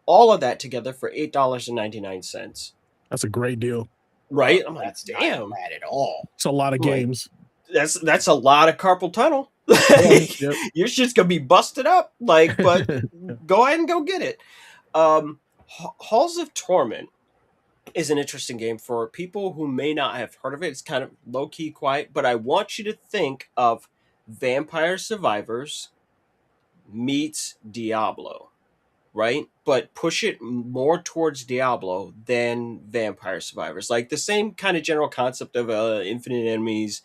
D: All of that together for $8.99.
B: That's a great deal.
D: Right? I'm like,
E: That's
D: damn.
E: not bad at all.
B: It's a lot of
D: Right.
B: games.
D: That's a lot of carpal tunnel.
B: Yep.
D: Your shit's gonna be busted up. Like, but go ahead and go get it. Halls of Torment is an interesting game for people who may not have heard of it. It's kind of low key quiet, but I want you to think of Vampire Survivors meets Diablo, right? But push it more towards Diablo than Vampire Survivors. Like the same kind of general concept of infinite enemies.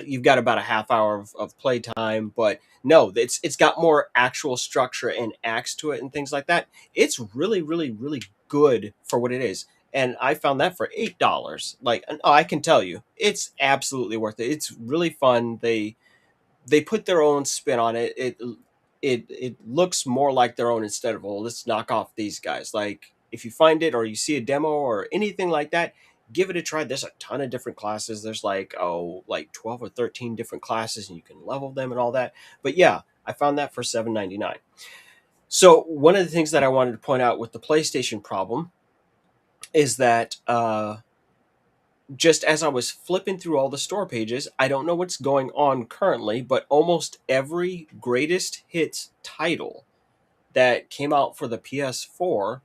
D: You've got about a half hour of playtime, but no, it's got more actual structure and acts to it and things like that. It's really, really, really good for what it is. And I found that for $8. Like, I can tell you, it's absolutely worth it. It's really fun. They put their own spin on it. It looks more like their own instead of, oh, let's knock off these guys. Like, if you find it or you see a demo or anything like that, give it a try. There's a ton of different classes. There's like 12 or 13 different classes, and you can level them and all that. But yeah, I found that for $7.99. So one of the things that I wanted to point out with the PlayStation problem is that just as I was flipping through all the store pages, I don't know what's going on currently, but almost every greatest hits title that came out for the PS4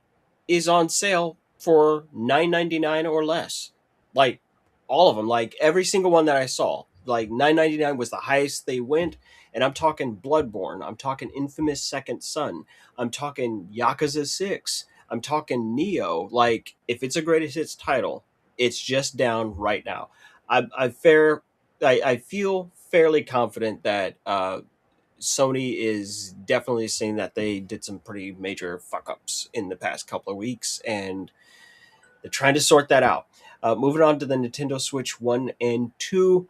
D: is on sale for $9.99 or less. Like, all of them, like every single one that I saw, like $9.99 was the highest they went. And I'm talking Bloodborne, I'm talking Infamous Second Son, I'm talking Yakuza 6, I'm talking Neo. Like, if it's a greatest hits title, it's just down right now. I feel fairly confident that Sony is definitely saying that they did some pretty major fuck ups in the past couple of weeks, and they're trying to sort that out. Moving on to the Nintendo Switch 1 and 2.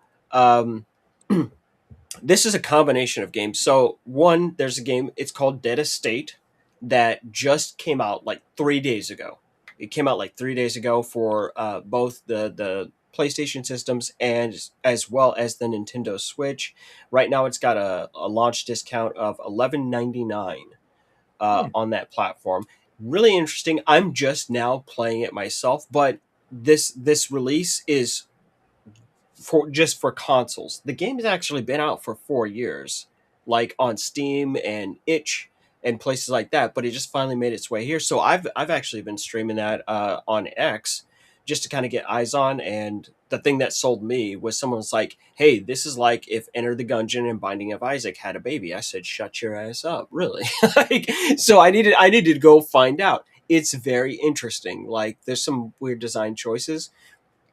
D: This is a combination of games. So, one, there's a game, it's called Dead Estate, that just came out like 3 days ago. It came out like 3 days ago for both the PlayStation systems and as well as the Nintendo Switch. Right now, it's got a launch discount of $11.99 on that platform. Really interesting. I'm just now playing it myself, but this release is for consoles. The game has actually been out for 4 years, like on Steam and itch and places like that, but it just finally made its way here. So I've actually been streaming that on X just to kind of get eyes on. And the thing that sold me was someone's like, "Hey, this is like if Enter the Gungeon and Binding of Isaac had a baby." I said, "Shut your ass up, really?" Like, so I needed to go find out. It's very interesting. Like, there's some weird design choices.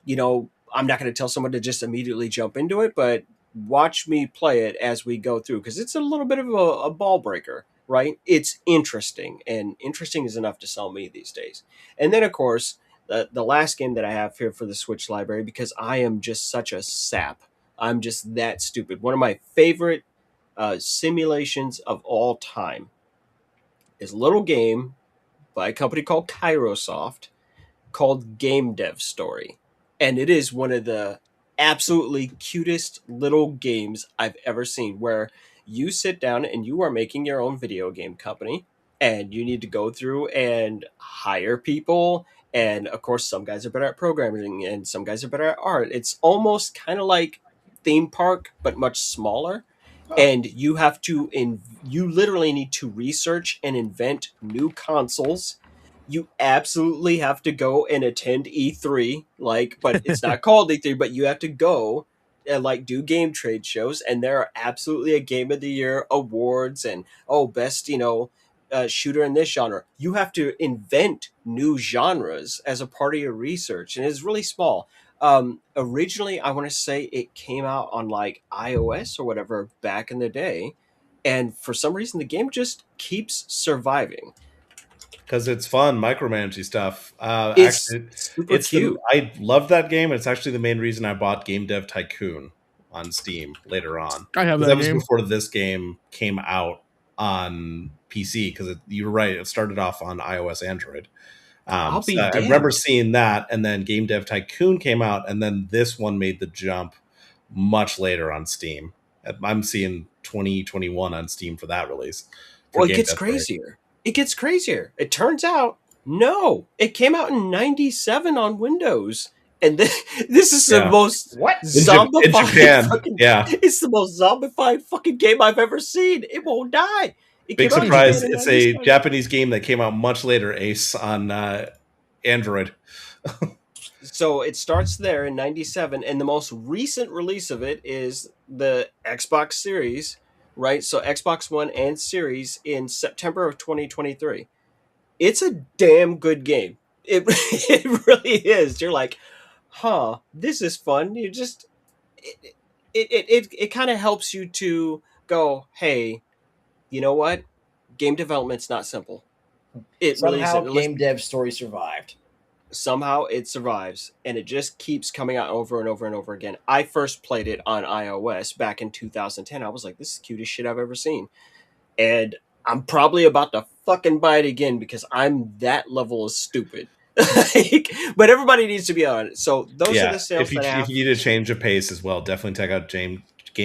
D: You know, I'm not going to tell someone to just immediately jump into it, but watch me play it as we go through, because it's a little bit of a ball breaker, right? It's interesting, and interesting is enough to sell me these days. And then, of course, the last game that I have here for the Switch library, because I am just such a sap. I'm just that stupid. One of my favorite simulations of all time is a little game by a company called Kairosoft called Game Dev Story. And it is one of the absolutely cutest little games I've ever seen, where you sit down and you are making your own video game company, and you need to go through and hire people. And of course, some guys are better at programming and some guys are better at art. It's almost kind of like Theme Park, but much smaller. And you have to, you literally need to research and invent new consoles. You absolutely have to go and attend E3, like, but it's not called E3, but you have to go and like do game trade shows, and there are absolutely a Game of the Year awards and best shooter in this genre. You have to invent new genres as a part of your research, and it's really small. Originally, I want to say it came out on like iOS or whatever back in the day, and for some reason the game just keeps surviving.
C: Because it's fun, micromanaging stuff.
D: It's
C: Actually,
D: super cute.
C: I love that game. It's actually the main reason I bought Game Dev Tycoon on Steam later on.
B: I have
C: 'Cause
B: that
C: was
B: game.
C: before this game came out on PC. Because you're right, it started off on iOS, Android.
D: I'll be
C: I
D: damned.
C: remember seeing that, and then Game Dev Tycoon came out, and then this one made the jump much later on Steam. I'm seeing 2021 on Steam for that release. for
D: Well, it
C: Game
D: gets
C: Dev Story.
D: crazier. It gets crazier. It turns out, no, it came out in '97 on Windows, and this is the
C: Yeah.
D: most
E: What?
C: In
D: zombified.
C: Japan,
D: fucking,
C: yeah.
D: It's the most zombified fucking game I've ever seen. It won't die. It
C: Big
D: came out in
C: surprise.
D: Japan in
C: It's a
D: 97.
C: Japanese game that came out much later, Ace, on Android.
D: So it starts there in '97, and the most recent release of it is the Xbox Series, right? So Xbox One and Series in September of 2023. It's a damn good game. It it really is. You're like, huh, this is fun. You just it kind of helps you to go, hey, you know what? Game development's not simple. It really
E: Somehow,
D: isn't.
E: Game Dev Story survived.
D: Somehow it survives, and it just keeps coming out over and over and over again. I first played it on iOS back in 2010. I was like, this is the cutest shit I've ever seen. And I'm probably about to fucking buy it again because I'm that level of stupid. But everybody needs to be on it. So those are the sales
C: if you,
D: that I have.
C: if you need a change of pace as well, definitely check out Game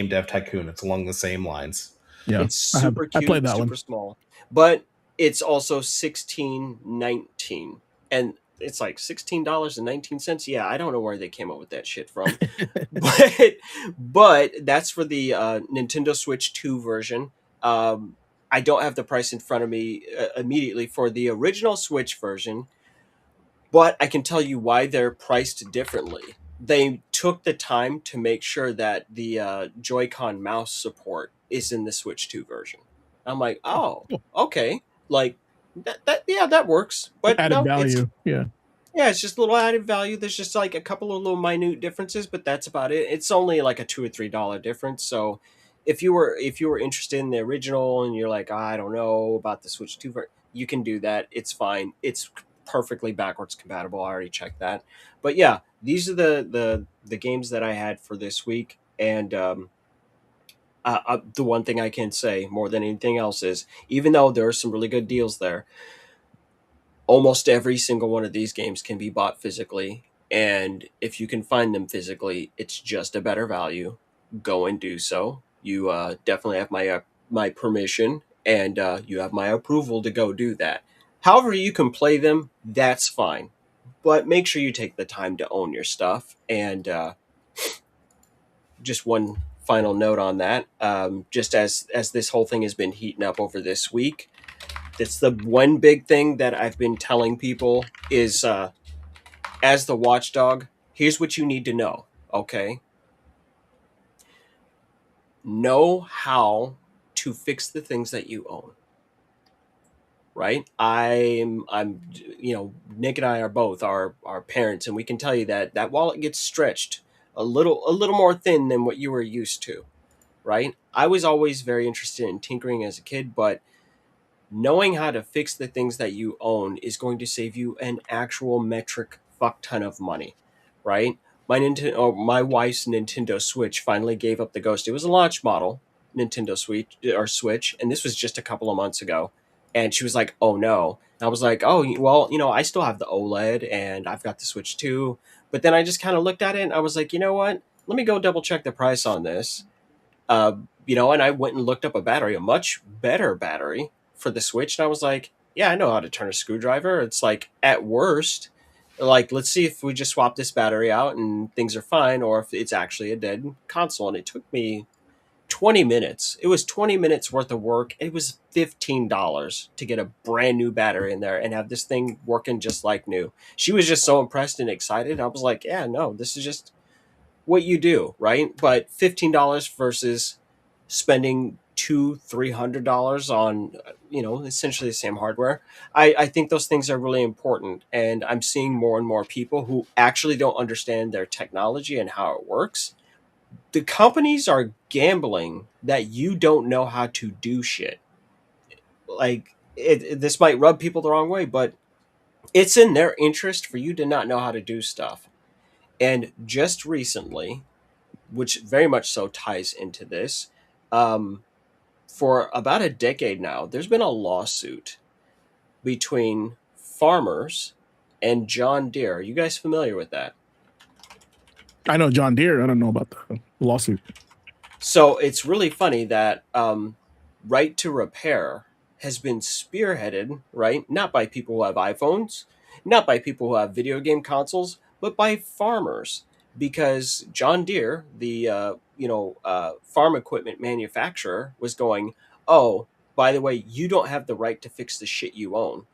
C: Dev Tycoon. It's along the same lines.
B: Yeah,
D: It's super
B: I
D: cute,
B: played that
D: super
B: one.
D: small. But it's also $16.19. And it's like $16.19. Yeah, I don't know where they came up with that shit from. but that's for the Nintendo Switch 2 version. I don't have the price in front of me immediately for the original Switch version, but I can tell you why they're priced differently. They took the time to make sure that the Joy-Con mouse support is in the Switch 2 version. I'm like, oh, okay, like that works. But
B: Added
D: no,
B: value. Yeah.
D: yeah, it's just a little added value. There's just like a couple of little minute differences, but that's about it. It's only like a $2 or $3 difference. So if you were interested in the original and you're like, I don't know about the Switch 2, you can do that. It's fine. It's perfectly backwards compatible. I already checked that. But yeah, these are the games that I had for this week. And the one thing I can say more than anything else is, even though there are some really good deals there, almost every single one of these games can be bought physically, and if you can find them physically, it's just a better value. Go and do so. You definitely have my permission, and you have my approval to go do that. However you can play them, that's fine, but make sure you take the time to own your stuff. And just one final note on that, just as this whole thing has been heating up over this week, That's the one big thing that I've been telling people is, as the watchdog, here's what you need to know. Okay, know how to fix the things that you own. Right? I'm Nick and I are both our parents, and we can tell you that that wallet gets stretched a little more thin than what you were used to. Right? I was always very interested in tinkering as a kid, but knowing how to fix the things that you own is going to save you an actual metric fuck ton of money. Right? My wife's Nintendo Switch finally gave up the ghost. It was a launch model Nintendo Switch, and this was just a couple of months ago. And she was like, "Oh no!" And I was like, "Oh well, I still have the OLED, and I've got the Switch too." But then I just kind of looked at it, and I was like, "You know what? Let me go double check the price on this." And I went and looked up a much better battery for the Switch, and I was like, "Yeah, I know how to turn a screwdriver. It's like at worst." Like, let's see if we just swap this battery out and things are fine, or if it's actually a dead console. And it took me 20 minutes. It was 20 minutes worth of work. It was $15 to get a brand new battery in there and have this thing working just like new. She was just so impressed and excited. I was like, yeah, no, this is just what you do, right? But $15 versus spending $200-$300 on essentially the same hardware. I think those things are really important, and I'm seeing more and more people who actually don't understand their technology and how it works. The companies are gambling that you don't know how to do shit. Like, this might rub people the wrong way, but it's in their interest for you to not know how to do stuff. And just recently, which very much so ties into this, for about a decade now, there's been a lawsuit between farmers and John Deere. Are you guys familiar with that?
B: I know John Deere. I don't know about the lawsuit.
D: So it's really funny that Right to Repair has been spearheaded, right? Not by people who have iPhones, not by people who have video game consoles, but by farmers. Because John Deere, the farm equipment manufacturer, was going, "Oh, by the way, you don't have the right to fix the shit you own."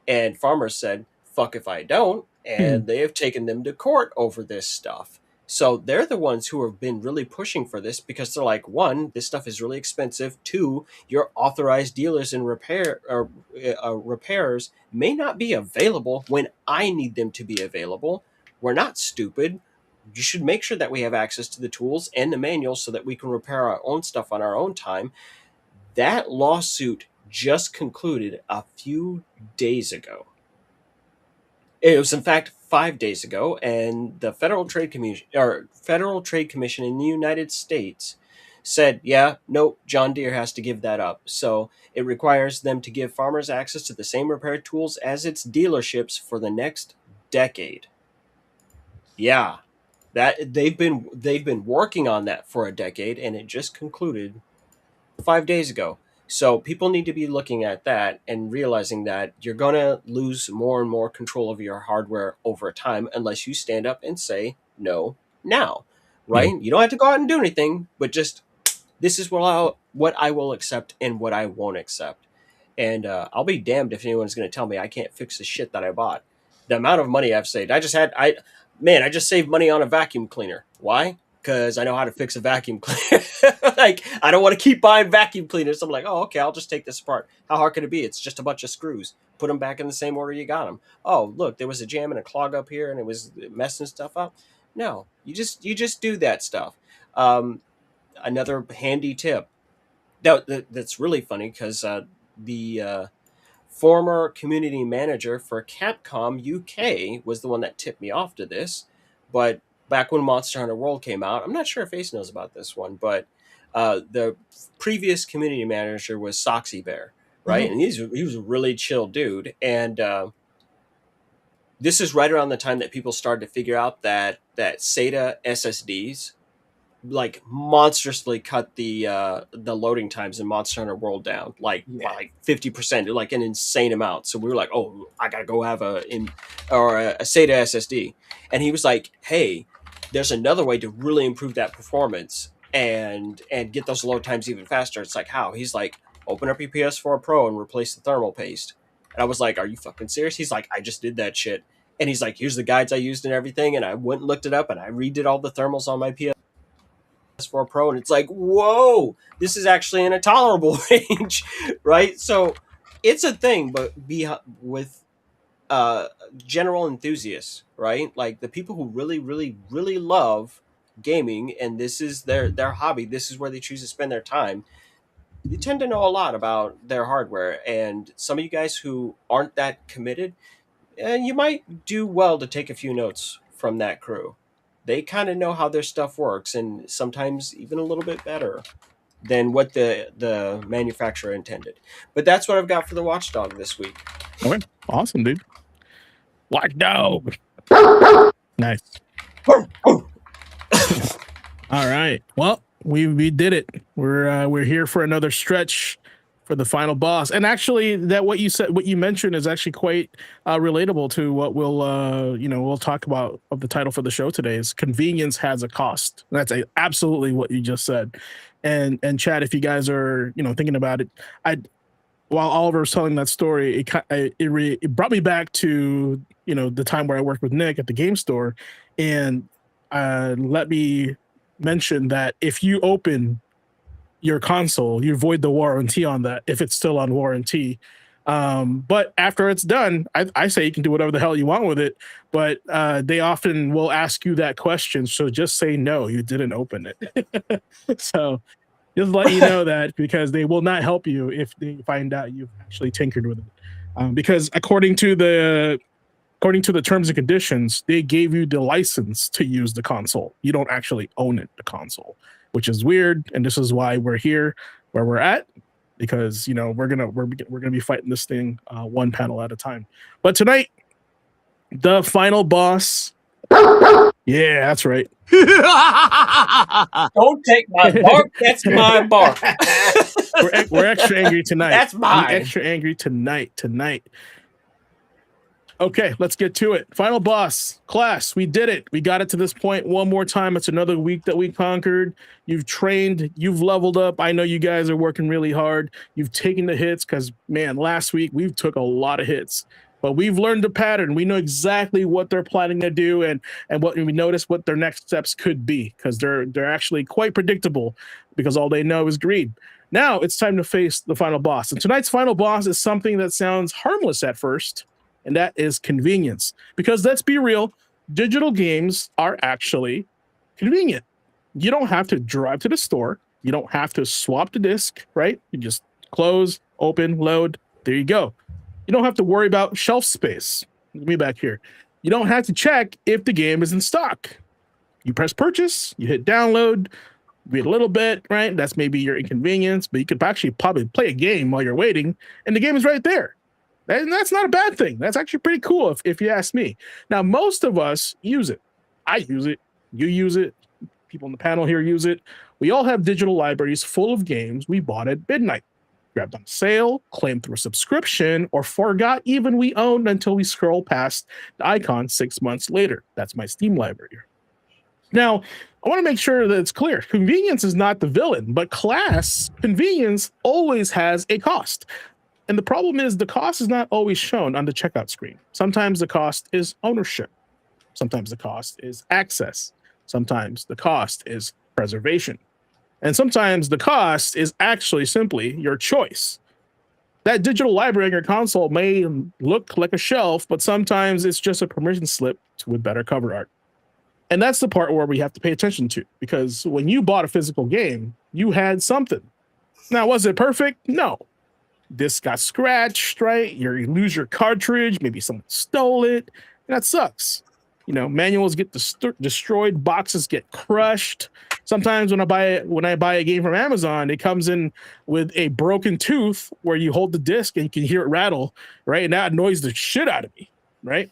D: And farmers said, "Fuck if I don't." And they have taken them to court over this stuff. So they're the ones who have been really pushing for this, because they're like, one, this stuff is really expensive. Two, your authorized dealers and repairers may not be available when I need them to be available. We're not stupid. You should make sure that we have access to the tools and the manuals so that we can repair our own stuff on our own time. That lawsuit just concluded a few days ago. It was, in fact, 5 days ago, and the Federal Trade Commission in the United States said, "Yeah, no, John Deere has to give that up." So it requires them to give farmers access to the same repair tools as its dealerships for the next decade. Yeah, that they've been working on that for a decade, and it just concluded 5 days ago. So people need to be looking at that and realizing that you're going to lose more and more control of your hardware over time unless you stand up and say no now, right? You don't have to go out and do anything, but just, this is what I will accept and what I won't accept. And I'll be damned if anyone's going to tell me I can't fix the shit that I bought. The amount of money I've saved. I just saved money on a vacuum cleaner. Why? Because I know how to fix a vacuum cleaner. Like, I don't want to keep buying vacuum cleaners. I'm like, oh, okay, I'll just take this apart. How hard can it be? It's just a bunch of screws. Put them back in the same order you got them. Oh, look, there was a jam and a clog up here, and it was messing stuff up. No, you just do that stuff. Another handy tip. That's really funny, because the former community manager for Capcom UK was the one that tipped me off to this. But back when Monster Hunter World came out, I'm not sure if Ace knows about this one, but the previous community manager was Soxy Bear, right? Mm-hmm. And he was a really chill dude. And this is right around the time that people started to figure out that SATA SSDs like monstrously cut the loading times in Monster Hunter World down, like 50%, like an insane amount. So we were like, oh, I gotta go have a SATA SSD. And he was like, hey, there's another way to really improve that performance and get those load times even faster. It's like, how? He's like, open up your PS4 Pro and replace the thermal paste. And I was like, are you fucking serious? He's like, I just did that shit. And he's like, here's the guides I used and everything. And I went and looked it up and I redid all the thermals on my PS4 Pro. And it's like, whoa, this is actually in a tolerable range, right? So it's a thing, but with general enthusiasts, right? Like the people who really, really, really love gaming and this is their hobby, this is where they choose to spend their time. You tend to know a lot about their hardware, and some of you guys who aren't that committed, you might do well to take a few notes from that crew. They kind of know how their stuff works, and sometimes even a little bit better than what the manufacturer intended. But that's what I've got for the Watchdog this week.
B: Okay, awesome, dude. Watchdog. Nice. All right. Well, we did it. We're here for another stretch for the final boss. And actually, that what you mentioned is actually quite relatable to what we'll talk about of the title for the show today. Is convenience has a cost. That's absolutely what you just said. And Chad, if you guys are thinking about it, while Oliver was telling that story, it brought me back to the time where I worked with Nick at the game store, and let me mention that if you open your console, you void the warranty on that if it's still on warranty. But after it's done, I say you can do whatever the hell you want with it. But they often will ask you that question, so just say no, you didn't open it. So just let you know that, because they will not help you if they find out you've actually tinkered with it. Because according to the terms and conditions, they gave you the license to use the console. You don't actually own it, the console, which is weird. And this is why we're here where we're at, because we're gonna be fighting this thing one panel at a time. But tonight, the final boss. Yeah, that's right.
D: Don't take my bark. That's my bark.
B: We're extra angry tonight.
D: That's mine.
B: I'm extra angry tonight. Okay, let's get to it. Final boss, class. We did it. We got it to this point one more time. It's another week that we conquered. You've trained. You've leveled up. I know you guys are working really hard. You've taken the hits because, man, last week we took a lot of hits. But we've learned the pattern. We know exactly what they're planning to do, and what we notice what their next steps could be, because they're actually quite predictable, because all they know is greed. Now it's time to face the final boss. And tonight's final boss is something that sounds harmless at first, and that is convenience. Because let's be real, digital games are actually convenient. You don't have to drive to the store. You don't have to swap the disc, right? You just close, open, load. There you go. You don't have to worry about shelf space. Let me back here. You don't have to check if the game is in stock. You press purchase, you hit download, wait a little bit, right? That's maybe your inconvenience, but you could actually probably play a game while you're waiting, and the game is right there. And that's not a bad thing. That's actually pretty cool if you ask me. Now, most of us use it. I use it. You use it. People on the panel here use it. We all have digital libraries full of games we bought at midnight, grabbed on sale, claimed through a subscription, or forgot even we owned until we scroll past the icon 6 months later. That's my Steam library. Now, I want to make sure that it's clear. Convenience is not the villain, but convenience always has a cost. And the problem is the cost is not always shown on the checkout screen. Sometimes the cost is ownership. Sometimes the cost is access. Sometimes the cost is preservation. And sometimes the cost is actually simply your choice. That digital library on your console may look like a shelf, but sometimes it's just a permission slip with better cover art. And that's the part where we have to pay attention to, because when you bought a physical game, you had something. Now, was it perfect? No. This got scratched, right? You lose your cartridge. Maybe someone stole it. That sucks. Manuals get destroyed. Boxes get crushed. Sometimes when I buy a game from Amazon, it comes in with a broken tooth where you hold the disc and you can hear it rattle, right? And that annoys the shit out of me, right?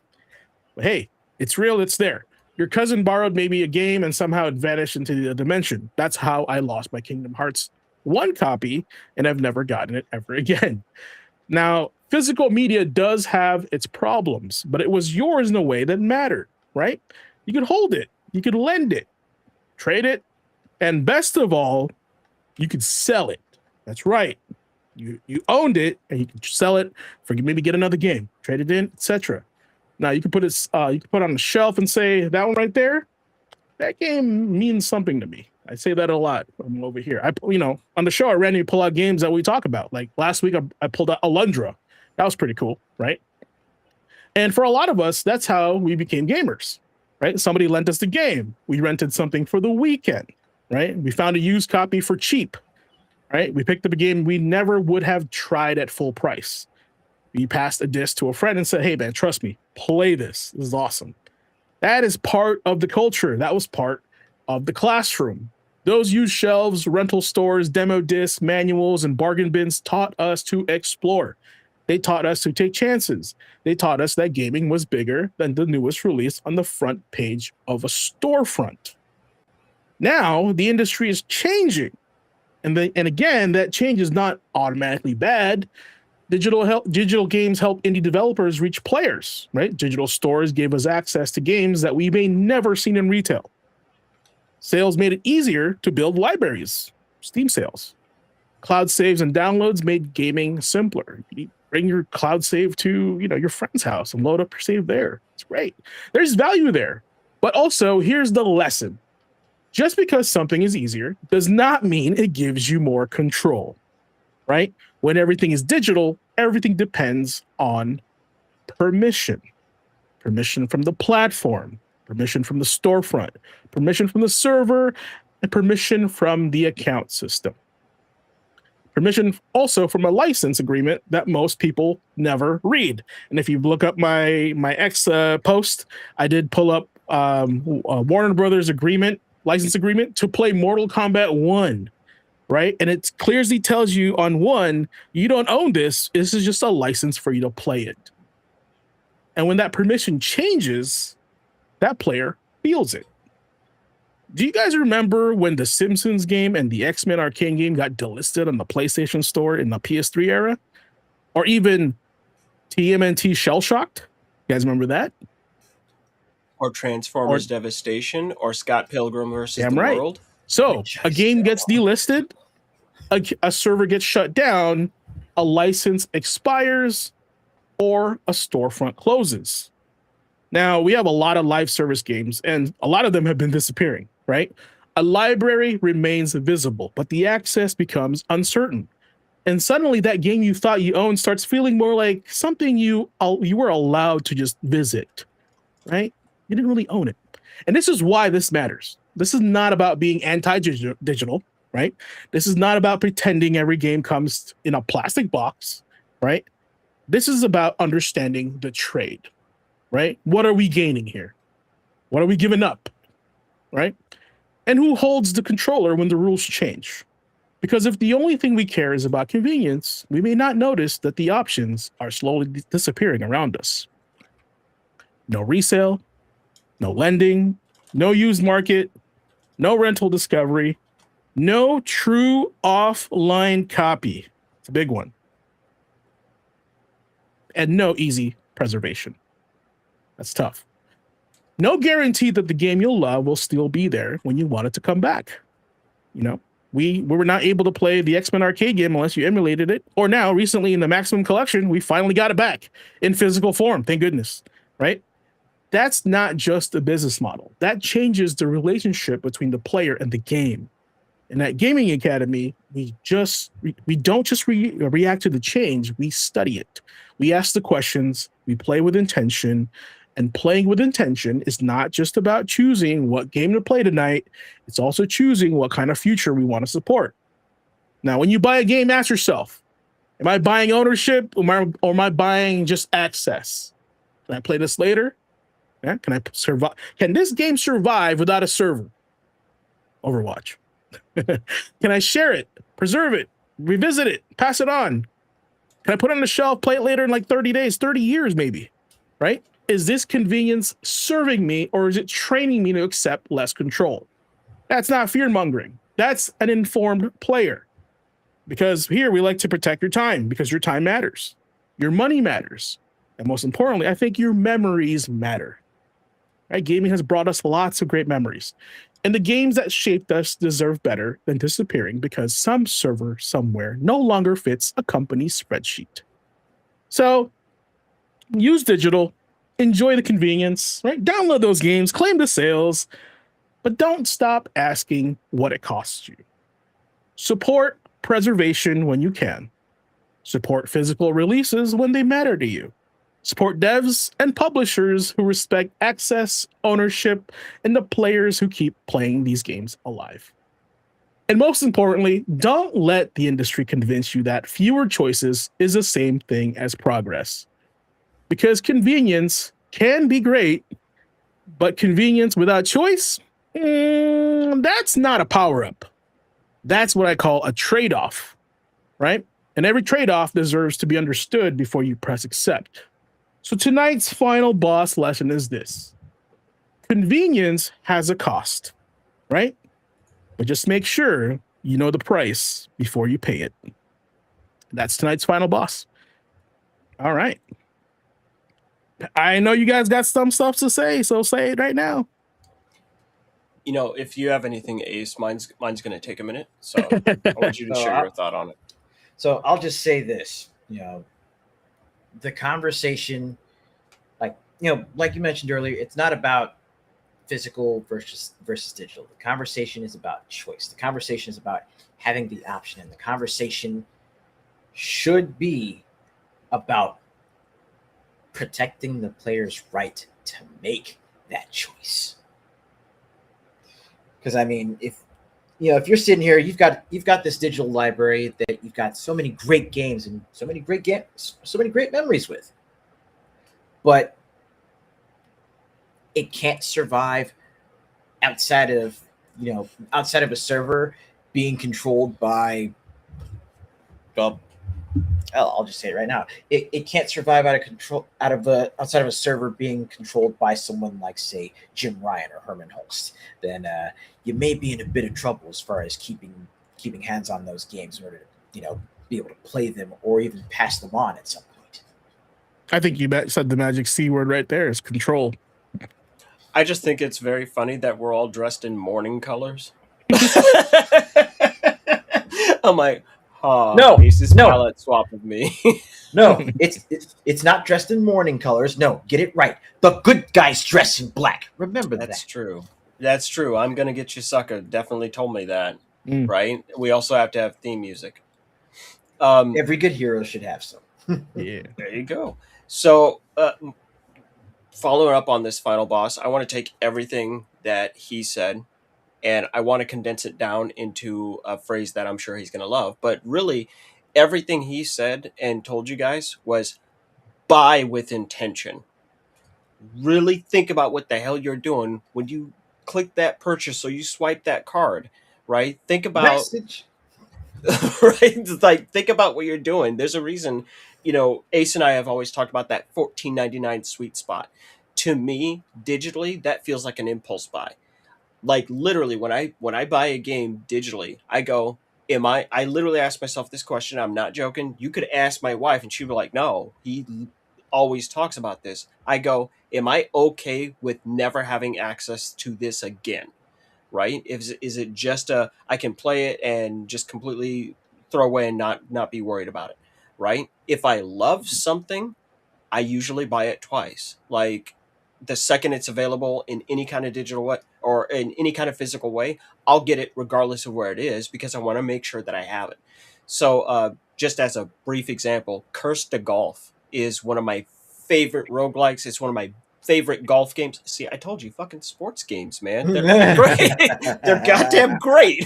B: But hey, it's real. It's there. Your cousin borrowed maybe a game and somehow it vanished into the dimension. That's how I lost my Kingdom Hearts 1 copy, and I've never gotten it ever again. Now, physical media does have its problems, but it was yours in a way that mattered, right? You could hold it, you could lend it, trade it, and best of all, you could sell it. That's right. You owned it, and you can sell it for maybe get another game, trade it in, etc. Now you can put it on the shelf and say that one right there, that game means something to me. I say that a lot. I'm over here. On the show I randomly pull out games that we talk about. Like last week I pulled out Alundra. That was pretty cool, right? And for a lot of us, that's how we became gamers, right? Somebody lent us the game. We rented something for the weekend, right? We found a used copy for cheap, right? We picked up a game we never would have tried at full price. We passed a disc to a friend and said, hey, man, trust me, play this. This is awesome. That is part of the culture. That was part of the classroom. Those used shelves, rental stores, demo discs, manuals, and bargain bins taught us to explore. They taught us to take chances. They taught us that gaming was bigger than the newest release on the front page of a storefront. Now, the industry is changing. And again, that change is not automatically bad. Digital games help indie developers reach players, right? Digital stores gave us access to games that we may never seen in retail. Sales made it easier to build libraries, Steam sales. Cloud saves and downloads made gaming simpler. You bring your cloud save to, your friend's house and load up your save there. It's great. There's value there. But also, here's the lesson. Just because something is easier does not mean it gives you more control, right? When everything is digital, everything depends on permission. Permission from the platform, permission from the storefront, permission from the server, and permission from the account system. Permission also from a license agreement that most people never read. And if you look up my X post, I did pull up Warner Brothers license agreement to play Mortal Kombat 1, right? And it clearly tells you on 1, you don't own this. This is just a license for you to play it. And when that permission changes, that player feels it. Do you guys remember when the Simpsons game and the X-Men arcade game got delisted on the PlayStation Store in the PS3 era? Or even TMNT Shell Shocked? You guys remember that?
D: Or Transformers Devastation, or Scott Pilgrim versus the
B: right.
D: World.
B: So a game gets delisted, a server gets shut down, a license expires, or a storefront closes. Now, we have a lot of live service games, and a lot of them have been disappearing, right? A library remains visible, but the access becomes uncertain. And suddenly that game you thought you owned starts feeling more like something you were allowed to just visit, right? You didn't really own it. And this is why this matters. This is not about being anti-digital, right? This is not about pretending every game comes in a plastic box, right? This is about understanding the trade, right? What are we gaining here? What are we giving up, right? And who holds the controller when the rules change? Because if the only thing we care is about convenience, we may not notice that the options are slowly disappearing around us. No resale, no lending, no used market, no rental discovery, no true offline copy. It's a big one. And no easy preservation. That's tough. No guarantee that the game you'll love will still be there when you want it to come back. We were not able to play the X-Men arcade game unless you emulated it. Or now, recently in the Maximum Collection, we finally got it back in physical form. Thank goodness, right? That's not just a business model. That changes the relationship between the player and the game. In at Gaming Academy, we don't just react to the change, we study it. We ask the questions, we play with intention, and playing with intention is not just about choosing what game to play tonight, it's also choosing what kind of future we want to support. Now, when you buy a game, ask yourself, am I buying ownership or am I buying just access? Can I play this later? Yeah, can I survive? Can this game survive without a server? Overwatch. Can I share it, preserve it, revisit it, pass it on? Can I put it on the shelf, play it later in like 30 days, 30 years maybe, right? Is this convenience serving me or is it training me to accept less control? That's not fear-mongering. That's an informed player. Because here we like to protect your time because your time matters. Your money matters. And most importantly, I think your memories matter. Right? Gaming has brought us lots of great memories. And the games that shaped us deserve better than disappearing because some server somewhere no longer fits a company's spreadsheet. So use digital, enjoy the convenience, right? Download those games, claim the sales, but don't stop asking what it costs you. Support preservation when you can. Support physical releases when they matter to you. Support devs and publishers who respect access, ownership, and the players who keep playing these games alive. And most importantly, don't let the industry convince you that fewer choices is the same thing as progress. Because convenience can be great, but convenience without choice, that's not a power-up. That's what I call a trade-off, right? And every trade-off deserves to be understood before you press accept. So tonight's final boss lesson is this. Convenience has a cost, right? But just make sure you know the price before you pay it. That's tonight's final boss. All right. I know you guys got some stuff to say, so say it right now.
D: You know, if you have anything, Ace, mine's going to take a minute. So I want you to
E: So
D: share your thought on it.
E: So I'll just say this, the conversation, like you mentioned earlier, it's not about physical versus digital. The conversation is about choice. The conversation is about having the option, and the conversation should be about protecting the player's right to make that choice. Because I mean, if you're sitting here, you've got this digital library that you've got so many great games and so many great memories with, but it can't survive outside of a server being controlled by, well, I'll just say it right now. It can't survive outside of a server being controlled by someone like, say, Jim Ryan or Herman Holst. Then you may be in a bit of trouble as far as keeping hands on those games in order to be able to play them or even pass them on at some point.
B: I think you said the magic C word right there is control.
D: I just think it's very funny that we're all dressed in morning colors. I'm like,
E: No,
D: Ace's palette swap with me.
E: No, it's not dressed in morning colors. No, get it right. The good guys dress in black. Remember
D: That's
E: that.
D: true. That's true. I'm gonna get you, sucker. Definitely told me that.
B: Mm.
D: Right. We also have to have theme music.
E: Every good hero should have some.
B: Yeah.
D: There you go. So, following up on this final boss, I want to take everything that he said and I want to condense it down into a phrase that I'm sure he's going to love. But really, everything he said and told you guys was buy with intention. Really think about what the hell you're doing when you click that purchase or you swipe that card, right? Think about
E: Message.
D: right? It's like, think about what you're doing. There's a reason, Ace and I have always talked about that $14.99 sweet spot. To me, digitally, that feels like an impulse buy. Like literally, when I buy a game digitally, I go, I literally ask myself this question. I'm not joking. You could ask my wife and she'd be like, no, he always talks about this. I go, am I okay with never having access to this again? Right? Is it just I can play it and just completely throw away and not be worried about it, right? If I love something, I usually buy it twice. Like the second it's available in any kind of digital way or in any kind of physical way, I'll get it regardless of where it is because I want to make sure that I have it. So just as a brief example, Cursed to Golf is one of my favorite roguelikes. It's one of my favorite golf games. See, I told you, fucking sports games, man. They're great. They're goddamn great.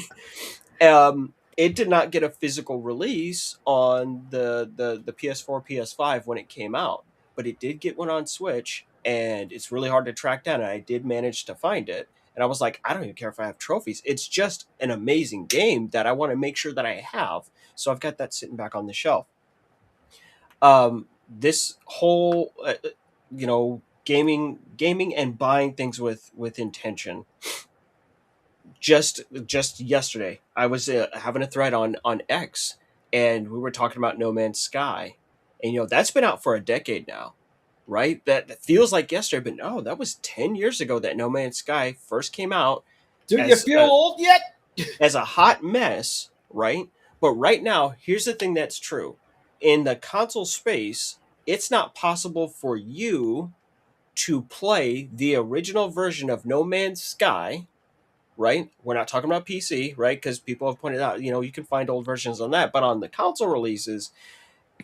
D: It did not get a physical release on the PS4, PS5 when it came out, but it did get one on Switch, and it's really hard to track down, and I did manage to find it. And I was like, I don't even care if I have trophies. It's just an amazing game that I want to make sure that I have. So I've got that sitting back on the shelf. This whole, gaming and buying things with intention. Just yesterday, I was having a thread on X, and we were talking about No Man's Sky, and that's been out for a decade now, right? That feels like yesterday, but no, that was 10 years ago that No Man's Sky first came out
E: Do you
D: as
E: feel old yet?
D: as a hot mess, right? But right now, here's the thing that's true. In the console space, it's not possible for you to play the original version of No Man's Sky, right? We're not talking about PC, right? Because people have pointed out, you can find old versions on that. But on the console releases,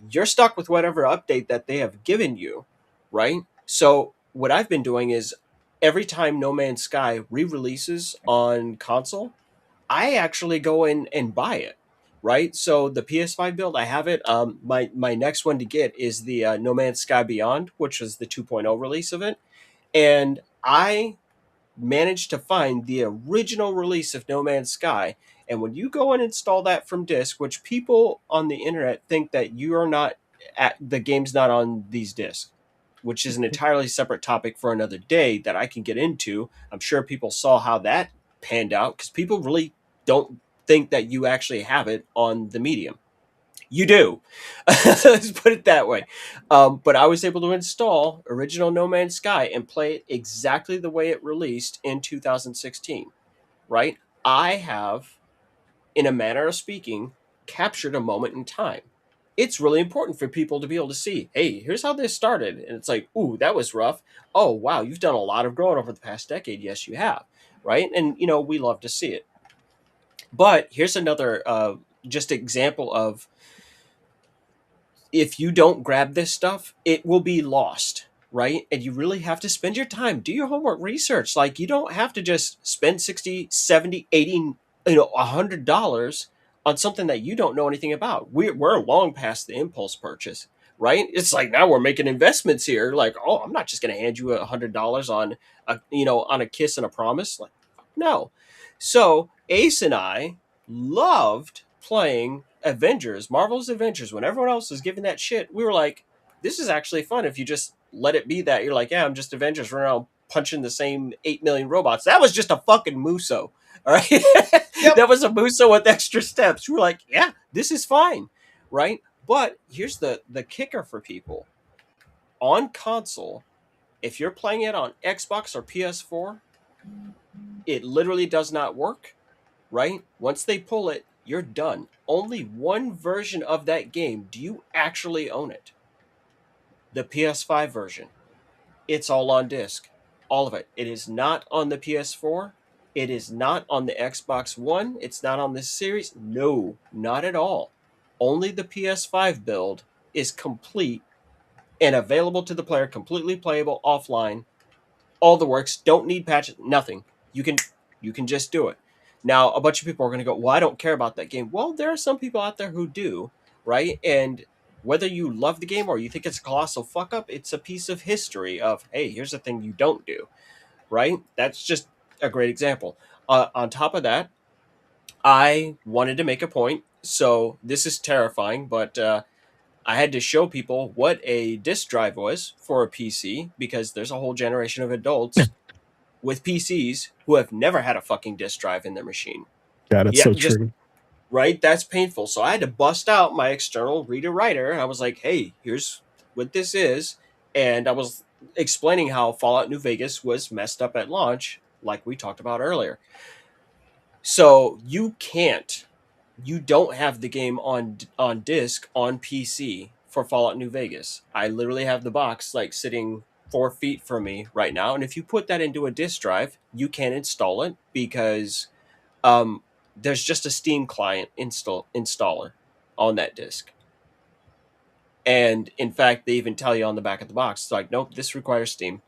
D: you're stuck with whatever update that they have given you, right? So what I've been doing is every time No Man's Sky re-releases on console, I actually go in and buy it, right? So the PS5 build, I have it. My next one to get is the No Man's Sky Beyond, which was the 2.0 release of it, and I managed to find the original release of No Man's Sky. And when you go and install that from disk, which people on the internet think that you are not the game's not on these disks, which is an entirely separate topic for another day that I can get into. I'm sure people saw how that panned out because people really don't think that you actually have it on the medium. You do. Let's put it that way. But I was able to install original No Man's Sky and play it exactly the way it released in 2016, right? I have, in a manner of speaking, captured a moment in time. It's really important for people to be able to see, hey, here's how this started. And it's like, ooh, that was rough. Oh, wow, you've done a lot of growing over the past decade. Yes, you have, right? And, we love to see it. But here's another just example of, if you don't grab this stuff, it will be lost, right? And you really have to spend your time, do your homework, research. Like, you don't have to just spend 60, 70, 80, $100 on something that you don't know anything about. We're long past the impulse purchase, right? It's like, now we're making investments here. Like, oh, I'm not just going to hand you $100 on on a kiss and a promise. Like, no. So Ace and I loved playing Avengers, Marvel's Avengers, when everyone else was giving that shit. We were like, this is actually fun if you just let it be that. You're like, yeah, I'm just Avengers running around punching the same 8 million robots. That was just a fucking Muso. All right.
E: Yep.
D: That was a Muso with extra steps. We're like, yeah, this is fine. Right. But here's the kicker for people. On console, if you're playing it on Xbox or PS4, it literally does not work. Right? Once they pull it, you're done. Only one version of that game do you actually own it. The PS5 version. It's all on disc. All of it. It is not on the PS4. It is not on the Xbox One. It's not on this series. No, not at all. Only the PS5 build is complete and available to the player, completely playable offline. All the works. Don't need patches. Nothing. You can just do it. Now, a bunch of people are going to go, well, I don't care about that game. Well, there are some people out there who do, right? And whether you love the game or you think it's a colossal fuck up, it's a piece of history of, hey, here's the thing you don't do, right? That's just a great example. On top of that, I wanted to make a point. So this is terrifying, but I had to show people what a disk drive was for a PC, because there's a whole generation of adults with PCs who have never had a fucking disk drive in their machine.
B: God, it's
D: Yeah,
B: so
D: just-
B: true.
D: Right? That's painful. So I had to bust out my external reader writer. I was like, hey, here's what this is. And I was explaining how Fallout New Vegas was messed up at launch, like we talked about earlier. So you don't have the game on disc on PC for Fallout New Vegas. I literally have the box like sitting 4 feet from me right now. And if you put that into a disk drive, you can install it, because there's just a Steam client installer on that disk. And in fact, they even tell you on the back of the box, it's like, nope, this requires Steam,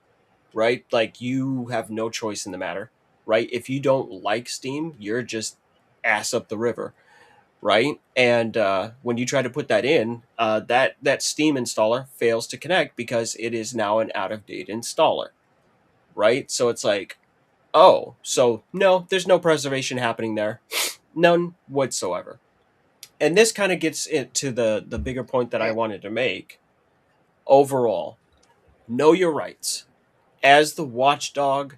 D: right? Like, you have no choice in the matter, right? If you don't like Steam, you're just ass up the river, right? And when you try to put that in, that Steam installer fails to connect because it is now an out-of-date installer, right? So it's like, oh, so no, there's no preservation happening there. None whatsoever. And this kind of gets into the bigger point that I wanted to make. Overall, know your rights. As the watchdog,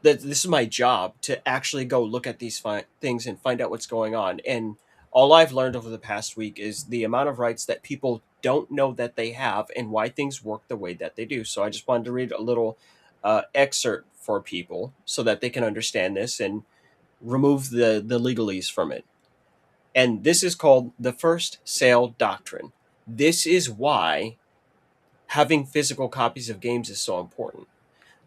D: this is my job, to actually go look at these things and find out what's going on. And all I've learned over the past week is the amount of rights that people don't know that they have and why things work the way that they do. So I just wanted to read a little excerpt for people so that they can understand this and remove the legalese from it. And this is called the first sale doctrine. This is why having physical copies of games is so important.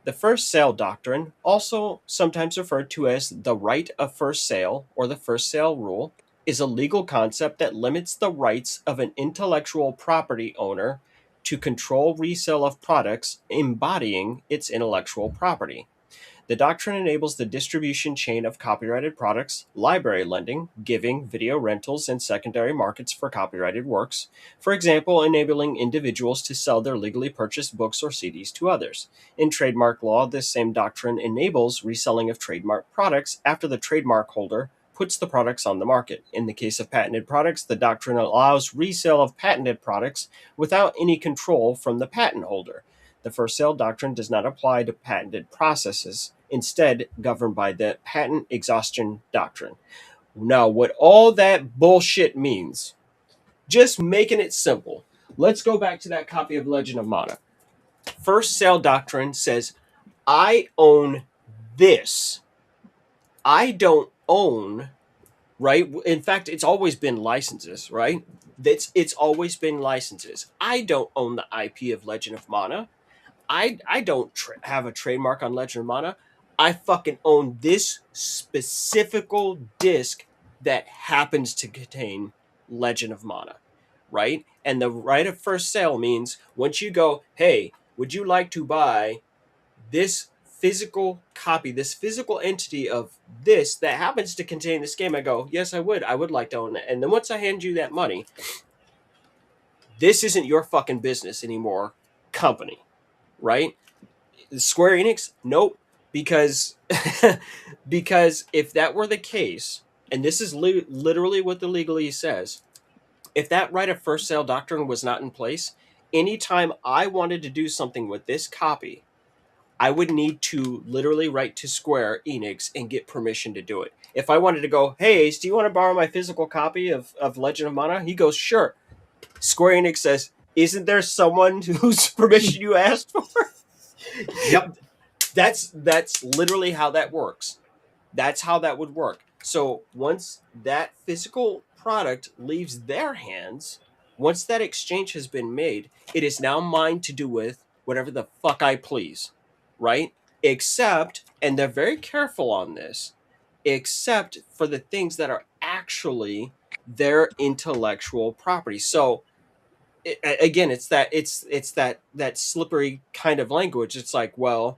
D: The first sale doctrine, also sometimes referred to as the right of first sale or the first sale rule, is a legal concept that limits the rights of an intellectual property owner to control resale of products embodying its intellectual property. The doctrine enables the distribution chain of copyrighted products, library lending, giving, video rentals, and secondary markets for copyrighted works, for example, enabling individuals to sell their legally purchased books or CDs to others. In trademark law, this same doctrine enables reselling of trademark products after the trademark holder puts the products on the market. In the case of patented products, the doctrine allows resale of patented products without any control from the patent holder. The first sale doctrine does not apply to patented processes, instead governed by the patent exhaustion doctrine. Now, what all that bullshit means, just making it simple. Let's go back to that copy of Legend of Mana. First sale doctrine says, I own this. I don't own, right? In fact, it's always been licenses, right? It's always been licenses. I don't own the IP of Legend of Mana. I don't have a trademark on Legend of Mana. I fucking own this specific disc that happens to contain Legend of Mana, right? And the right of first sale means once you go, hey, would you like to buy this physical copy, this physical entity of this that happens to contain this game? I go, yes, I would. I would like to own it. And then once I hand you that money, this isn't your fucking business anymore, company. Right? Square Enix? Nope. Because because if that were the case, and this is literally what the legalese says, if that right of first sale doctrine was not in place, anytime I wanted to do something with this copy, I would need to literally write to Square Enix and get permission to do it. If I wanted to go, hey Ace, do you want to borrow my physical copy of Legend of Mana? He goes, sure. Square Enix says, isn't there someone whose permission you asked for? Yep. That's literally how that works. That's how that would work. So once that physical product leaves their hands, once that exchange has been made, it is now mine to do with whatever the fuck I please, right? Except, and they're very careful on this, except for the things that are actually their intellectual property. So again, it's that slippery kind of language. It's like, well,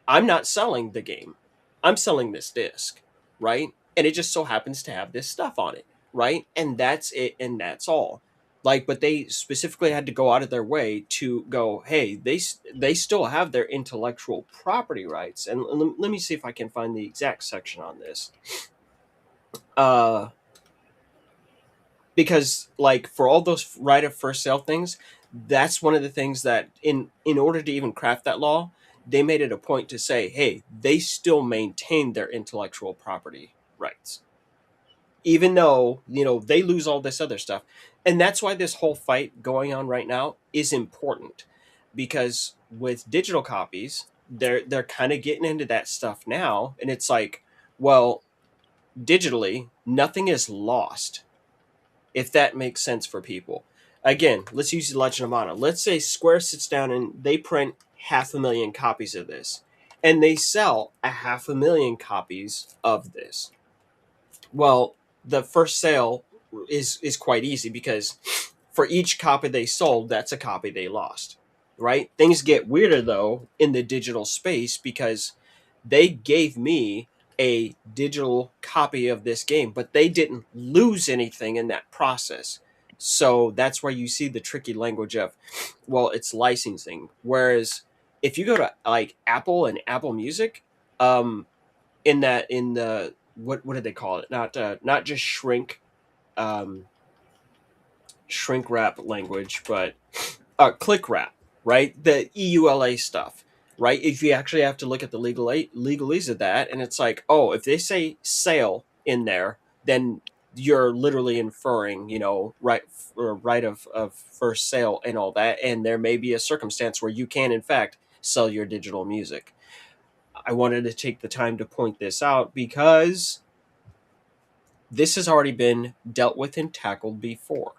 D: I'm not selling the game. I'm selling this disc, right? And it just so happens to have this stuff on it, right? And that's it, and that's all. Like, but they specifically had to go out of their way to go, hey, they still have their intellectual property rights. And let me see if I can find the exact section on this. Because like for all those right of first sale things, that's one of the things that in order to even craft that law, they made it a point to say, hey, they still maintain their intellectual property rights, even though, you know, they lose all this other stuff. And that's why this whole fight going on right now is important, because with digital copies, they're kind of getting into that stuff now. And it's like, well, digitally, nothing is lost, if that makes sense for people. Again, let's use Legend of Mana. Let's say Square sits down and they print 500,000 copies of this, and they sell 500,000 copies of this. Well, the first sale is quite easy, because for each copy they sold, that's a copy they lost, right? Things get weirder, though, in the digital space, because they gave me a digital copy of this game, but they didn't lose anything in that process. So that's where you see the tricky language of, well, it's licensing. Whereas if you go to like Apple and Apple Music, in the what do they call it? Not just shrink wrap language, but click wrap, right? The EULA stuff. Right? If you actually have to look at the legalese of that, and it's like, oh, if they say sale in there, then you're literally inferring, right of first sale and all that, and there may be a circumstance where you can in fact sell your digital music. I wanted to take the time to point this out because this has already been dealt with and tackled before.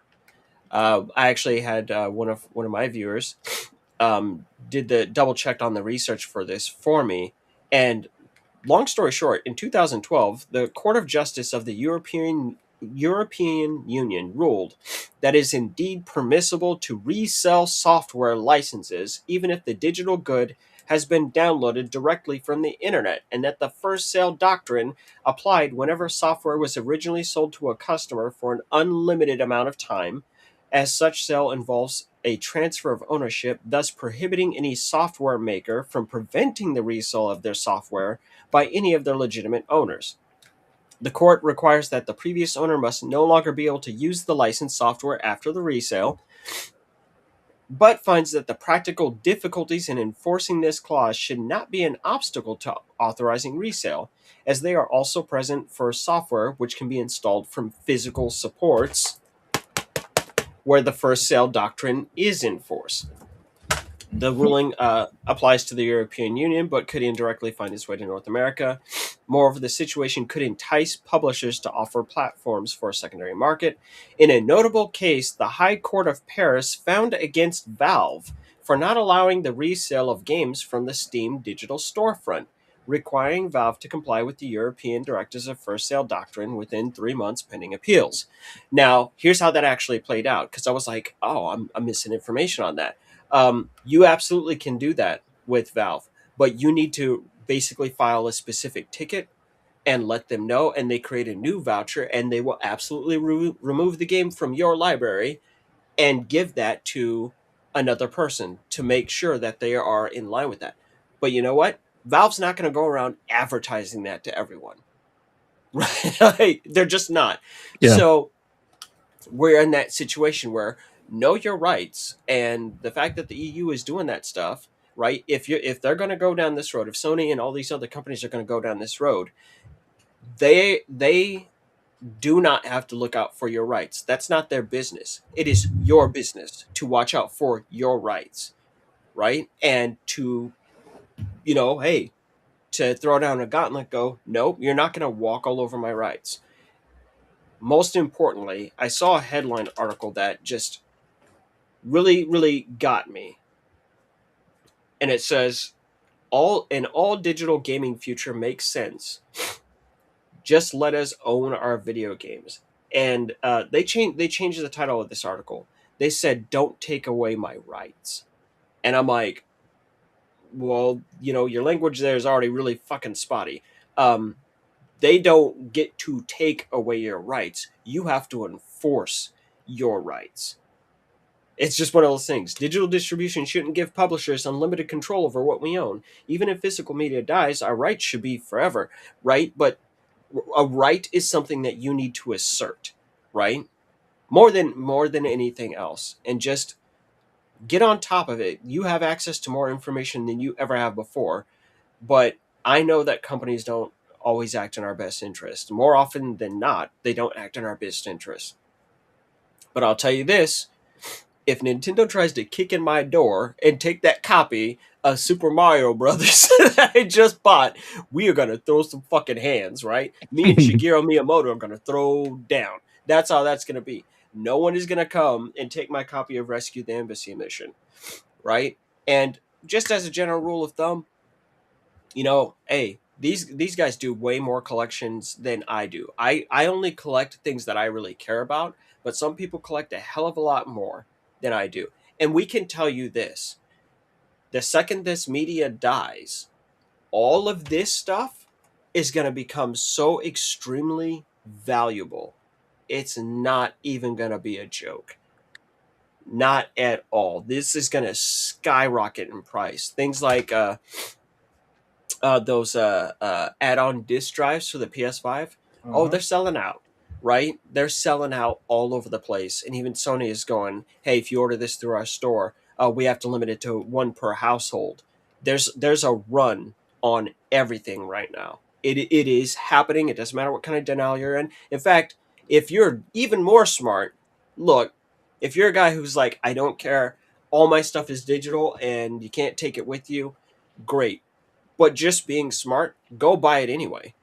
D: I actually had one of my viewers did the double checked on the research for this for me, and long story short, in 2012, the Court of Justice of the European Union ruled that it is indeed permissible to resell software licenses even if the digital good has been downloaded directly from the internet, and that the first sale doctrine applied whenever software was originally sold to a customer for an unlimited amount of time, as such sale involves a transfer of ownership, thus prohibiting any software maker from preventing the resale of their software by any of their legitimate owners. The court requires that the previous owner must no longer be able to use the licensed software after the resale, but finds that the practical difficulties in enforcing this clause should not be an obstacle to authorizing resale, as they are also present for software which can be installed from physical supports where the first sale doctrine is in force. The ruling applies to the European Union, but could indirectly find its way to North America. Moreover, the situation could entice publishers to offer platforms for a secondary market. In a notable case, the High Court of Paris found against Valve for not allowing the resale of games from the Steam digital storefront, requiring Valve to comply with the European Directives of First Sale doctrine within 3 months pending appeals. Now, here's how that actually played out, because I was like, oh, I'm missing information on that. You absolutely can do that with Valve, but you need to basically file a specific ticket and let them know, and they create a new voucher, and they will absolutely remove the game from your library and give that to another person to make sure that they are in line with that. But you know what? Valve's not going to go around advertising that to everyone. Right? They're just not.
B: Yeah.
D: So we're in that situation where know your rights, and the fact that the EU is doing that stuff, right? If they're going to go down this road, if Sony and all these other companies are going to go down this road, they do not have to look out for your rights. That's not their business. It is your business to watch out for your rights, right? And to, hey, to throw down a gauntlet, go, nope, you're not going to walk all over my rights. Most importantly, I saw a headline article that just really, really got me. And it says, all digital gaming future makes sense. Just let us own our video games. And they changed the title of this article. They said, don't take away my rights. And I'm like, well, your language there is already really fucking spotty. They don't get to take away your rights. You have to enforce your rights. It's just one of those things. Digital distribution shouldn't give publishers unlimited control over what we own. Even if physical media dies, our rights should be forever, right? But a right is something that you need to assert, right? More than anything else. And just get on top of it. You have access to more information than you ever have before. But I know that companies don't always act in our best interest. More often than not, they don't act in our best interest. But I'll tell you this, if Nintendo tries to kick in my door and take that copy of Super Mario Brothers that I just bought, we are going to throw some fucking hands, right? Me and Shigeru Miyamoto are going to throw down. That's how that's going to be. No one is going to come and take my copy of Rescue the Embassy Mission, right? And just as a general rule of thumb, hey, these guys do way more collections than I do. I only collect things that I really care about, but some people collect a hell of a lot more than I do. And we can tell you this. The second this media dies, all of this stuff is going to become so extremely valuable. It's not even going to be a joke. Not at all. This is going to skyrocket in price. Things like those add-on disc drives for the PS5. Oh, they're selling out, right? They're selling out all over the place. And even Sony is going, hey, if you order this through our store, we have to limit it to one per household. There's a run on everything right now. It is happening. It doesn't matter what kind of denial you're in. In fact, If you're even more smart, look, if you're a guy who's like, I don't care, all my stuff is digital and you can't take it with you, great. But just being smart, go buy it anyway.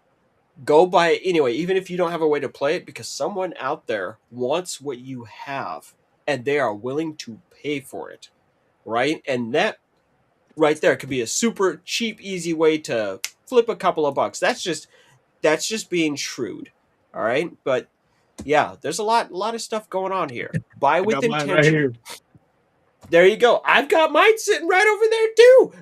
D: Go buy it anyway, even if you don't have a way to play it, because someone out there wants what you have and they are willing to pay for it, right? And that right there could be a super cheap, easy way to flip a couple of bucks. That's just being shrewd, all right? But yeah, there's a lot of stuff going on here. Buy
B: I
D: with
B: got mine
D: intention.
B: right here.
D: There you go. I've got mine sitting right over there too.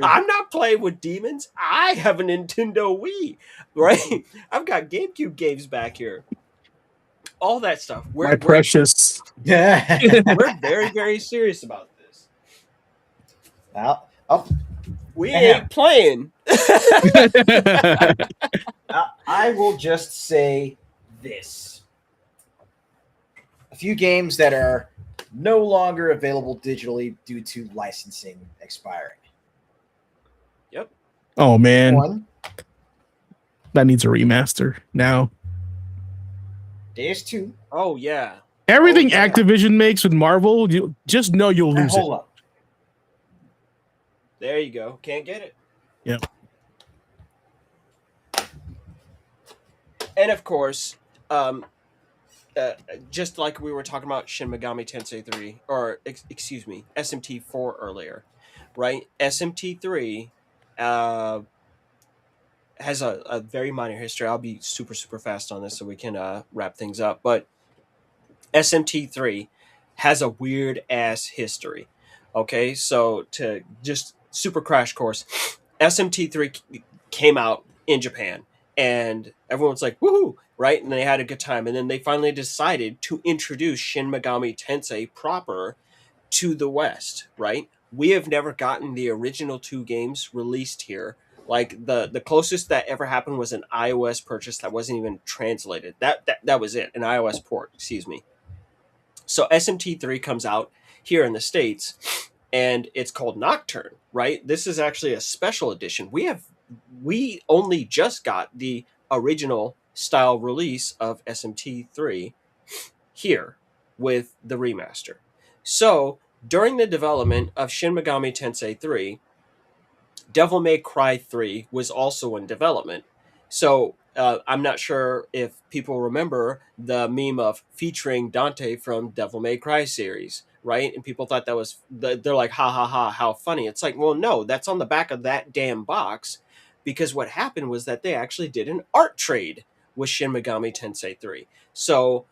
D: I'm not playing with demons. I have a Nintendo Wii, right? I've got GameCube games back here. All that stuff.
B: My precious.
D: We're very, very serious about this.
E: Well, oh,
D: We
E: Damn.
D: ain't playing.
E: I will just say this. A few games that are no longer available digitally due to licensing expiring.
D: Yep.
B: Oh man,
E: One,
B: that needs a remaster now.
E: Days 2.
D: Oh yeah.
B: Everything
D: yeah.
B: Activision makes with Marvel, you just know you'll lose it.
E: Hold up.
D: There you go. Can't get it.
B: Yep.
D: And of course, just like we were talking about Shin Megami Tensei 3, or excuse me, SMT 4 earlier, right? SMT 3 has a very minor history. I'll be super, super fast on this so we can wrap things up. But SMT 3 has a weird ass history. Okay, so to just super crash course, SMT 3 came out in Japan. And everyone's like, woohoo, right? And they had a good time. And then they finally decided to introduce Shin Megami Tensei proper to the West, right? We have never gotten the original 2 games released here. Like the closest that ever happened was an iOS purchase that wasn't even translated. That was it, an iOS port, excuse me. So SMT3 comes out here in the States, and it's called Nocturne, right? This is actually a special edition. We only just got the original style release of SMT3 here with the remaster. So during the development of Shin Megami Tensei 3, Devil May Cry 3 was also in development. So I'm not sure if people remember the meme of featuring Dante from Devil May Cry series, right? And people thought that was, they're like, ha ha ha, how funny. It's like, well, no, that's on the back of that damn box. Because what happened was that they actually did an art trade with Shin Megami Tensei 3. So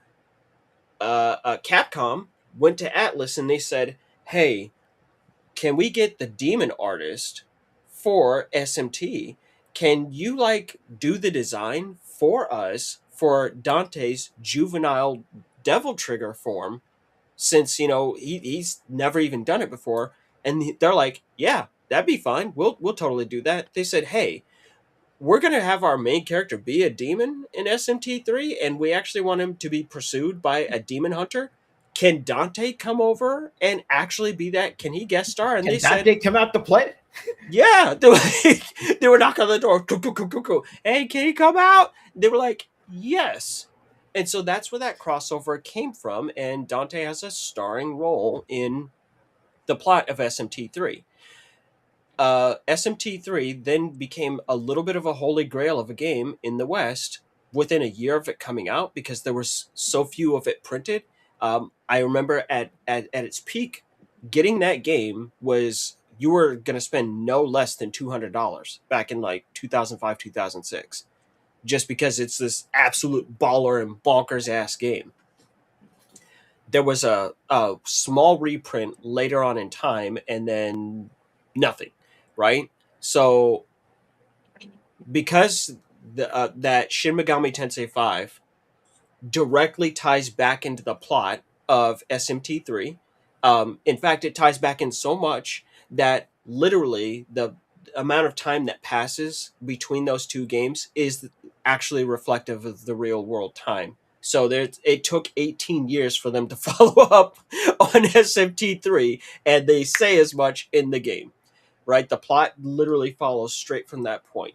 D: Capcom went to Atlas and they said, hey, can we get the demon artist for SMT? Can you do the design for us for Dante's juvenile Devil Trigger form? Since, he's never even done it before. And they're like, yeah, that'd be fine. We'll totally do that. They said, hey, we're going to have our main character be a demon in SMT3, and we actually want him to be pursued by a demon hunter. Can Dante come over and actually be that? Can he guest star? And
E: Can
D: they
E: Dante
D: said,
E: come out to play?
D: yeah. They were knocking on the door. Hey, can he come out? They were like, yes. And so that's where that crossover came from, and Dante has a starring role in the plot of SMT3. SMT3 then became a little bit of a holy grail of a game in the West within a year of it coming out because there was so few of it printed. I remember at its peak, getting that game was, you were going to spend no less than $200 back in 2005, 2006, just because it's this absolute baller and bonkers ass game. There was a small reprint later on in time, and then nothing. Right? So, because that Shin Megami Tensei 5 directly ties back into the plot of SMT3, in fact, it ties back in so much that literally the amount of time that passes between those 2 games is actually reflective of the real world time. So it took 18 years for them to follow up on SMT3, and they say as much in the game. Right? The plot literally follows straight from that point.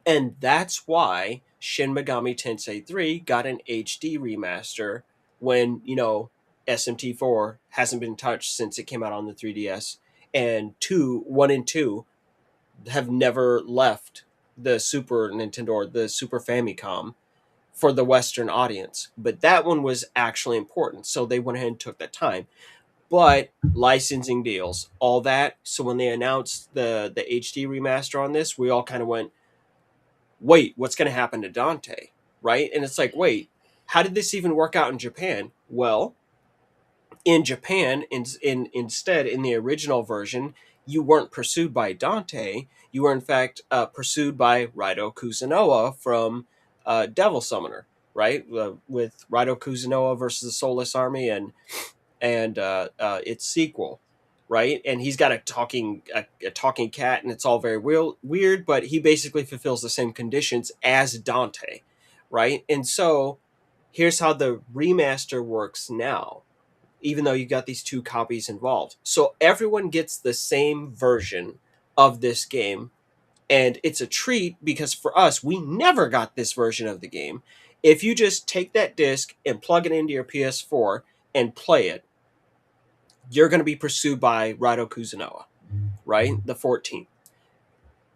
D: And that's why Shin Megami Tensei 3 got an HD remaster when, SMT4 hasn't been touched since it came out on the 3DS, and 1 and 2 have never left the Super Nintendo or the Super Famicom for the Western audience. But that one was actually important, so they went ahead and took that time. But licensing deals, all that. So when they announced the HD remaster on this, we all kind of went, wait, what's going to happen to Dante? Right? And it's like, wait, how did this even work out in Japan? Well, in Japan, instead, in the original version, you weren't pursued by Dante. You were, in fact, pursued by Raito Kuzunoa from Devil Summoner, right? With Raito Kuzunoa versus the Soulless Army and its sequel, right? And he's got a talking cat, and it's all very weird, but he basically fulfills the same conditions as Dante, right? And so here's how the remaster works now, even though you got these two copies involved. So everyone gets the same version of this game, and it's a treat because for us, we never got this version of the game. If you just take that disc and plug it into your PS4 and play it, you're going to be pursued by Raito Kuzunoa, right? The 14th.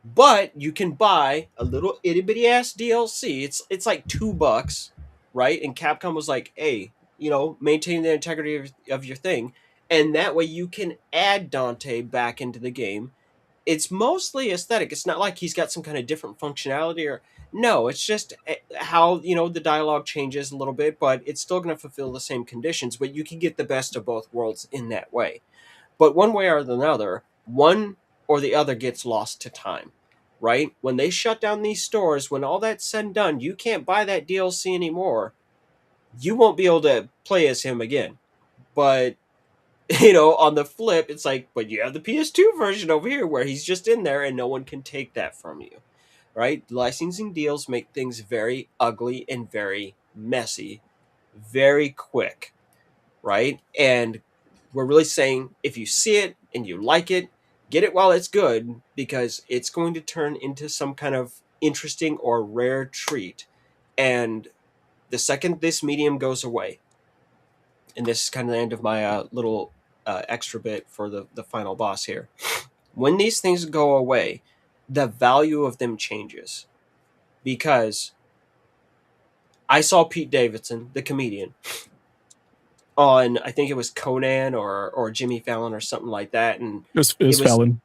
D: But you can buy a little itty bitty ass DLC. It's like $2, right? And Capcom was like, hey, maintain the integrity of your thing. And that way you can add Dante back into the game. It's mostly aesthetic. It's not like he's got some kind of different functionality or no, it's just how, the dialogue changes a little bit, but it's still going to fulfill the same conditions, but you can get the best of both worlds in that way. But one way or another, one or the other gets lost to time, right? When they shut down these stores, when all that's said and done, you can't buy that DLC anymore. You won't be able to play as him again. But on the flip, it's like, but you have the PS2 version over here where he's just in there and no one can take that from you, right? Licensing deals make things very ugly and very messy, very quick, right? And we're really saying if you see it and you like it, get it while it's good, because it's going to turn into some kind of interesting or rare treat. And the second this medium goes away, and this is kind of the end of my little extra bit for the final boss here. When these things go away, the value of them changes. Because I saw Pete Davidson, the comedian, on, I think it was Conan or Jimmy Fallon or something like that. And
B: It was Fallon.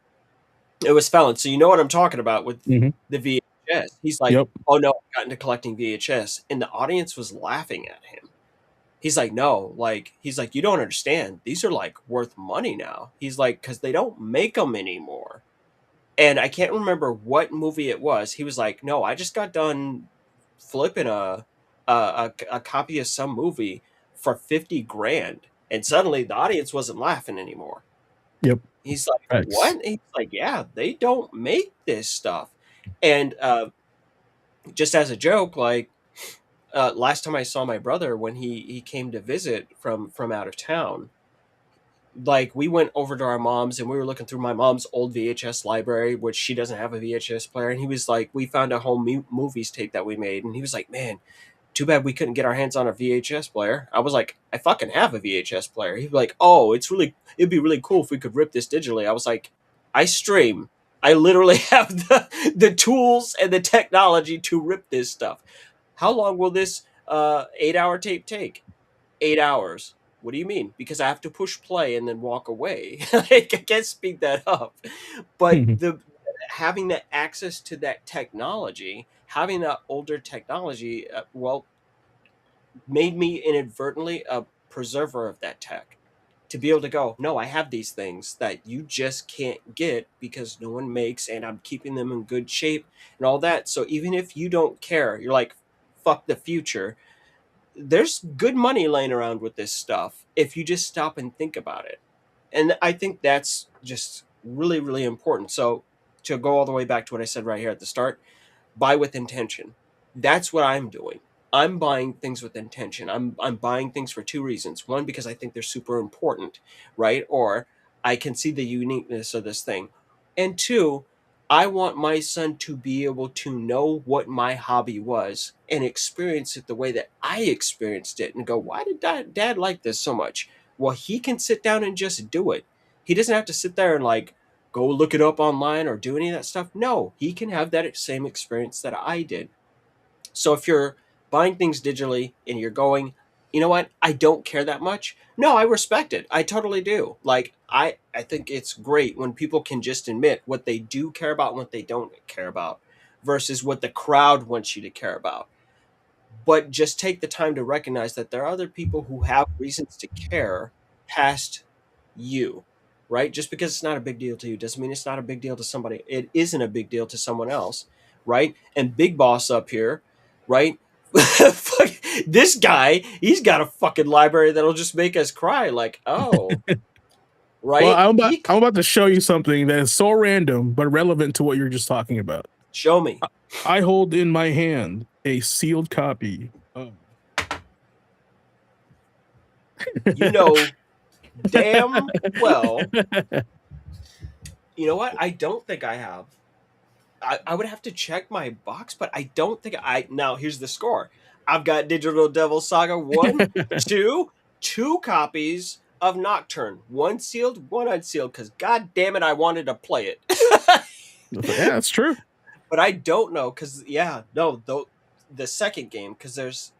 D: It was Fallon. So you know what I'm talking about with
B: Mhm.
D: the VHS. He's like,
B: Yep.
D: oh no, I got into collecting VHS. And the audience was laughing at him. He's like, no, he's like, you don't understand. These are worth money now. He's like, because they don't make them anymore. And I can't remember what movie it was. He was like, no, I just got done flipping a copy of some movie for 50 grand. And suddenly the audience wasn't laughing anymore.
B: Yep.
D: He's like,
B: Thanks.
D: what? He's like, yeah, they don't make this stuff. And just as a joke, last time I saw my brother when he came to visit from out of town, we went over to our mom's and we were looking through my mom's old VHS library, which she doesn't have a VHS player. And he was like, we found a home movies tape that we made. And he was like, man, too bad we couldn't get our hands on a VHS player. I was like, I fucking have a VHS player. He'd be like, oh, it'd be really cool if we could rip this digitally. I was like, I stream. I literally have the tools and the technology to rip this stuff. How long will this 8-hour tape take? 8 hours. What do you mean? Because I have to push play and then walk away. I can't speed that up. But having that access to that technology, having that older technology, made me inadvertently a preserver of that tech. To be able to go, no, I have these things that you just can't get because no one makes, and I'm keeping them in good shape and all that. So even if you don't care, you're like, fuck the future. There's good money laying around with this stuff if you just stop and think about it. And I think that's just really, really important. So to go all the way back to what I said right here at the start, buy with intention. That's what I'm doing. I'm buying things with intention. I'm buying things for two reasons. One, because I think they're super important, right? Or I can see the uniqueness of this thing. And two, I want my son to be able to know what my hobby was and experience it the way that I experienced it and go, why did dad like this so much? Well, he can sit down and just do it. He doesn't have to sit there and like go look it up online or do any of that stuff. No, he can have that same experience that I did. So if you're buying things digitally and you're going, you know what, I don't care that much. No, I respect it. I totally do. Like I think it's great when people can just admit what they do care about and what they don't care about versus what the crowd wants you to care about. But just take the time to recognize that there are other people who have reasons to care past you, right? Just because it's not a big deal to you doesn't mean it's not a big deal to somebody. It isn't a big deal to someone else, right? And Big Boss up here, right? Fuck, this guy, he's got a fucking library that'll just make us cry. Like, oh, right?
B: Well, I'm about to show you something that is so random but relevant to what you're just talking about.
D: Show me.
B: I hold in my hand a sealed copy of
D: You know damn well. You know what? I don't think I have. I would have to check my box, but I don't think I. Now, here's the score. I've got Digital Devil Saga 1, 2 copies of Nocturne. 1 sealed, 1 unsealed, because god damn it, I wanted to play it.
B: Yeah, that's true.
D: But I don't know, because, the second game, because there's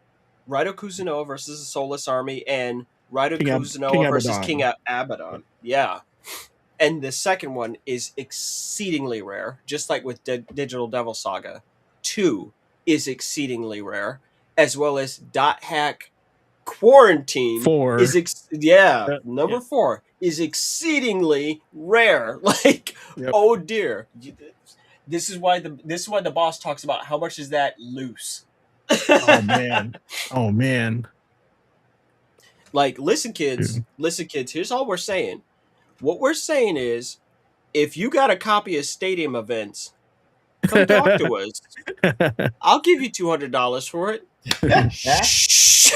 D: Raito Kuzunoa versus the Soulless Army and Raito Kuzunoa versus King Abaddon. Yeah. And the second one is exceedingly rare, just like with Digital Devil Saga. 2 is exceedingly rare, as well as Dot Hack Quarantine
B: 4
D: is number 4 is exceedingly rare. Like, oh dear. This is why the boss talks about how much is that loose.
B: Oh man.
D: Like, listen kids, here's all we're saying. What we're saying is, if you got a copy of Stadium Events, come talk to us. I'll give you $200 for it. Shh.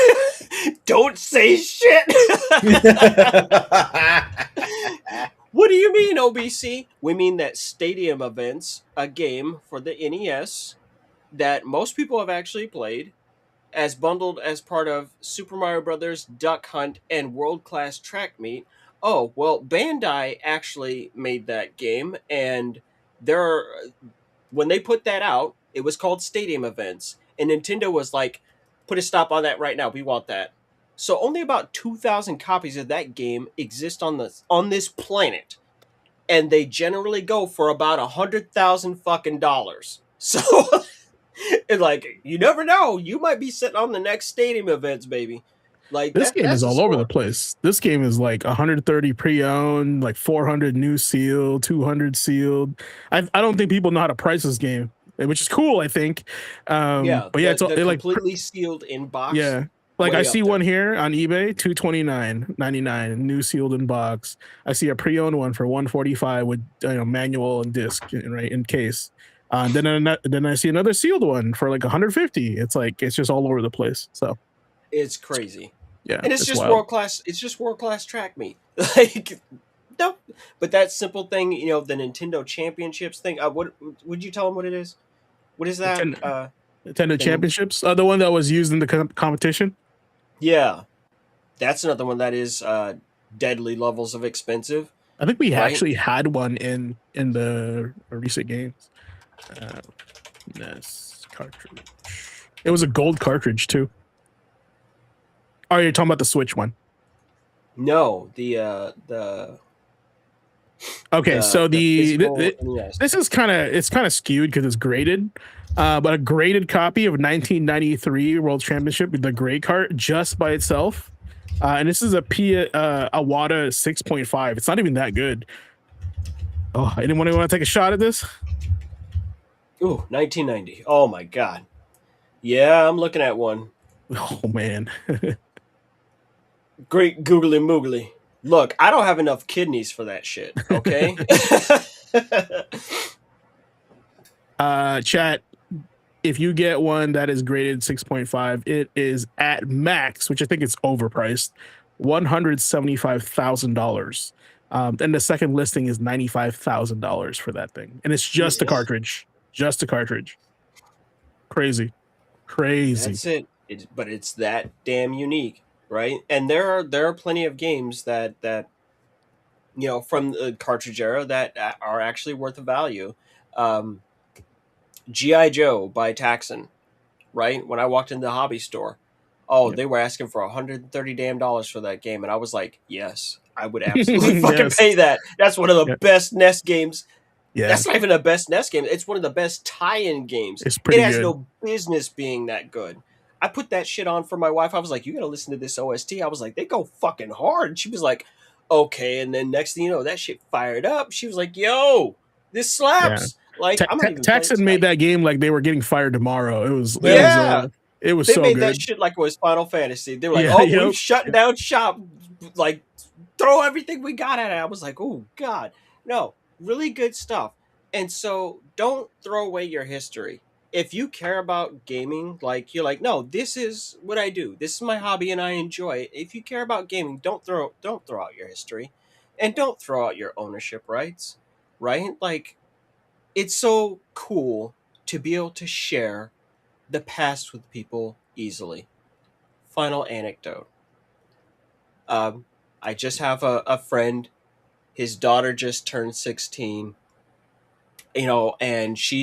D: Don't say shit. What do you mean, OBC? We mean that Stadium Events, a game for the NES that most people have actually played, as bundled as part of Super Mario Brothers, Duck Hunt, and World Class Track Meet. Oh, well, Bandai actually made that game, and when they put that out, it was called Stadium Events, and Nintendo was like, put a stop on that right now, we want that. So only about 2,000 copies of that game exist on this planet, and they generally go for about $100,000 fucking dollars. So, and like, you never know, you might be sitting on the next Stadium Events, baby. Like,
B: this game is all over the place. This game is like 130 pre-owned, like 400 new sealed, 200 sealed. I don't think people know how to price this game, which is cool, I think. But yeah, it's
D: completely
B: like
D: completely sealed in box.
B: Yeah, like I see
D: there.
B: one here on eBay, $229.99, new sealed in box. I see a pre-owned one for $145 with manual and disc, right, in case. Then I see another sealed one for like $150. It's just all over the place. So
D: it's crazy.
B: Yeah,
D: and it's just
B: wild.
D: world class. It's just world class track meet. Like, no, but that simple thing, the Nintendo Championships thing. What would you tell them what it is? What is that?
B: Nintendo Championships, the one that was used in the competition.
D: Yeah, that's another one that is deadly levels of expensive.
B: I think we actually had one in the recent games. NES cartridge. It was a gold cartridge too. Oh, you're talking about the Switch one?
D: No, the
B: okay. So
D: NES.
B: This is kind of skewed because it's graded, but a graded copy of 1993 World Championship with the gray cart just by itself, and this is a Iwata 6.5. It's not even that good. Oh, anyone want to take a shot at this?
D: Ooh, 1990. Oh my god. Yeah, I'm looking at one.
B: Oh man.
D: Great googly moogly. Look, I don't have enough kidneys for that shit, okay?
B: Chat, if you get one that is graded 6.5, it is at max, which I think it's overpriced, $175,000. And the second listing is $95,000 for that thing, and it's just a
E: Jesus.
B: cartridge, just a cartridge. Crazy.
D: That's it. But it's that damn unique, right? And there are plenty of games that from the cartridge era that are actually worth a value. G.I. Joe by Taxon, right? When I walked into the hobby store,
B: Yep.
D: they were asking for $130 damn for that game, and I was like, yes, I would absolutely fucking
B: Yes.
D: pay that. That's one of the
B: Yep.
D: best NES games.
B: Yeah,
D: That's not even the best NES game. It's one of the best tie-in games.
B: it's pretty
D: It has
B: good.
D: no business being that good. I put that shit on for my wife. I was like, you gotta listen to this OST. I was like, they go fucking hard. She was like, okay. And then next thing you know, that shit fired up. She was like, yo, this slaps. Like, I'm not even
B: Texan
D: playing
B: made
D: tonight.
B: that game like they were getting fired tomorrow. It was
D: They
B: so
D: made
B: good.
D: that shit like it was Final Fantasy. They were like,
B: Yeah,
D: oh,
B: yep.
D: we've shut down shop. Like, throw everything we got at it. I was like, oh, God. No, really good stuff. And so don't throw away your history. If you care about gaming, like you're like, no, this is what I do. This is my hobby and I enjoy it. If you care about gaming, don't throw out your history, and don't throw out your ownership rights, right? Like, it's so cool to be able to share the past with people easily. Final anecdote. I just have a friend. His daughter just turned 16. And she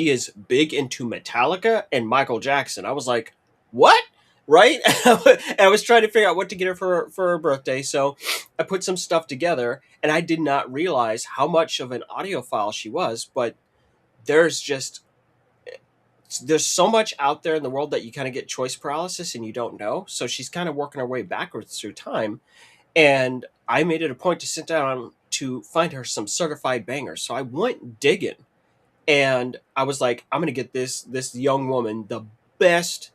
D: is big into Metallica and Michael Jackson. I was like, what? Right? And I was trying to figure out what to get her for her birthday. So I put some stuff together, and I did not realize how much of an audiophile she was. But there's so much out there in the world that you kind of get choice paralysis and you don't know. So she's kind of working her way backwards through time. And I made it a point to sit down to find her some certified bangers. So I went digging, and I was like, I'm going to get this young woman the best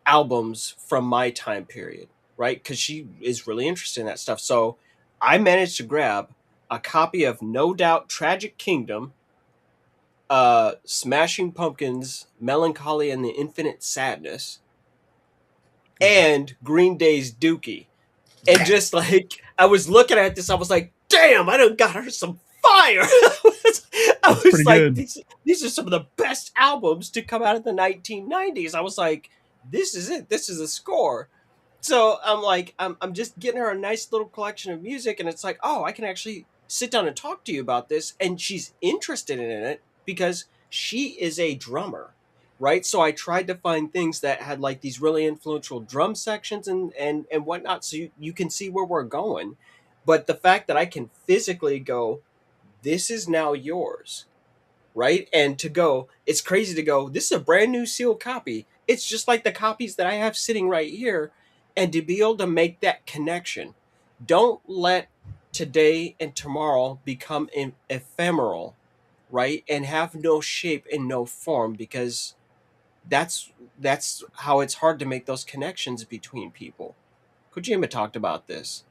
D: albums from my time period, right? Because she is really interested in that stuff. So I managed to grab a copy of No Doubt Tragic Kingdom, Smashing Pumpkins, Melancholy and the Infinite Sadness, and Green Day's Dookie. And just like, I was looking at this, I was like, damn, I done got her some fire. I was
B: pretty
D: like,
B: good.
D: these are some of the best albums to come out of the 1990s. I was like, this is it. This is a score. So I'm like, I'm just getting her a nice little collection of music, and it's like, oh, I can actually sit down and talk to you about this. And she's interested in it because she is a drummer, right? So I tried to find things that had like these really influential drum sections and whatnot, so you can see where we're going. But the fact that I can physically go, this is now yours, right? And to go, it's crazy to go, this is a brand new sealed copy. It's just like the copies that I have sitting right here. And to be able to make that connection, don't let today and tomorrow become ephemeral, right? And have no shape and no form, because that's how it's hard to make those connections between people. Kojima talked about this.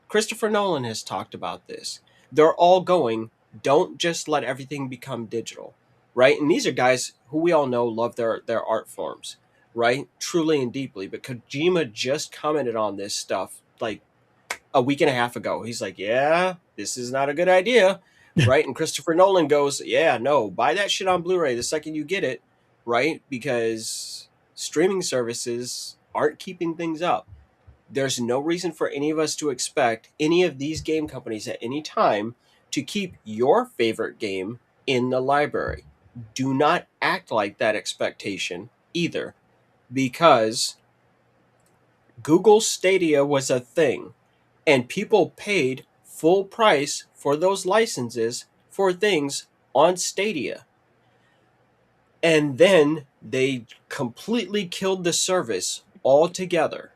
D: Christopher Nolan has talked about this. They're all going, don't just let everything become digital, right? And these are guys who we all know love their art forms, right? Truly and deeply. But Kojima just commented on this stuff like a week and a half ago. He's like, yeah, this is not a good idea, right? And Christopher Nolan goes, yeah, no, buy that shit on Blu-ray the second you get it, right? Because streaming services aren't keeping things up. There's no reason for any of us to expect any of these game companies at any time to keep your favorite game in the library. Do not act like that expectation either, because Google Stadia was a thing, and people paid full price for those licenses for things on Stadia. And then they completely killed the service altogether.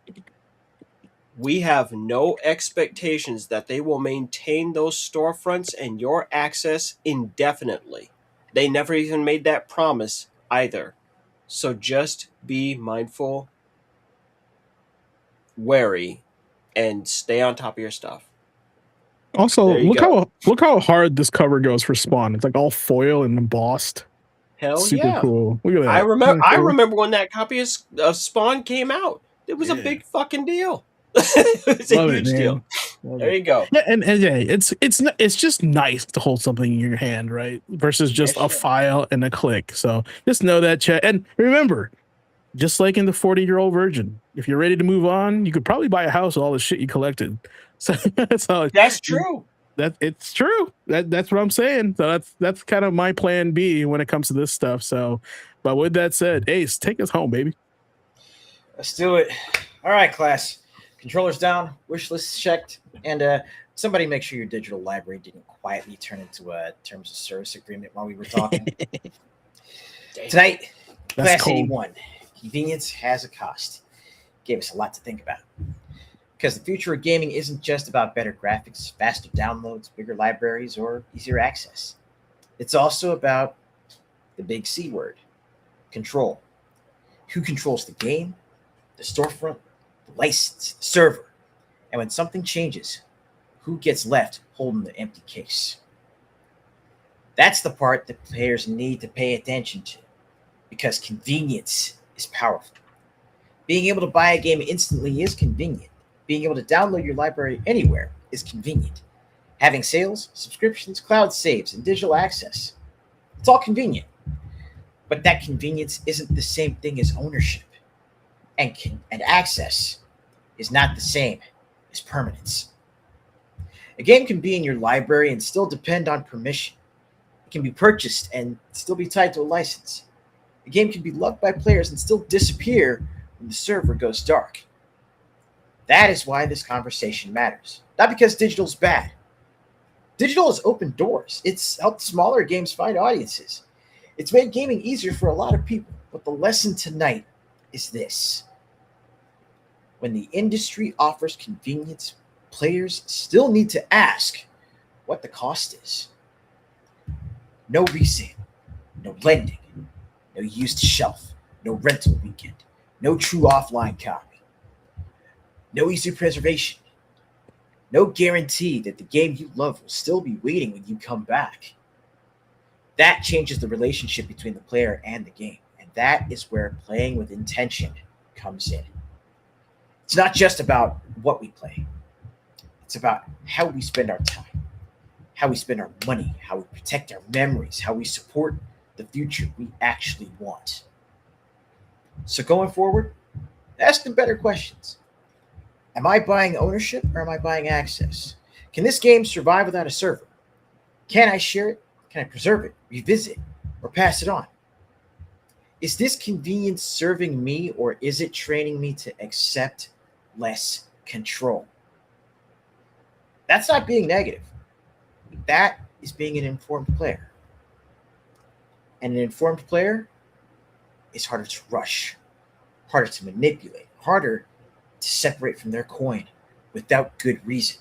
D: We have no expectations that they will maintain those storefronts and your access indefinitely. They never even made that promise either. So just be mindful, wary, and stay on top of your stuff.
B: Also,
D: There you
B: look how hard this cover goes for Spawn. It's like all foil and embossed.
D: Hell
B: Super
D: yeah.
B: cool. Look at that.
D: I
B: Isn't that cool?
D: remember when that copy of Spawn came out. It was a
C: Yeah.
D: big fucking deal. It's a
B: Love it,
D: huge
B: man.
D: deal.
B: Love
D: There
B: it.
D: you go.
B: Yeah, and yeah, it's just nice to hold something in your hand, right? Versus just
D: Yeah,
B: a
D: sure.
B: file and a click. So just know that, chat. And remember, just like in the 40-year-old virgin, if you're ready to move on, you could probably buy a house with all the shit you collected. So
D: That's true.
B: that it's true. That's what I'm saying. So that's kind of my plan B when it comes to this stuff. So, but with that said, Ace, take us home, baby.
E: Let's do it. All right, class. Controllers down, wish list checked, and somebody make sure your digital library didn't quietly turn into a terms of service agreement while we were talking. Tonight,
B: That's
E: Class
B: cold.
E: 81. Convenience has a cost. Gave us a lot to think about. Because the future of gaming isn't just about better graphics, faster downloads, bigger libraries, or easier access. It's also about the big C word, control. Who controls the game, the storefront, the license, the server, and when something changes, who gets left holding the empty case? That's the part that players need to pay attention to, because convenience is powerful. Being able to buy a game instantly is convenient. Being able to download your library anywhere is convenient. Having sales, subscriptions, cloud saves, and digital access, it's all convenient. But that convenience isn't the same thing as ownership. And access is not the same as permanence. A game can be in your library and still depend on permission. It can be purchased and still be tied to a license. A game can be loved by players and still disappear when the server goes dark. That is why this conversation matters. Not because digital's bad. Digital has opened doors. It's helped smaller games find audiences. It's made gaming easier for a lot of people. But the lesson tonight is this. When the industry offers convenience, players still need to ask what the cost is. No resale, no lending, no used shelf, no rental weekend, no true offline copy, no easy preservation, no guarantee that the game you love will still be waiting when you come back. That changes the relationship between the player and the game, and that is where playing with intention comes in. It's not just about what we play. It's about how we spend our time, how we spend our money, how we protect our memories, how we support the future we actually want. So going forward, ask them better questions. Am I buying ownership or am I buying access? Can this game survive without a server? Can I share it? Can I preserve it, revisit it, or pass it on? Is this convenience serving me, or is it training me to accept less control? That's not being negative. That is being an informed player. And an informed player is harder to rush, harder to manipulate, harder to separate from their coin without good reason.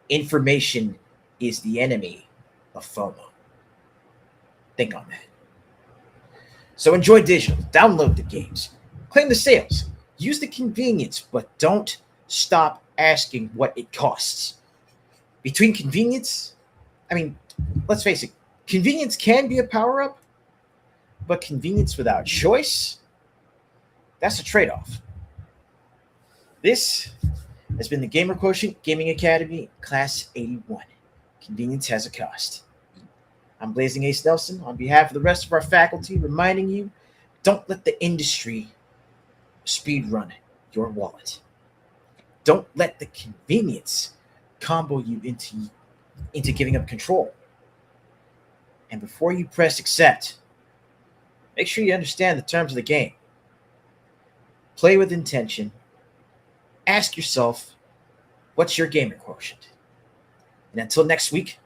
E: Information is the enemy of FOMO. Think on that. So enjoy digital, download the games, claim the sales, use the convenience, but don't stop asking what it costs. Between convenience, let's face it, convenience can be a power-up, but convenience without choice, that's a trade-off. This has been the Gamer Quotient Gaming Academy, Class 81. Convenience has a cost. I'm Blazing Ace Nelson on behalf of the rest of our faculty, reminding you, don't let the industry speed run your wallet. Don't let the convenience combo you into giving up control. And before you press accept, make sure you understand the terms of the game. Play with intention. Ask yourself, what's your gamer quotient? And until next week,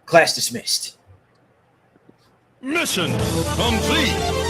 E: class dismissed.
H: Mission complete.